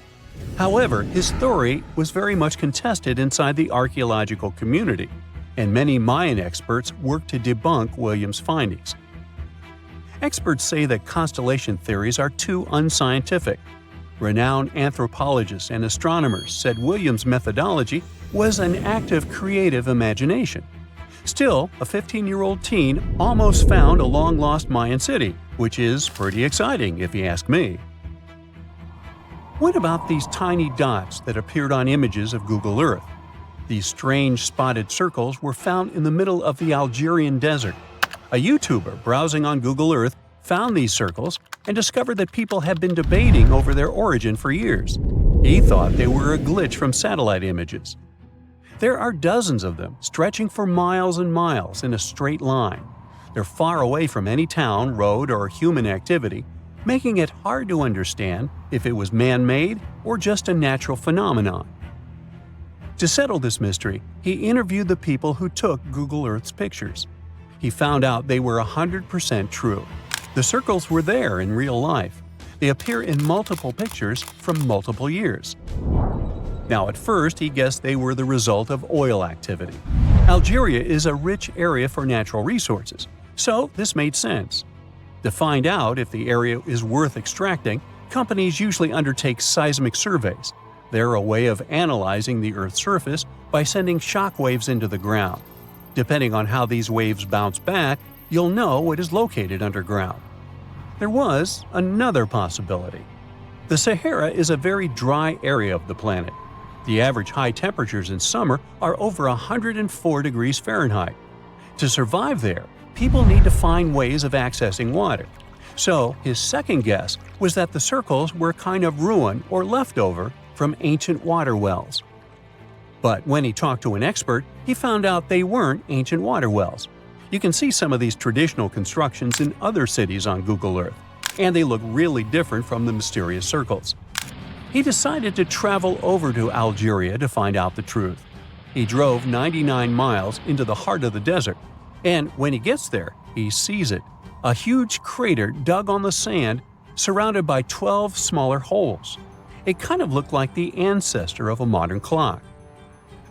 However, his story was very much contested inside the archaeological community, and many Mayan experts worked to debunk William's findings. Experts say that constellation theories are too unscientific. Renowned anthropologists and astronomers said William's methodology was an act of creative imagination. Still, a 15-year-old teen almost found a long-lost Mayan city, which is pretty exciting if you ask me. What about these tiny dots that appeared on images of Google Earth? These strange spotted circles were found in the middle of the Algerian desert. A YouTuber browsing on Google Earth found these circles and discovered that people had been debating over their origin for years. He thought they were a glitch from satellite images. There are dozens of them, stretching for miles and miles in a straight line. They're far away from any town, road, or human activity, making it hard to understand if it was man-made or just a natural phenomenon. To settle this mystery, he interviewed the people who took Google Earth's pictures. He found out they were 100% true. The circles were there in real life. They appear in multiple pictures from multiple years. Now, at first, he guessed they were the result of oil activity. Algeria is a rich area for natural resources, so this made sense. To find out if the area is worth extracting, companies usually undertake seismic surveys. They're a way of analyzing the Earth's surface by sending shock waves into the ground. Depending on how these waves bounce back, you'll know what is located underground. There was another possibility. The Sahara is a very dry area of the planet. The average high temperatures in summer are over 104 degrees Fahrenheit. To survive there, people need to find ways of accessing water. So his second guess was that the circles were kind of ruin or leftover from ancient water wells. But when he talked to an expert, he found out they weren't ancient water wells. You can see some of these traditional constructions in other cities on Google Earth, and they look really different from the mysterious circles. He decided to travel over to Algeria to find out the truth. He drove 99 miles into the heart of the desert, and when he gets there, he sees it, a huge crater dug on the sand, surrounded by 12 smaller holes. It kind of looked like the ancestor of a modern clock.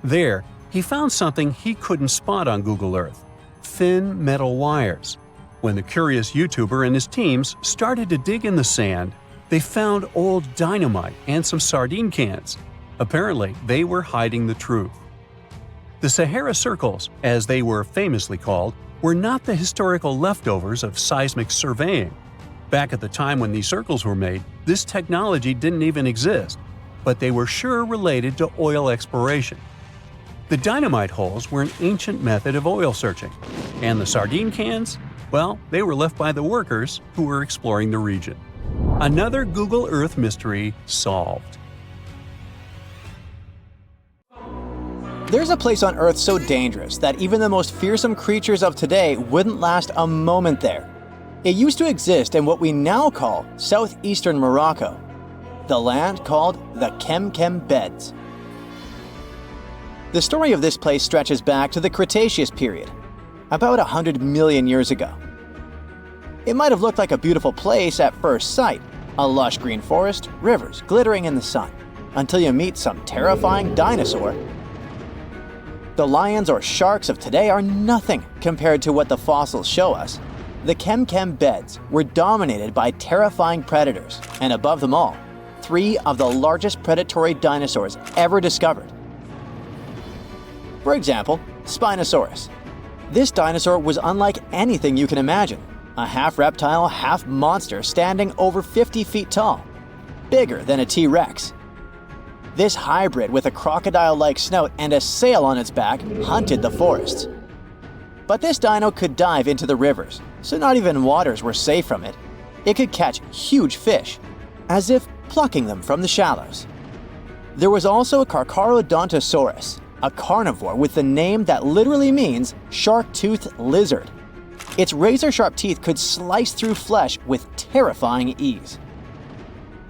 There, he found something he couldn't spot on Google Earth: thin metal wires. When the curious YouTuber and his teams started to dig in the sand, they found old dynamite and some sardine cans. Apparently, they were hiding the truth. The Sahara Circles, as they were famously called, were not the historical leftovers of seismic surveying. Back at the time when these circles were made, this technology didn't even exist, but they were sure related to oil exploration. The dynamite holes were an ancient method of oil searching, and the sardine cans, well, they were left by the workers who were exploring the region. Another Google Earth mystery solved. There's a place on Earth so dangerous that even the most fearsome creatures of today wouldn't last a moment there. It used to exist in what we now call southeastern Morocco, the land called the Chem Chem beds. The story of this place stretches back to the Cretaceous period, about 100 million years ago. It might have looked like a beautiful place at first sight, a lush green forest, rivers glittering in the sun, until you meet some terrifying dinosaur. The lions or sharks of today are nothing compared to what the fossils show us. The Chem Chem beds were dominated by terrifying predators, and above them all, 3 of the largest predatory dinosaurs ever discovered. For example, Spinosaurus. This dinosaur was unlike anything you can imagine, a half reptile, half monster standing over 50 feet tall, bigger than a T-Rex. This hybrid with a crocodile-like snout and a sail on its back hunted the forests. But this dino could dive into the rivers, so not even waters were safe from it. It could catch huge fish, as if plucking them from the shallows. There was also Carcharodontosaurus, a carnivore with the name that literally means shark-toothed lizard. Its razor-sharp teeth could slice through flesh with terrifying ease.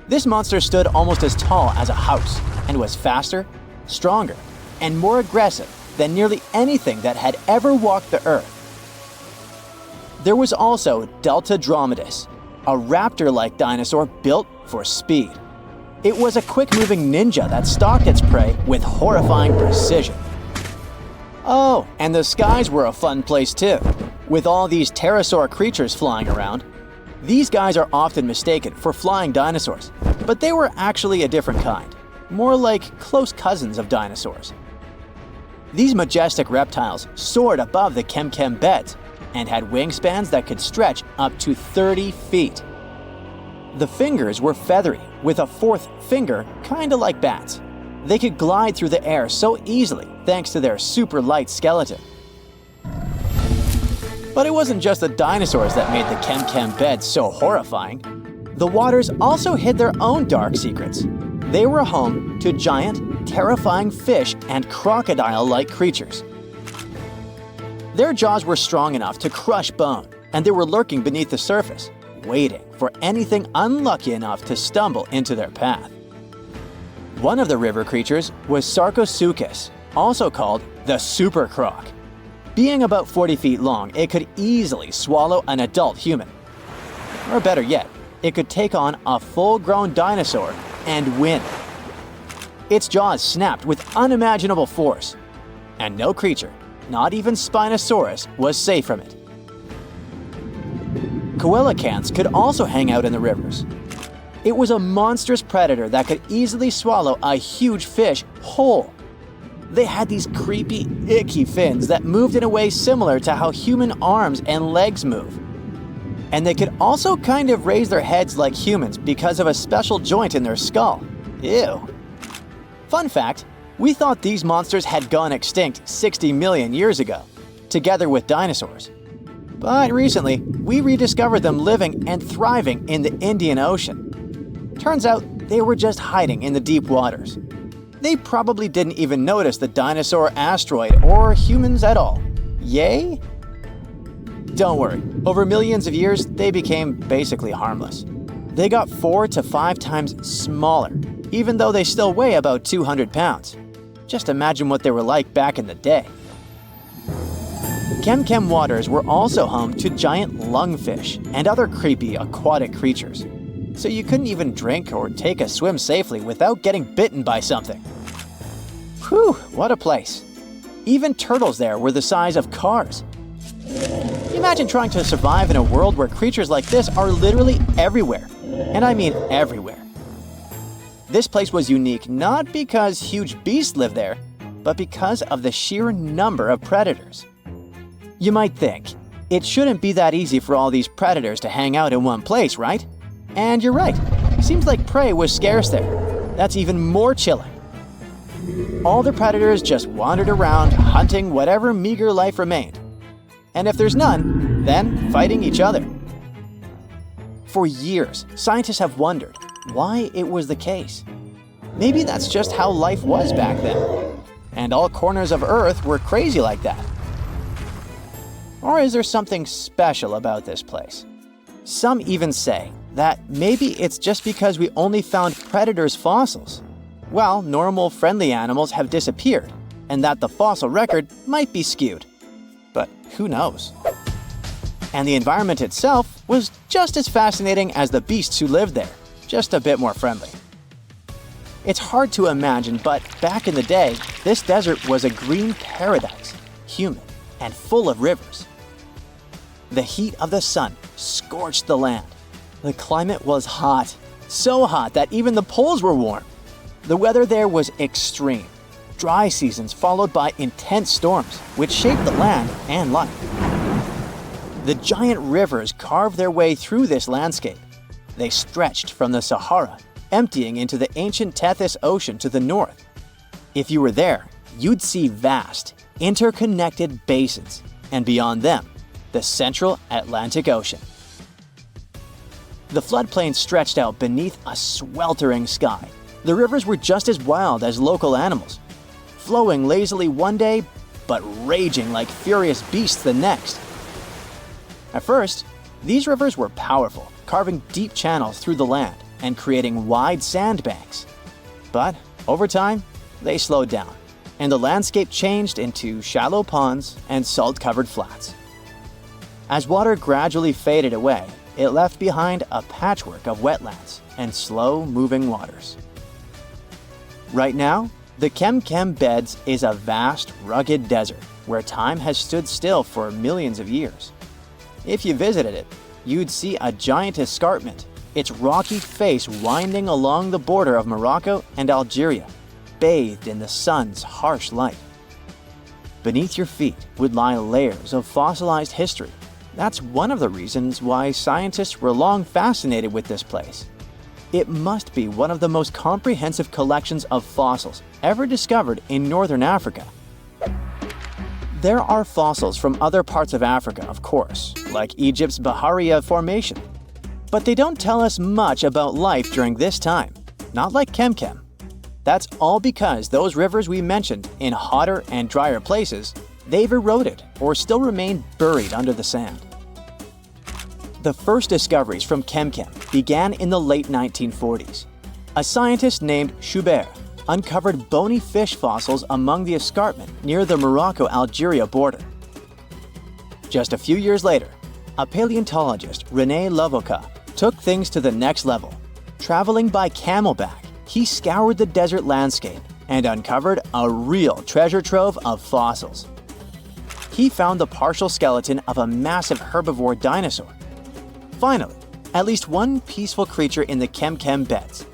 This monster stood almost as tall as a house and was faster, stronger, and more aggressive than nearly anything that had ever walked the earth. There was also Deltadromedas, a raptor-like dinosaur built for speed. It was a quick-moving ninja that stalked its prey with horrifying precision. Oh, and the skies were a fun place too, with all these pterosaur creatures flying around. These guys are often mistaken for flying dinosaurs, but they were actually a different kind, more like close cousins of dinosaurs. These majestic reptiles soared above the Chem Chem beds and had wingspans that could stretch up to 30 feet. The fingers were feathery, with a 4th finger kinda like bats. They could glide through the air so easily thanks to their super light skeleton. But it wasn't just the dinosaurs that made the Chem Chem beds so horrifying. The waters also hid their own dark secrets. They were home to giant, terrifying fish and crocodile-like creatures. Their jaws were strong enough to crush bone, and they were lurking beneath the surface, waiting for anything unlucky enough to stumble into their path. One of the river creatures was Sarcosuchus, also called the super croc. Being about 40 feet long, it could easily swallow an adult human. Or better yet, it could take on a full-grown dinosaur and win. Its jaws snapped with unimaginable force, and no creature, not even Spinosaurus, was safe from it. Coelacanths could also hang out in the rivers. It was a monstrous predator that could easily swallow a huge fish whole. They had these creepy, icky fins that moved in a way similar to how human arms and legs move. And they could also kind of raise their heads like humans because of a special joint in their skull. Ew. Fun fact, we thought these monsters had gone extinct 60 million years ago, together with dinosaurs. But recently, we rediscovered them living and thriving in the Indian Ocean. Turns out they were just hiding in the deep waters. They probably didn't even notice the dinosaur asteroid or humans at all. Yay? Don't worry, over millions of years, they became basically harmless. They got 4 to 5 times smaller, even though they still weigh about 200 pounds. Just imagine what they were like back in the day. Chem Chem waters were also home to giant lungfish and other creepy aquatic creatures. So you couldn't even drink or take a swim safely without getting bitten by something. Whew, what a place. Even turtles there were the size of cars. Imagine trying to survive in a world where creatures like this are literally everywhere. And I mean everywhere. This place was unique not because huge beasts lived there, but because of the sheer number of predators. You might think, it shouldn't be that easy for all these predators to hang out in one place, right? And you're right. Seems like prey was scarce there. That's even more chilling. All the predators just wandered around, hunting whatever meager life remained. And if there's none, then fighting each other. For years, scientists have wondered why it was the case. Maybe that's just how life was back then. And all corners of Earth were crazy like that. Or is there something special about this place? Some even say that maybe it's just because we only found predators' fossils. Well, normal, friendly animals have disappeared, and that the fossil record might be skewed. But who knows? And the environment itself was just as fascinating as the beasts who lived there, just a bit more friendly. It's hard to imagine, but back in the day, this desert was a green paradise, humid and full of rivers. The heat of the sun scorched the land. The climate was hot, so hot that even the poles were warm. The weather there was extreme. Dry seasons followed by intense storms, which shaped the land and life. The giant rivers carved their way through this landscape. They stretched from the Sahara, emptying into the ancient Tethys Ocean to the north. If you were there, you'd see vast, interconnected basins, and beyond them, the central Atlantic Ocean. The floodplain stretched out beneath a sweltering sky. The rivers were just as wild as local animals, flowing lazily one day, but raging like furious beasts the next. At first, these rivers were powerful, carving deep channels through the land and creating wide sandbanks. But over time, they slowed down, and the landscape changed into shallow ponds and salt-covered flats. As water gradually faded away, it left behind a patchwork of wetlands and slow-moving waters. Right now, the Chem Chem beds is a vast, rugged desert where time has stood still for millions of years. If you visited it, you'd see a giant escarpment, its rocky face winding along the border of Morocco and Algeria, bathed in the sun's harsh light. Beneath your feet would lie layers of fossilized history. That's one of the reasons why scientists were long fascinated with this place. It must be one of the most comprehensive collections of fossils ever discovered in northern Africa. There are fossils from other parts of Africa, of course, like Egypt's Bahariya Formation. But they don't tell us much about life during this time, not like Chem Chem. That's all because those rivers we mentioned in hotter and drier places, they've eroded or still remain buried under the sand. The first discoveries from Chem Chem began in the late 1940s. A scientist named Schubert uncovered bony fish fossils among the escarpment near the Morocco-Algeria border. Just a few years later, a paleontologist, René Lavoca, took things to the next level. Traveling by camelback, he scoured the desert landscape and uncovered a real treasure trove of fossils. He found the partial skeleton of a massive herbivore dinosaur. Finally, at least one peaceful creature in the Chem Chem beds.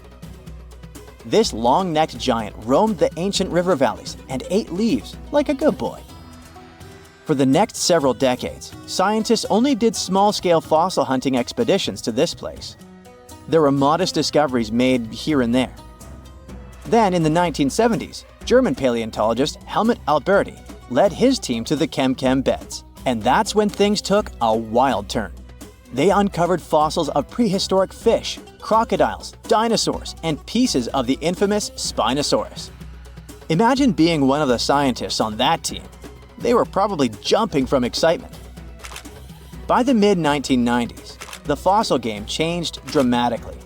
This long-necked giant roamed the ancient river valleys and ate leaves like a good boy. For the next several decades, scientists only did small-scale fossil hunting expeditions to this place. There were modest discoveries made here and there. Then, in the 1970s, German paleontologist Helmut Alberti led his team to the Chem Chem beds, and that's when things took a wild turn. They uncovered fossils of prehistoric fish, crocodiles, dinosaurs, and pieces of the infamous Spinosaurus. Imagine being one of the scientists on that team. They were probably jumping from excitement. By the mid-1990s, the fossil game changed dramatically.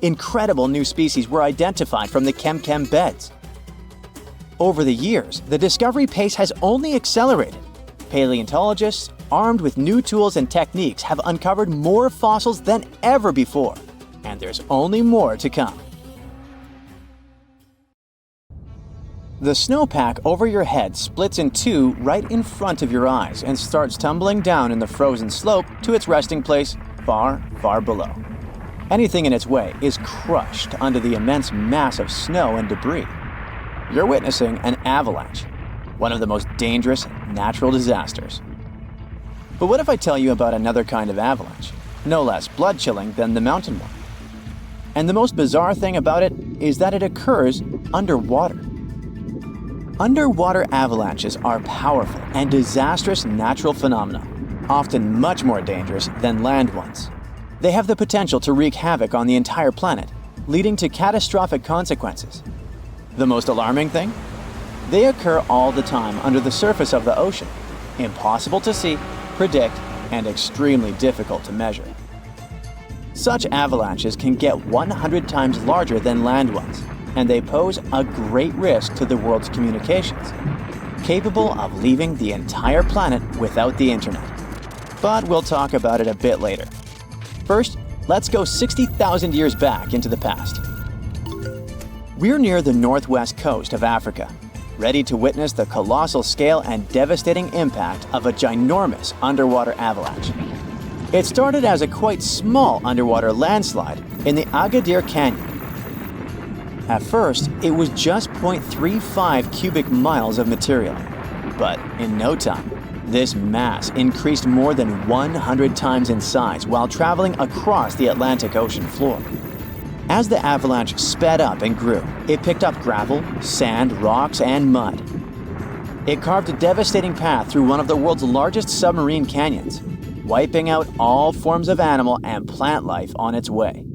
Incredible new species were identified from the Chem Chem beds. Over the years, the discovery pace has only accelerated. Paleontologists, armed with new tools and techniques, have uncovered more fossils than ever before, and there's only more to come. The snowpack over your head splits in two right in front of your eyes and starts tumbling down in the frozen slope to its resting place far, far below. Anything in its way is crushed under the immense mass of snow and debris. You're witnessing an avalanche, one of the most dangerous natural disasters. But what if I tell you about another kind of avalanche, no less blood-chilling than the mountain one? And the most bizarre thing about it is that it occurs underwater. Underwater avalanches are powerful and disastrous natural phenomena, often much more dangerous than land ones. They have the potential to wreak havoc on the entire planet, leading to catastrophic consequences. The most alarming thing? They occur all the time under the surface of the ocean, impossible to see, predict, and extremely difficult to measure. Such avalanches can get 100 times larger than land ones, and they pose a great risk to the world's communications, capable of leaving the entire planet without the internet. But we'll talk about it a bit later. First, let's go 60,000 years back into the past. We're near the northwest coast of Africa, ready to witness the colossal scale and devastating impact of a ginormous underwater avalanche. It started as a quite small underwater landslide in the Agadir Canyon. At first, it was just 0.35 cubic miles of material, but in no time, this mass increased more than 100 times in size while traveling across the Atlantic Ocean floor. As the avalanche sped up and grew, it picked up gravel, sand, rocks, and mud. It carved a devastating path through one of the world's largest submarine canyons, wiping out all forms of animal and plant life on its way.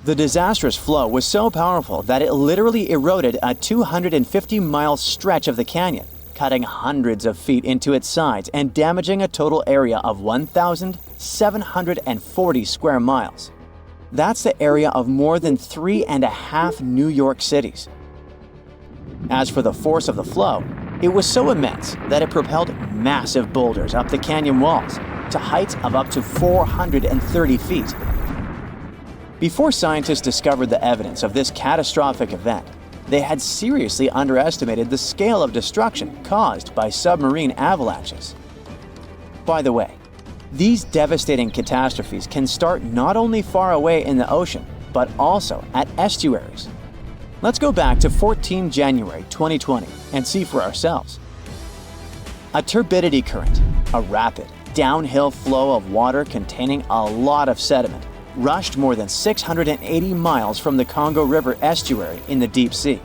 The disastrous flow was so powerful that it literally eroded a 250-mile stretch of the canyon, cutting hundreds of feet into its sides and damaging a total area of 1,740 square miles. That's the area of more than 3.5 New York cities. As for the force of the flow, it was so immense that it propelled massive boulders up the canyon walls to heights of up to 430 feet. Before scientists discovered the evidence of this catastrophic event, they had seriously underestimated the scale of destruction caused by submarine avalanches. By the way, these devastating catastrophes can start not only far away in the ocean, but also at estuaries. Let's go back to 14 January 2020 and see for ourselves. A turbidity current, a rapid, downhill flow of water containing a lot of sediment, rushed more than 680 miles from the Congo River estuary in the deep sea.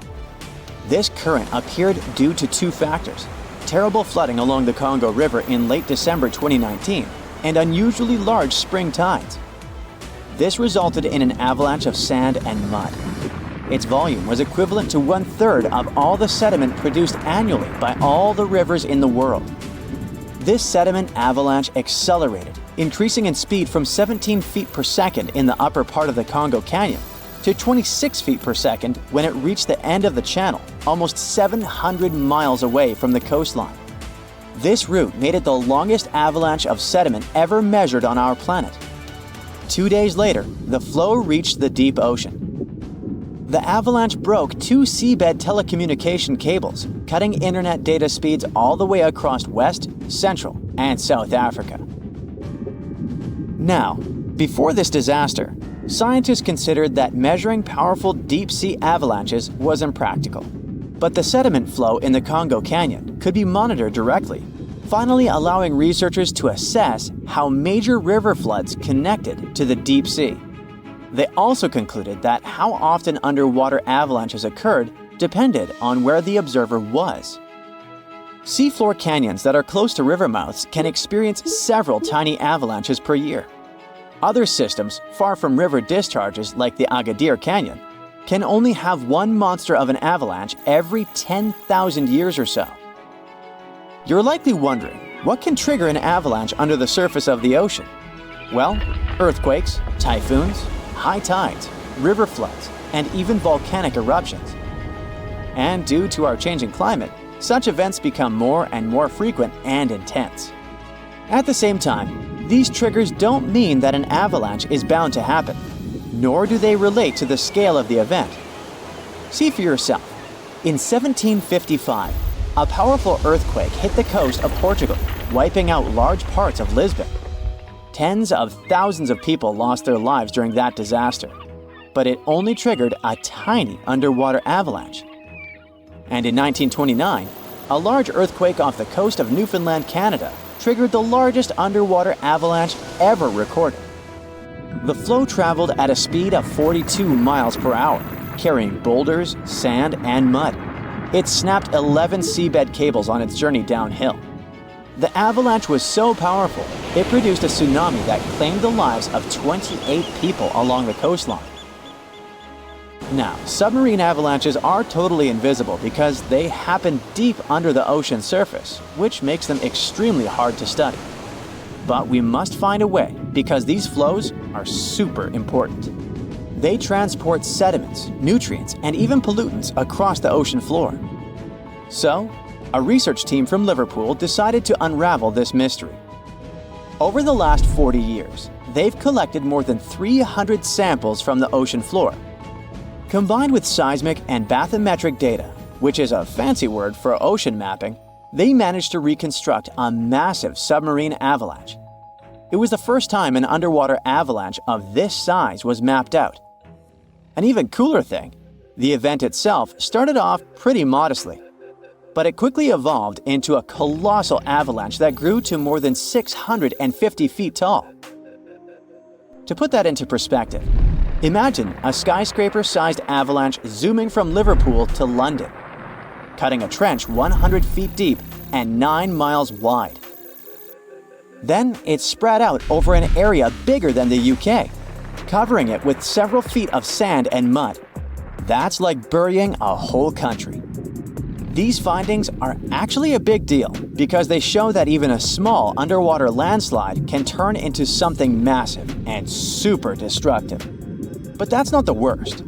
This current appeared due to two factors: terrible flooding along the Congo River in late December 2019 and unusually large spring tides. This resulted in an avalanche of sand and mud. Its volume was equivalent to 1/3 of all the sediment produced annually by all the rivers in the world. This sediment avalanche accelerated, increasing in speed from 17 feet per second in the upper part of the Congo Canyon to 26 feet per second when it reached the end of the channel, almost 700 miles away from the coastline. This route made it the longest avalanche of sediment ever measured on our planet. 2 days later, the flow reached the deep ocean. The avalanche broke 2 seabed telecommunication cables, cutting internet data speeds all the way across West, Central, and South Africa. Now, before this disaster, scientists considered that measuring powerful deep-sea avalanches was impractical. But the sediment flow in the Congo Canyon could be monitored directly, finally allowing researchers to assess how major river floods connected to the deep sea. They also concluded that how often underwater avalanches occurred depended on where the observer was. Seafloor canyons that are close to river mouths can experience several tiny avalanches per year. Other systems, far from river discharges like the Agadir Canyon, can only have one monster of an avalanche every 10,000 years or so. You're likely wondering, what can trigger an avalanche under the surface of the ocean? Well, earthquakes, typhoons, high tides, river floods, and even volcanic eruptions. And due to our changing climate, such events become more and more frequent and intense. At the same time, these triggers don't mean that an avalanche is bound to happen, nor do they relate to the scale of the event. See for yourself. In 1755, a powerful earthquake hit the coast of Portugal, wiping out large parts of Lisbon. Tens of thousands of people lost their lives during that disaster, but it only triggered a tiny underwater avalanche. And in 1929, a large earthquake off the coast of Newfoundland, Canada, triggered the largest underwater avalanche ever recorded. The flow traveled at a speed of 42 miles per hour, carrying boulders, sand, and mud. It snapped 11 seabed cables on its journey downhill. The avalanche was so powerful, it produced a tsunami that claimed the lives of 28 people along the coastline. Now, submarine avalanches are totally invisible because they happen deep under the ocean surface, which makes them extremely hard to study. But we must find a way because these flows are super important. They transport sediments, nutrients, and even pollutants across the ocean floor. So, a research team from Liverpool decided to unravel this mystery. Over the last 40 years, they've collected more than 300 samples from the ocean floor. Combined with seismic and bathymetric data, which is a fancy word for ocean mapping, they managed to reconstruct a massive submarine avalanche. It was the first time an underwater avalanche of this size was mapped out. An even cooler thing, the event itself started off pretty modestly, but it quickly evolved into a colossal avalanche that grew to more than 650 feet tall. To put that into perspective, imagine a skyscraper-sized avalanche zooming from Liverpool to London, cutting a trench 100 feet deep and 9 miles wide. Then it spread out over an area bigger than the UK, covering it with several feet of sand and mud. That's like burying a whole country. These findings are actually a big deal because they show that even a small underwater landslide can turn into something massive and super destructive. But that's not the worst.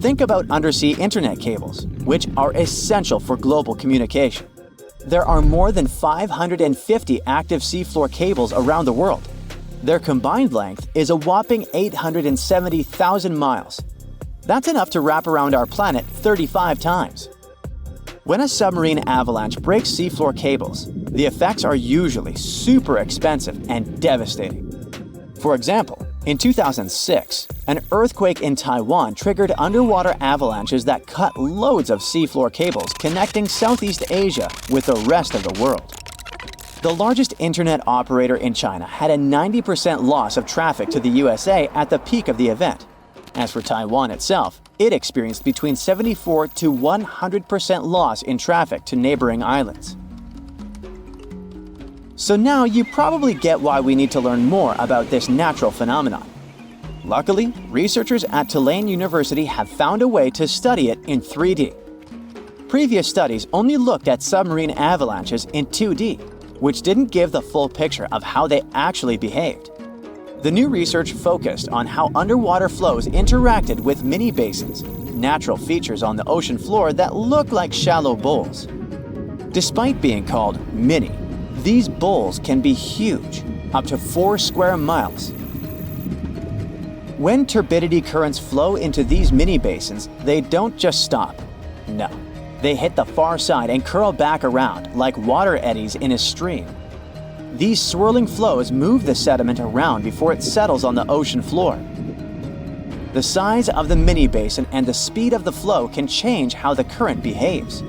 Think about undersea internet cables, which are essential for global communication. There are more than 550 active seafloor cables around the world. Their combined length is a whopping 870,000 miles. That's enough to wrap around our planet 35 times. When a submarine avalanche breaks seafloor cables, the effects are usually super expensive and devastating. For example, in 2006, an earthquake in Taiwan triggered underwater avalanches that cut loads of seafloor cables connecting Southeast Asia with the rest of the world. The largest internet operator in China had a 90% loss of traffic to the USA at the peak of the event. As for Taiwan itself, it experienced between 74 to 100% loss in traffic to neighboring islands. So now you probably get why we need to learn more about this natural phenomenon. Luckily, researchers at Tulane University have found a way to study it in 3D. Previous studies only looked at submarine avalanches in 2D, which didn't give the full picture of how they actually behaved. The new research focused on how underwater flows interacted with mini basins, natural features on the ocean floor that look like shallow bowls. Despite being called mini, these bowls can be huge, up to 4 square miles. When turbidity currents flow into these mini basins, they don't just stop. No, they hit the far side and curl back around like water eddies in a stream. These swirling flows move the sediment around before it settles on the ocean floor. The size of the mini basin and the speed of the flow can change how the current behaves.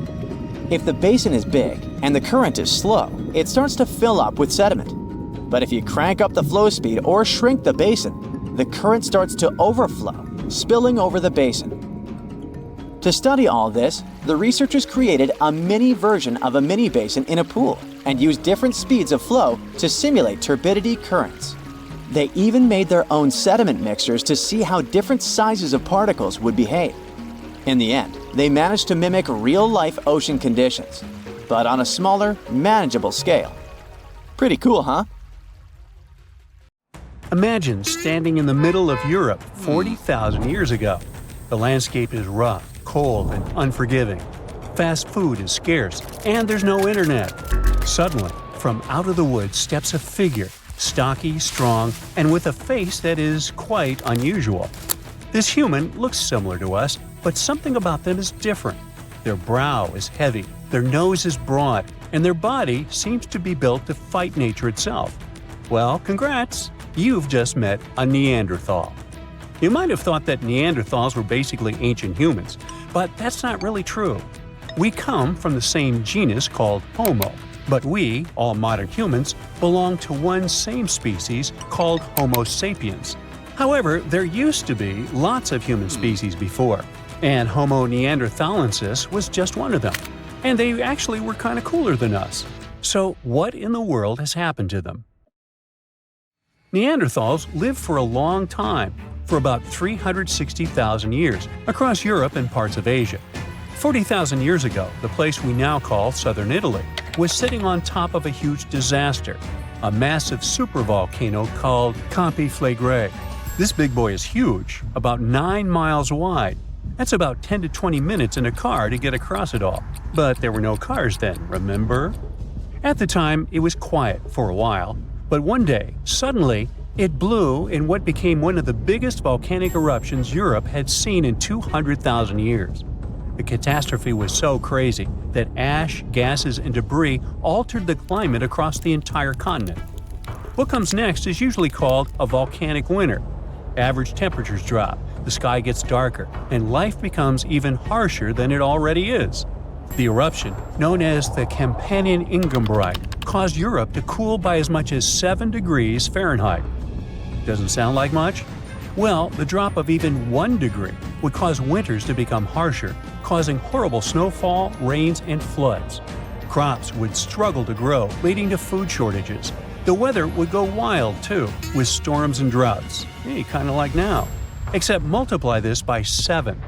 If the basin is big and the current is slow, it starts to fill up with sediment. But if you crank up the flow speed or shrink the basin, the current starts to overflow, spilling over the basin. To study all this, the researchers created a mini version of a mini basin in a pool and used different speeds of flow to simulate turbidity currents. They even made their own sediment mixtures to see how different sizes of particles would behave. In the end, they managed to mimic real-life ocean conditions, but on a smaller, manageable scale. Pretty cool, huh? Imagine standing in the middle of Europe 40,000 years ago. The landscape is rough, cold, and unforgiving. Fast food is scarce, and there's no internet. Suddenly, from out of the woods steps a figure, stocky, strong, and with a face that is quite unusual. This human looks similar to us, but something about them is different. Their brow is heavy, their nose is broad, and their body seems to be built to fight nature itself. Well, congrats! You've just met a Neanderthal. You might have thought that Neanderthals were basically ancient humans, but that's not really true. We come from the same genus called Homo, but we, all modern humans, belong to one same species called Homo sapiens. However, there used to be lots of human species before, and Homo neanderthalensis was just one of them. And they actually were kind of cooler than us. So what in the world has happened to them? Neanderthals lived for a long time, for about 360,000 years, across Europe and parts of Asia. 40,000 years ago, the place we now call southern Italy was sitting on top of a huge disaster. a massive supervolcano called Conflagration. This big boy is huge, about 9 miles wide. That's about 10 to 20 minutes in a car to get across it all. But there were no cars then, remember? At the time, it was quiet for a while, but one day, suddenly, it blew in what became one of the biggest volcanic eruptions Europe had seen in 200,000 years. The catastrophe was so crazy that ash, gases, and debris altered the climate across the entire continent. What comes next is usually called a volcanic winter. Average temperatures drop, the sky gets darker, and life becomes even harsher than it already is. The eruption, known as the Campanian Ingumbrite, caused Europe to cool by as much as 7 degrees Fahrenheit. Doesn't sound like much? Well, the drop of even 1 degree would cause winters to become harsher, causing horrible snowfall, rains, and floods. Crops would struggle to grow, leading to food shortages. The weather would go wild, too, with storms and droughts. Kind of like now. Except multiply this by 7.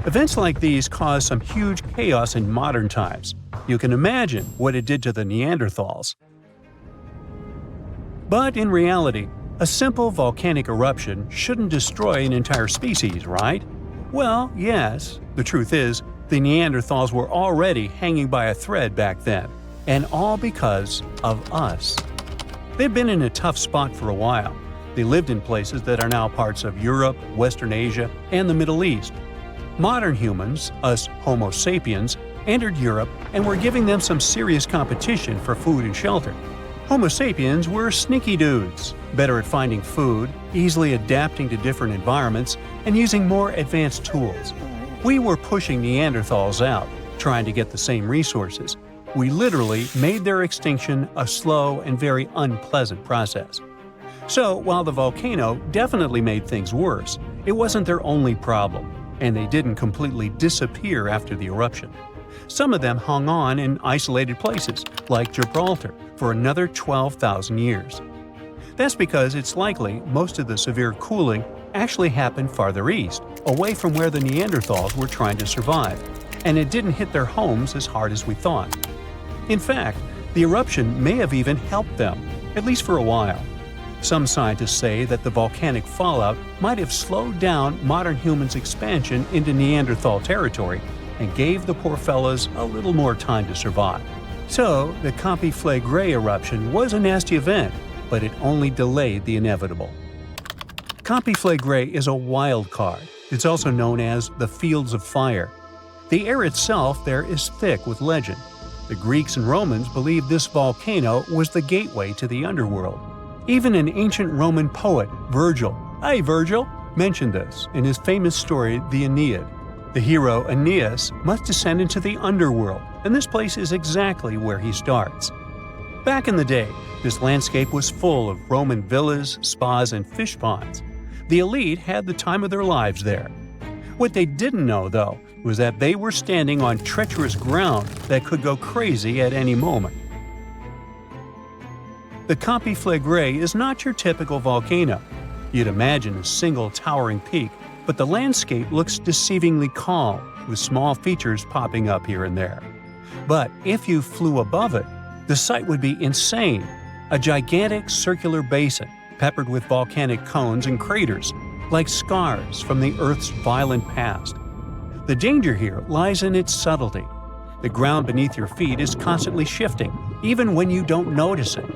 Events like these caused some huge chaos in modern times. You can imagine what it did to the Neanderthals. But in reality, a simple volcanic eruption shouldn't destroy an entire species, right? Well, yes. The truth is, the Neanderthals were already hanging by a thread back then, and all because of us. They've been in a tough spot for a while. They lived in places that are now parts of Europe, Western Asia, and the Middle East. Modern humans, us Homo sapiens, entered Europe and were giving them some serious competition for food and shelter. Homo sapiens were sneaky dudes, better at finding food, easily adapting to different environments, and using more advanced tools. We were pushing Neanderthals out, trying to get the same resources. We literally made their extinction a slow and very unpleasant process. So, while the volcano definitely made things worse, it wasn't their only problem, and they didn't completely disappear after the eruption. Some of them hung on in isolated places, like Gibraltar, for another 12,000 years. That's because it's likely most of the severe cooling actually happened farther east, away from where the Neanderthals were trying to survive, and it didn't hit their homes as hard as we thought. In fact, the eruption may have even helped them, at least for a while. Some scientists say that the volcanic fallout might have slowed down modern humans' expansion into Neanderthal territory and gave the poor fellas a little more time to survive. So, the Conflagration eruption was a nasty event, but it only delayed the inevitable. Conflagration is a wild card. It's also known as the Fields of Fire. The air itself there is thick with legend. The Greeks and Romans believed this volcano was the gateway to the underworld. Even an ancient Roman poet, Virgil, mentioned this in his famous story, the Aeneid. The hero Aeneas must descend into the underworld, and this place is exactly where he starts. Back in the day, this landscape was full of Roman villas, spas, and fish ponds. The elite had the time of their lives there. What they didn't know, though, was that they were standing on treacherous ground that could go crazy at any moment. The Conflagration is not your typical volcano. You'd imagine a single towering peak, but the landscape looks deceivingly calm, with small features popping up here and there. But if you flew above it, the sight would be insane. A gigantic circular basin, peppered with volcanic cones and craters, like scars from the Earth's violent past. The danger here lies in its subtlety. The ground beneath your feet is constantly shifting, even when you don't notice it.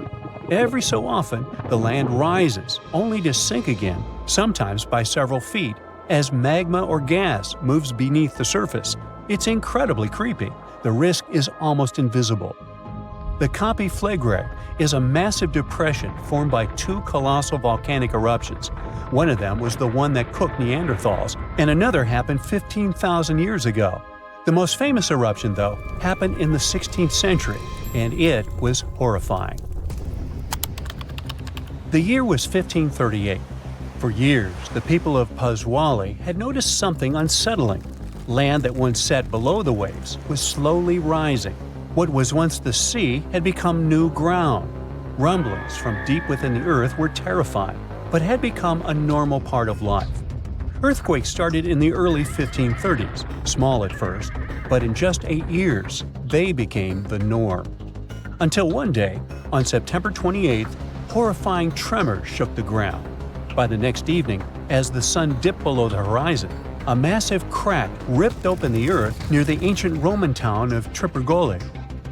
Every so often, the land rises, only to sink again, sometimes by several feet, as magma or gas moves beneath the surface. It's incredibly creepy. The risk is almost invisible. The Conflagration is a massive depression formed by 2 colossal volcanic eruptions. One of them was the one that cooked Neanderthals, and another happened 15,000 years ago. The most famous eruption, though, happened in the 16th century, and it was horrifying. The year was 1538. For years, the people of Paswali had noticed something unsettling. Land that once sat below the waves was slowly rising. What was once the sea had become new ground. Rumblings from deep within the earth were terrifying, but had become a normal part of life. Earthquakes started in the early 1530s, small at first, but in just 8 years, they became the norm. Until one day, on September 28th, horrifying tremors shook the ground. By the next evening, as the sun dipped below the horizon, a massive crack ripped open the earth near the ancient Roman town of Tripurgoli.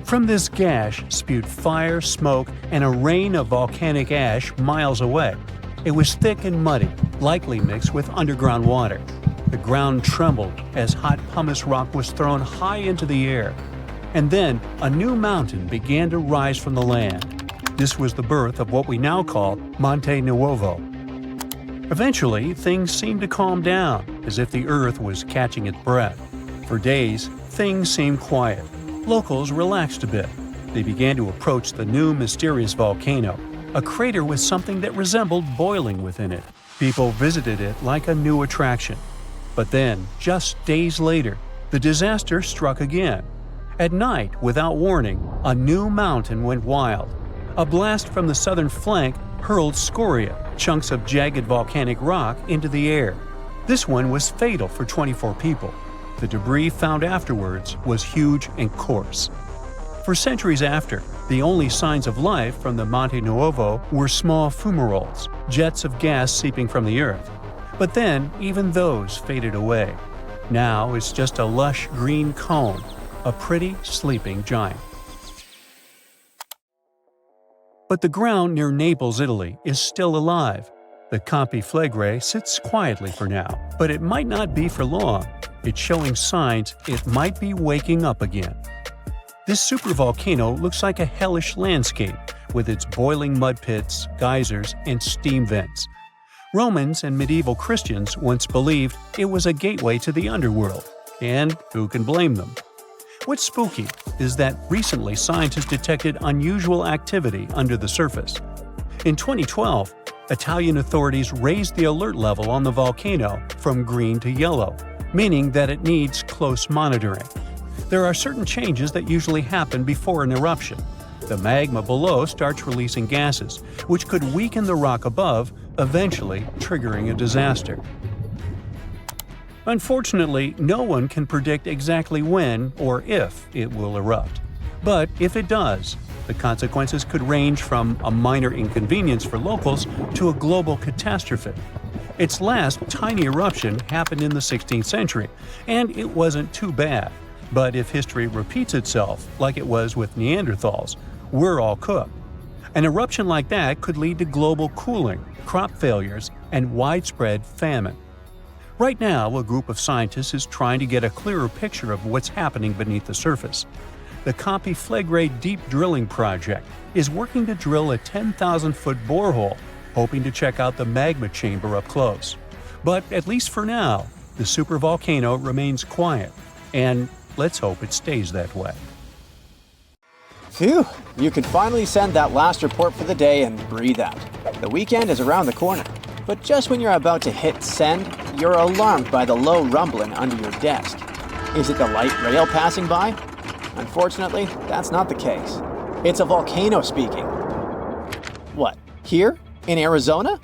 From this gash spewed fire, smoke, and a rain of volcanic ash miles away. It was thick and muddy, likely mixed with underground water. The ground trembled as hot pumice rock was thrown high into the air. And then a new mountain began to rise from the land. This was the birth of what we now call Monte Nuovo. Eventually, things seemed to calm down, as if the earth was catching its breath. For days, things seemed quiet. Locals relaxed a bit. They began to approach the new mysterious volcano, a crater with something that resembled boiling within it. People visited it like a new attraction. But then, just days later, the disaster struck again. At night, without warning, a new mountain went wild. A blast from the southern flank hurled scoria, chunks of jagged volcanic rock, into the air. This one was fatal for 24 people. The debris found afterwards was huge and coarse. For centuries after, the only signs of life from the Monte Nuovo were small fumaroles, jets of gas seeping from the earth. But then, even those faded away. Now it's just a lush green cone, a pretty sleeping giant. But the ground near Naples, Italy, is still alive. The Campiflegrei sits quietly for now, but it might not be for long. It's showing signs it might be waking up again. This supervolcano looks like a hellish landscape, with its boiling mud pits, geysers, and steam vents. Romans and medieval Christians once believed it was a gateway to the underworld, and who can blame them? What's spooky is that recently scientists detected unusual activity under the surface. In 2012, Italian authorities raised the alert level on the volcano from green to yellow, meaning that it needs close monitoring. There are certain changes that usually happen before an eruption. The magma below starts releasing gases, which could weaken the rock above, eventually triggering a disaster. Unfortunately, no one can predict exactly when or if it will erupt. But if it does, the consequences could range from a minor inconvenience for locals to a global catastrophe. Its last tiny eruption happened in the 16th century, and it wasn't too bad. But if history repeats itself, like it was with Neanderthals, we're all cooked. An eruption like that could lead to global cooling, crop failures, and widespread famine. Right now, a group of scientists is trying to get a clearer picture of what's happening beneath the surface. The Campiflegrei Deep Drilling Project is working to drill a 10,000-foot borehole, hoping to check out the magma chamber up close. But at least for now, the supervolcano remains quiet, and let's hope it stays that way. Phew, you could finally send that last report for the day and breathe out. The weekend is around the corner. But just when you're about to hit send, you're alarmed by the low rumbling under your desk. Is it the light rail passing by? Unfortunately, that's not the case. It's a volcano speaking. What, here? In Arizona?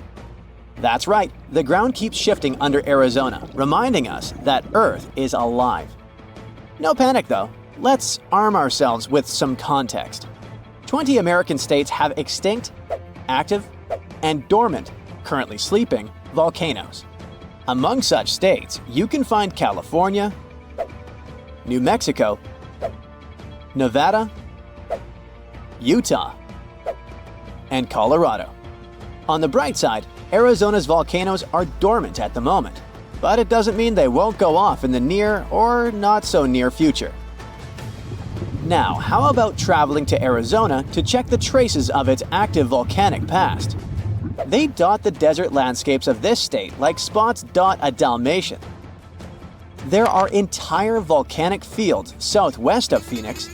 That's right, the ground keeps shifting under Arizona, reminding us that Earth is alive. No panic though. Let's arm ourselves with some context. 20 American states have extinct, active, and dormant, currently sleeping, volcanoes. Among such states, you can find California, New Mexico, Nevada, Utah, and Colorado. On the bright side, Arizona's volcanoes are dormant at the moment, but it doesn't mean they won't go off in the near or not so near future. Now, how about traveling to Arizona to check the traces of its active volcanic past? They dot the desert landscapes of this state like spots dot a Dalmatian. There are entire volcanic fields southwest of Phoenix,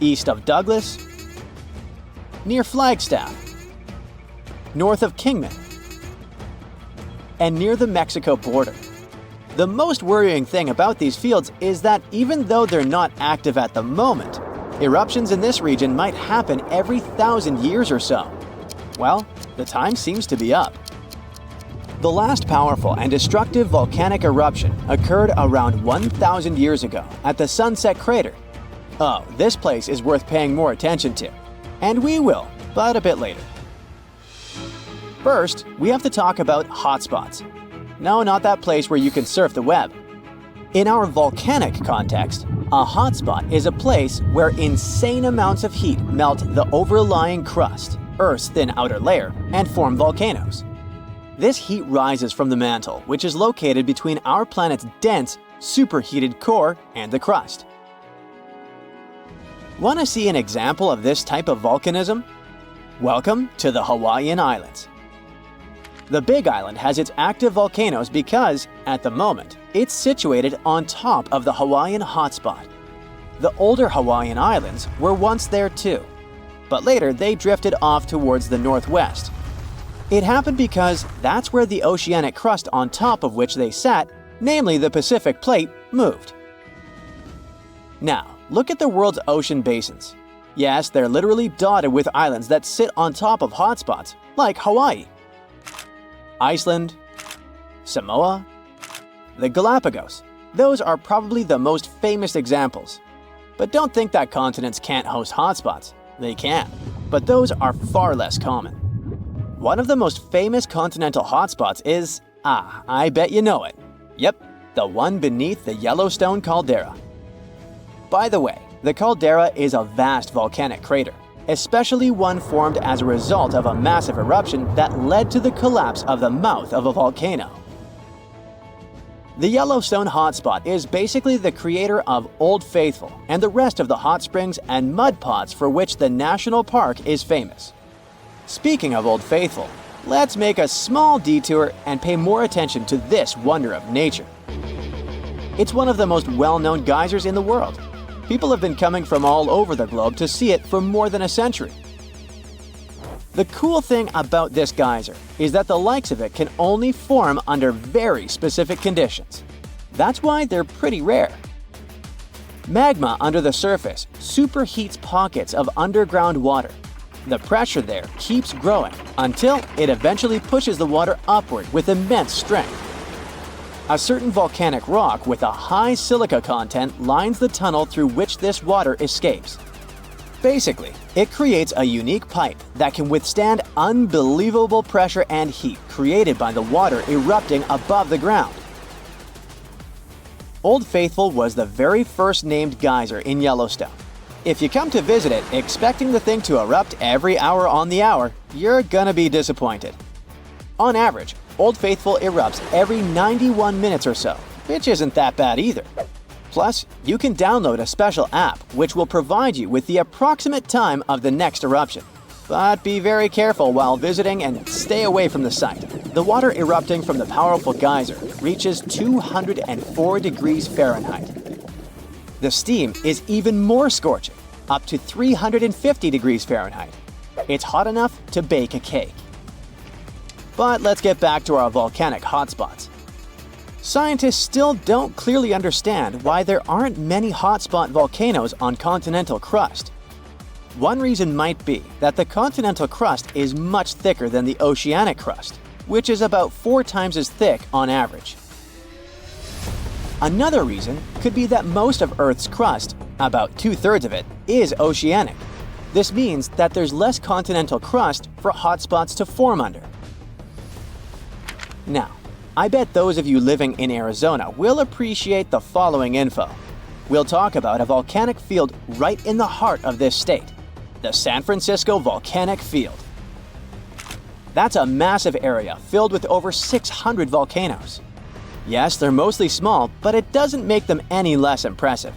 east of Douglas, near Flagstaff, north of Kingman, and near the Mexico border. The most worrying thing about these fields is that even though they're not active at the moment, eruptions in this region might happen every 1,000 years or so. Well, the time seems to be up. The last powerful and destructive volcanic eruption occurred around 1,000 years ago at the Sunset Crater. Oh, this place is worth paying more attention to. And we will, but a bit later. First, we have to talk about hotspots. No, not that place where you can surf the web. In our volcanic context, a hotspot is a place where insane amounts of heat melt the overlying crust, Earth's thin outer layer, and form volcanoes. This heat rises from the mantle, which is located between our planet's dense, superheated core and the crust. Want to see an example of this type of volcanism? Welcome to the Hawaiian Islands. The Big Island has its active volcanoes because, at the moment, it's situated on top of the Hawaiian hotspot. The older Hawaiian Islands were once there too, but later they drifted off towards the northwest. It happened because that's where the oceanic crust on top of which they sat, namely the Pacific Plate, moved. Now, look at the world's ocean basins. Yes, they're literally dotted with islands that sit on top of hotspots, like Hawaii, Iceland, Samoa, the Galapagos. Those are probably the most famous examples. But don't think that continents can't host hotspots. They can, but those are far less common. One of the most famous continental hotspots is, I bet you know it. Yep, the one beneath the Yellowstone caldera. By the way, the caldera is a vast volcanic crater, especially one formed as a result of a massive eruption that led to the collapse of the mouth of a volcano. The Yellowstone hotspot is basically the creator of Old Faithful and the rest of the hot springs and mud pots for which the national park is famous. Speaking of Old Faithful, let's make a small detour and pay more attention to this wonder of nature. It's one of the most well-known geysers in the world. People have been coming from all over the globe to see it for more than a century. The cool thing about this geyser is that the likes of it can only form under very specific conditions. That's why they're pretty rare. Magma under the surface superheats pockets of underground water. The pressure there keeps growing until it eventually pushes the water upward with immense strength. A certain volcanic rock with a high silica content lines the tunnel through which this water escapes. Basically, it creates a unique pipe that can withstand unbelievable pressure and heat created by the water erupting above the ground. Old Faithful was the very first named geyser in Yellowstone. If you come to visit it expecting the thing to erupt every hour on the hour, you're gonna be disappointed. On average, Old Faithful erupts every 91 minutes or so, which isn't that bad either. Plus, you can download a special app which will provide you with the approximate time of the next eruption. But be very careful while visiting and stay away from the site. The water erupting from the powerful geyser reaches 204 degrees Fahrenheit. The steam is even more scorching, up to 350 degrees Fahrenheit. It's hot enough to bake a cake. But let's get back to our volcanic hotspots. Scientists still don't clearly understand why there aren't many hotspot volcanoes on continental crust. One reason might be that the continental crust is much thicker than the oceanic crust, which is about 4 times as thick on average. Another reason could be that most of Earth's crust, about 2/3 of it, is oceanic. This means that there's less continental crust for hotspots to form under. Now, I bet those of you living in Arizona will appreciate the following info. We'll talk about a volcanic field right in the heart of this state, the San Francisco Volcanic Field. That's a massive area filled with over 600 volcanoes. Yes, they're mostly small, but it doesn't make them any less impressive.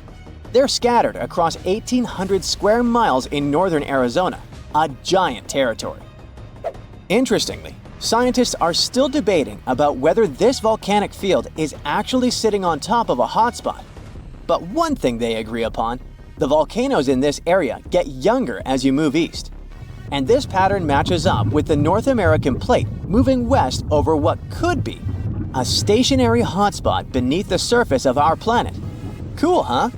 They're scattered across 1,800 square miles in northern Arizona, a giant territory. Interestingly, scientists are still debating about whether this volcanic field is actually sitting on top of a hotspot. But one thing they agree upon, the volcanoes in this area get younger as you move east. And this pattern matches up with the North American plate moving west over what could be a stationary hotspot beneath the surface of our planet. Cool, huh?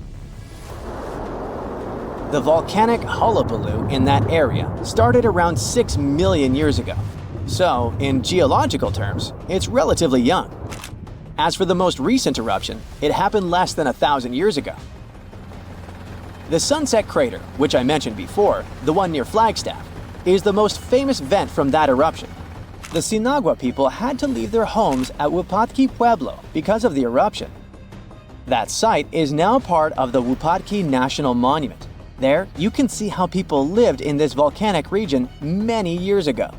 The volcanic hullabaloo in that area started around 6 million years ago. So, in geological terms, it's relatively young. As for the most recent eruption, it happened less than 1,000 years ago. The Sunset Crater, which I mentioned before, the one near Flagstaff, is the most famous vent from that eruption. The Sinagua people had to leave their homes at Wupatki Pueblo because of the eruption. That site is now part of the Wupatki National Monument. There, you can see how people lived in this volcanic region many years ago.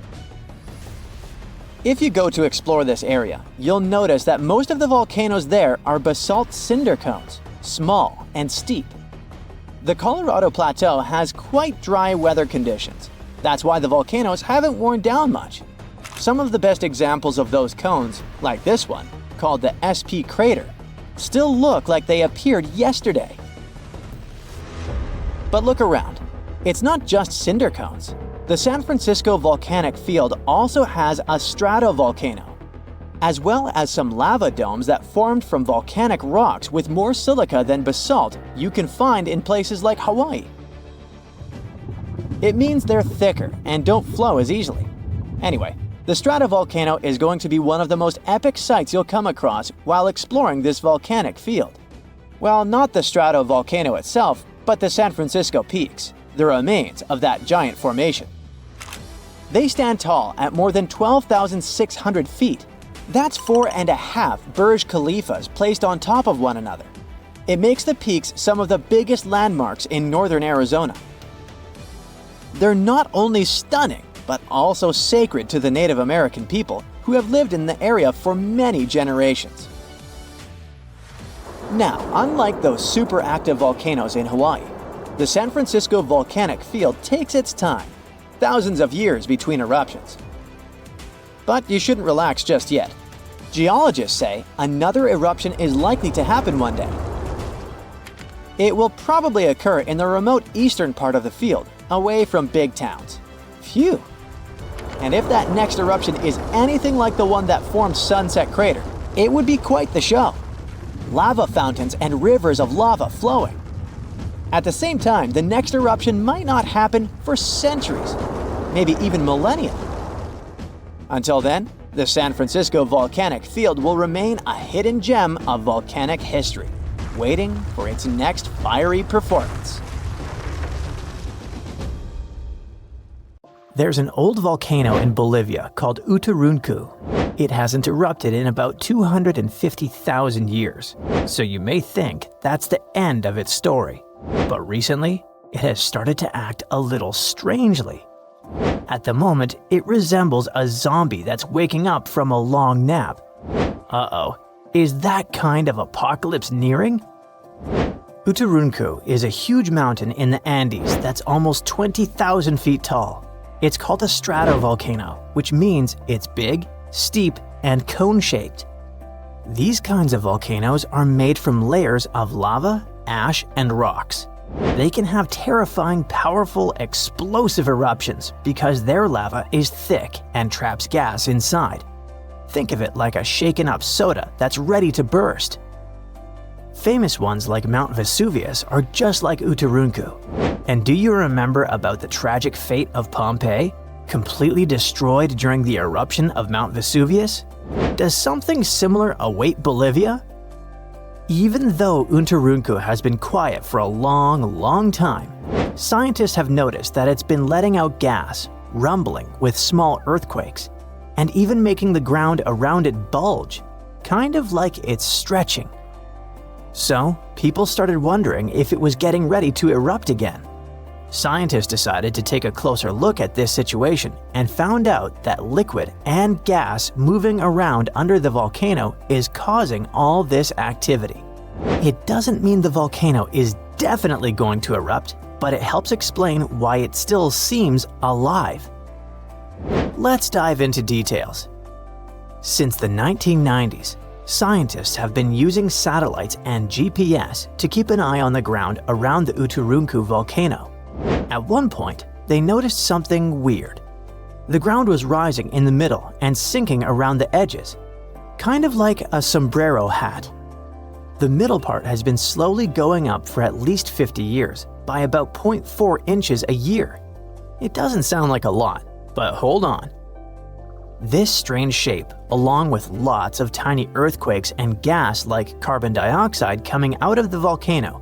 If you go to explore this area, you'll notice that most of the volcanoes there are basalt cinder cones, small and steep. The Colorado Plateau has quite dry weather conditions. That's why the volcanoes haven't worn down much. Some of the best examples of those cones, like this one, called the SP crater, still look like they appeared yesterday. But look around. It's not just cinder cones. The San Francisco volcanic field also has a stratovolcano, as well as some lava domes that formed from volcanic rocks with more silica than basalt you can find in places like Hawaii. It means they're thicker and don't flow as easily. Anyway, the stratovolcano is going to be one of the most epic sights you'll come across while exploring this volcanic field. Well, not the stratovolcano itself, but the San Francisco peaks, the remains of that giant formation. They stand tall at more than 12,600 feet. That's 4.5 Burj Khalifas placed on top of one another. It makes the peaks some of the biggest landmarks in northern Arizona. They're not only stunning, but also sacred to the Native American people who have lived in the area for many generations. Now, unlike those super active volcanoes in Hawaii, the San Francisco volcanic field takes its time, thousands of years between eruptions. But you shouldn't relax just yet. Geologists say another eruption is likely to happen one day. It will probably occur in the remote eastern part of the field, away from big towns. Phew! And if that next eruption is anything like the one that formed Sunset Crater, it would be quite the show. Lava fountains and rivers of lava flowing. At the same time, the next eruption might not happen for centuries, maybe even millennia. Until then, the San Francisco volcanic field will remain a hidden gem of volcanic history, waiting for its next fiery performance. There's an old volcano in Bolivia called Uturuncu. It hasn't erupted in about 250,000 years, so you may think that's the end of its story. But recently, it has started to act a little strangely. At the moment, it resembles a zombie that's waking up from a long nap. Uh-oh, is that kind of apocalypse nearing? Uturuncu is a huge mountain in the Andes that's almost 20,000 feet tall. It's called a stratovolcano, which means it's big, steep, and cone-shaped. These kinds of volcanoes are made from layers of lava, ash, and rocks. They can have terrifying, powerful, explosive eruptions because their lava is thick and traps gas inside. Think of it like a shaken-up soda that's ready to burst. Famous ones like Mount Vesuvius are just like Uturuncu. And do you remember about the tragic fate of Pompeii, completely destroyed during the eruption of Mount Vesuvius? Does something similar await Bolivia? Even though Uturuncu has been quiet for a long time, scientists have noticed that it's been letting out gas, rumbling with small earthquakes, and even making the ground around it bulge, kind of like it's stretching. So, people started wondering if it was getting ready to erupt again. Scientists decided to take a closer look at this situation and found out that liquid and gas moving around under the volcano is causing all this activity. It doesn't mean the volcano is definitely going to erupt, but it helps explain why it still seems alive. Let's dive into details. Since the 1990s, scientists have been using satellites and GPS to keep an eye on the ground around the Uturuncu volcano. At one point, they noticed something weird. The ground was rising in the middle and sinking around the edges, kind of like a sombrero hat. The middle part has been slowly going up for at least 50 years, by about 0.4 inches a year. It doesn't sound like a lot, but hold on. This strange shape, along with lots of tiny earthquakes and gas like carbon dioxide coming out of the volcano,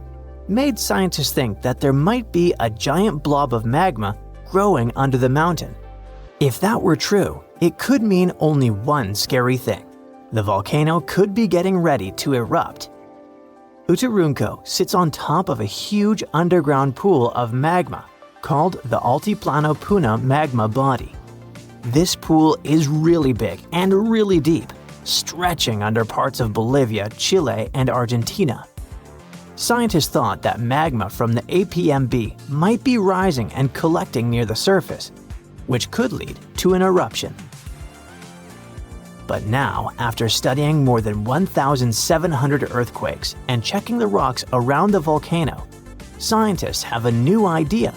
made scientists think that there might be a giant blob of magma growing under the mountain. If that were true, it could mean only one scary thing. The volcano could be getting ready to erupt. Uturunco sits on top of a huge underground pool of magma called the Altiplano Puna magma body. This pool is really big and really deep, stretching under parts of Bolivia, Chile, and Argentina. Scientists thought that magma from the APMB might be rising and collecting near the surface, which could lead to an eruption. But now, after studying more than 1,700 earthquakes and checking the rocks around the volcano, scientists have a new idea.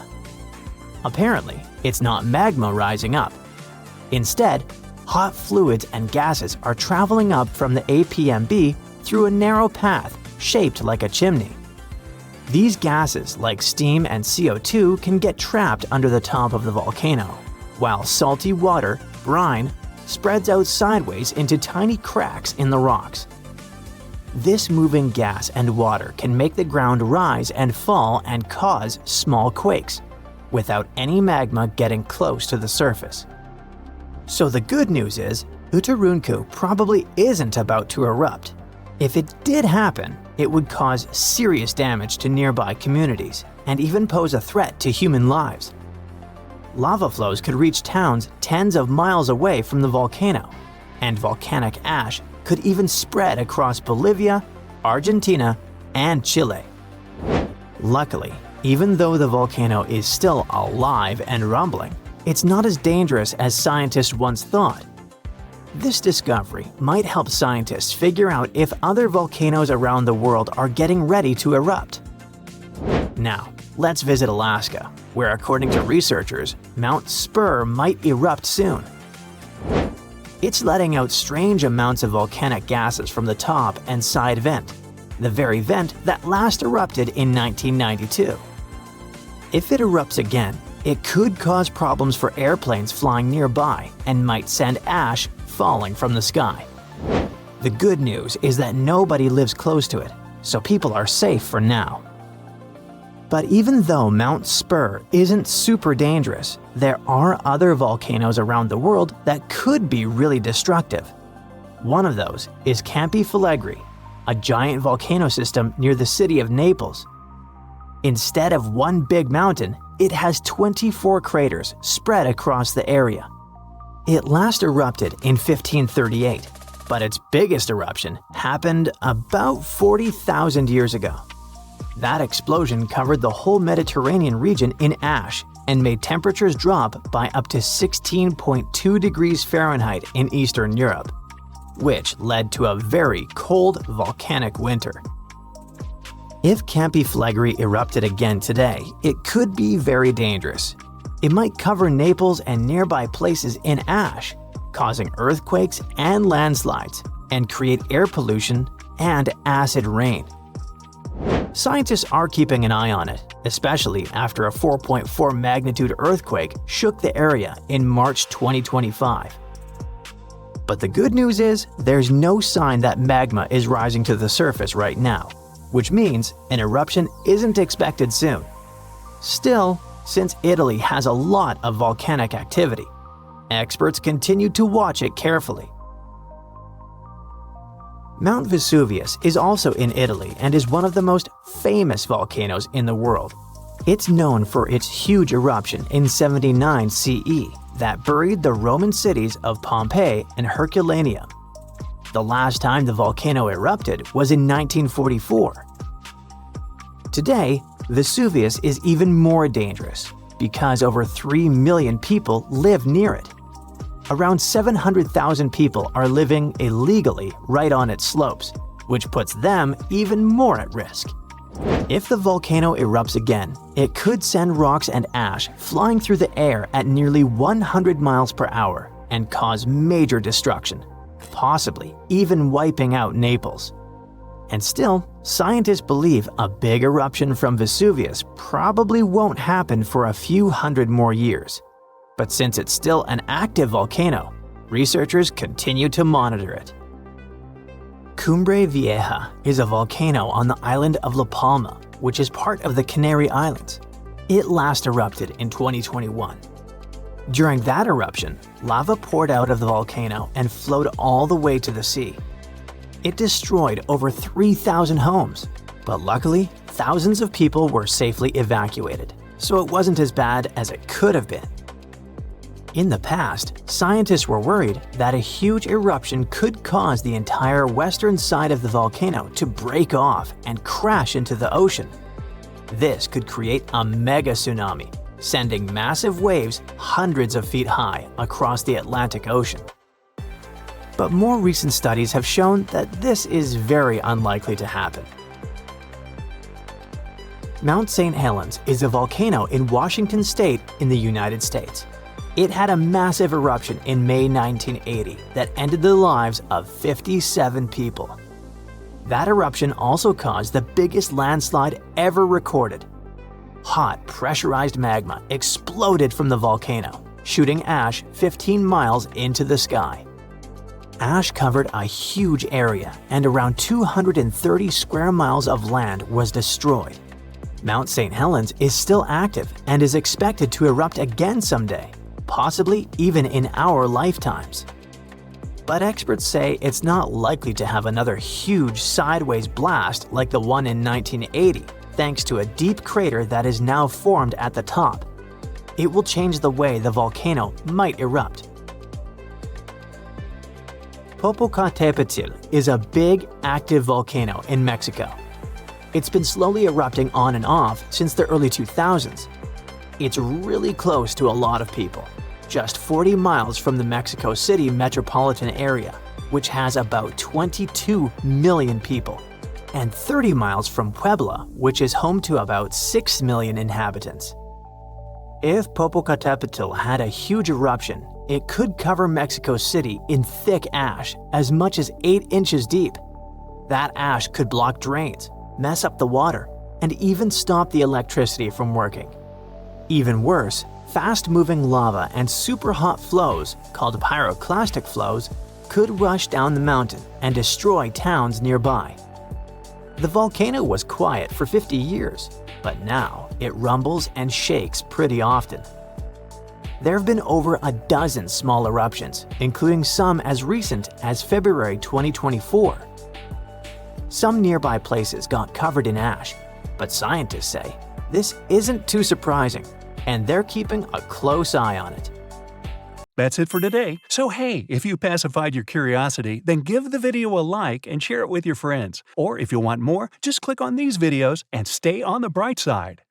Apparently, it's not magma rising up. Instead, hot fluids and gases are traveling up from the APMB through a narrow path shaped like a chimney. These gases, like steam and CO2, can get trapped under the top of the volcano, while salty water, brine, spreads out sideways into tiny cracks in the rocks. This moving gas and water can make the ground rise and fall and cause small quakes, without any magma getting close to the surface. So the good news is, Uturuncu probably isn't about to erupt. If it did happen, it would cause serious damage to nearby communities and even pose a threat to human lives. Lava flows could reach towns tens of miles away from the volcano, and volcanic ash could even spread across Bolivia, Argentina, and Chile. Luckily, even though the volcano is still alive and rumbling, it's not as dangerous as scientists once thought. This discovery might help scientists figure out if other volcanoes around the world are getting ready to erupt. Now, let's visit Alaska, where according to researchers, Mount Spur might erupt soon. It's letting out strange amounts of volcanic gases from the top and side vent, the very vent that last erupted in 1992. If it erupts again, it could cause problems for airplanes flying nearby and might send ash falling from the sky. The good news is that nobody lives close to it, so people are safe for now. But even though Mount Spur isn't super dangerous, there are other volcanoes around the world that could be really destructive. One of those is Campi Flegrei, a giant volcano system near the city of Naples. Instead of one big mountain, it has 24 craters spread across the area. It last erupted in 1538, but its biggest eruption happened about 40,000 years ago. That explosion covered the whole Mediterranean region in ash and made temperatures drop by up to 16.2 degrees Fahrenheit in Eastern Europe, which led to a very cold volcanic winter. If Campi Flegrei erupted again today, it could be very dangerous. It might cover Naples and nearby places in ash, causing earthquakes and landslides, and create air pollution and acid rain. Scientists are keeping an eye on it, especially after a 4.4 magnitude earthquake shook the area in March 2025. But the good news is, there's no sign that magma is rising to the surface right now, which means an eruption isn't expected soon. Still, since Italy has a lot of volcanic activity, experts continue to watch it carefully. Mount Vesuvius is also in Italy and is one of the most famous volcanoes in the world. It's known for its huge eruption in 79 CE that buried the Roman cities of Pompeii and Herculaneum. The last time the volcano erupted was in 1944. Today, Vesuvius is even more dangerous because over 3 million people live near it. Around 700,000 people are living illegally right on its slopes, which puts them even more at risk. If the volcano erupts again, it could send rocks and ash flying through the air at nearly 100 miles per hour and cause major destruction, possibly even wiping out Naples. And still, scientists believe a big eruption from Vesuvius probably won't happen for a few hundred more years. But since it's still an active volcano, researchers continue to monitor it. Cumbre Vieja is a volcano on the island of La Palma which is part of the Canary Islands. It last erupted in 2021. During that eruption, lava poured out of the volcano and flowed all the way to the sea. It destroyed over 3,000 homes, but luckily, thousands of people were safely evacuated, so it wasn't as bad as it could have been. In the past, scientists were worried that a huge eruption could cause the entire western side of the volcano to break off and crash into the ocean. This could create a mega tsunami, sending massive waves hundreds of feet high across the Atlantic Ocean. But more recent studies have shown that this is very unlikely to happen. Mount St. Helens is a volcano in Washington state in the United States. It had a massive eruption in May 1980 that ended the lives of 57 people. That eruption also caused the biggest landslide ever recorded. Hot, pressurized magma exploded from the volcano, shooting ash 15 miles into the sky. Ash covered a huge area, and around 230 square miles of land was destroyed. Mount St. Helens is still active and is expected to erupt again someday, possibly even in our lifetimes. But experts say it's not likely to have another huge sideways blast like the one in 1980, thanks to a deep crater that is now formed at the top. It will change the way the volcano might erupt. Popocatépetl is a big, active volcano in Mexico. It's been slowly erupting on and off since the early 2000s. It's really close to a lot of people, just 40 miles from the Mexico City metropolitan area, which has about 22 million people, and 30 miles from Puebla, which is home to about 6 million inhabitants. If Popocatépetl had a huge eruption, it could cover Mexico City in thick ash as much as 8 inches deep. That ash could block drains, mess up the water, and even stop the electricity from working. Even worse, fast-moving lava and super hot flows, called pyroclastic flows, could rush down the mountain and destroy towns nearby. The volcano was quiet for 50 years, but now it rumbles and shakes pretty often. There have been over a dozen small eruptions, including some as recent as February 2024. Some nearby places got covered in ash, but scientists say this isn't too surprising, and they're keeping a close eye on it. That's it for today. So hey, if you pacified your curiosity, then give the video a like and share it with your friends. Or if you want more, just click on these videos and stay on the bright side.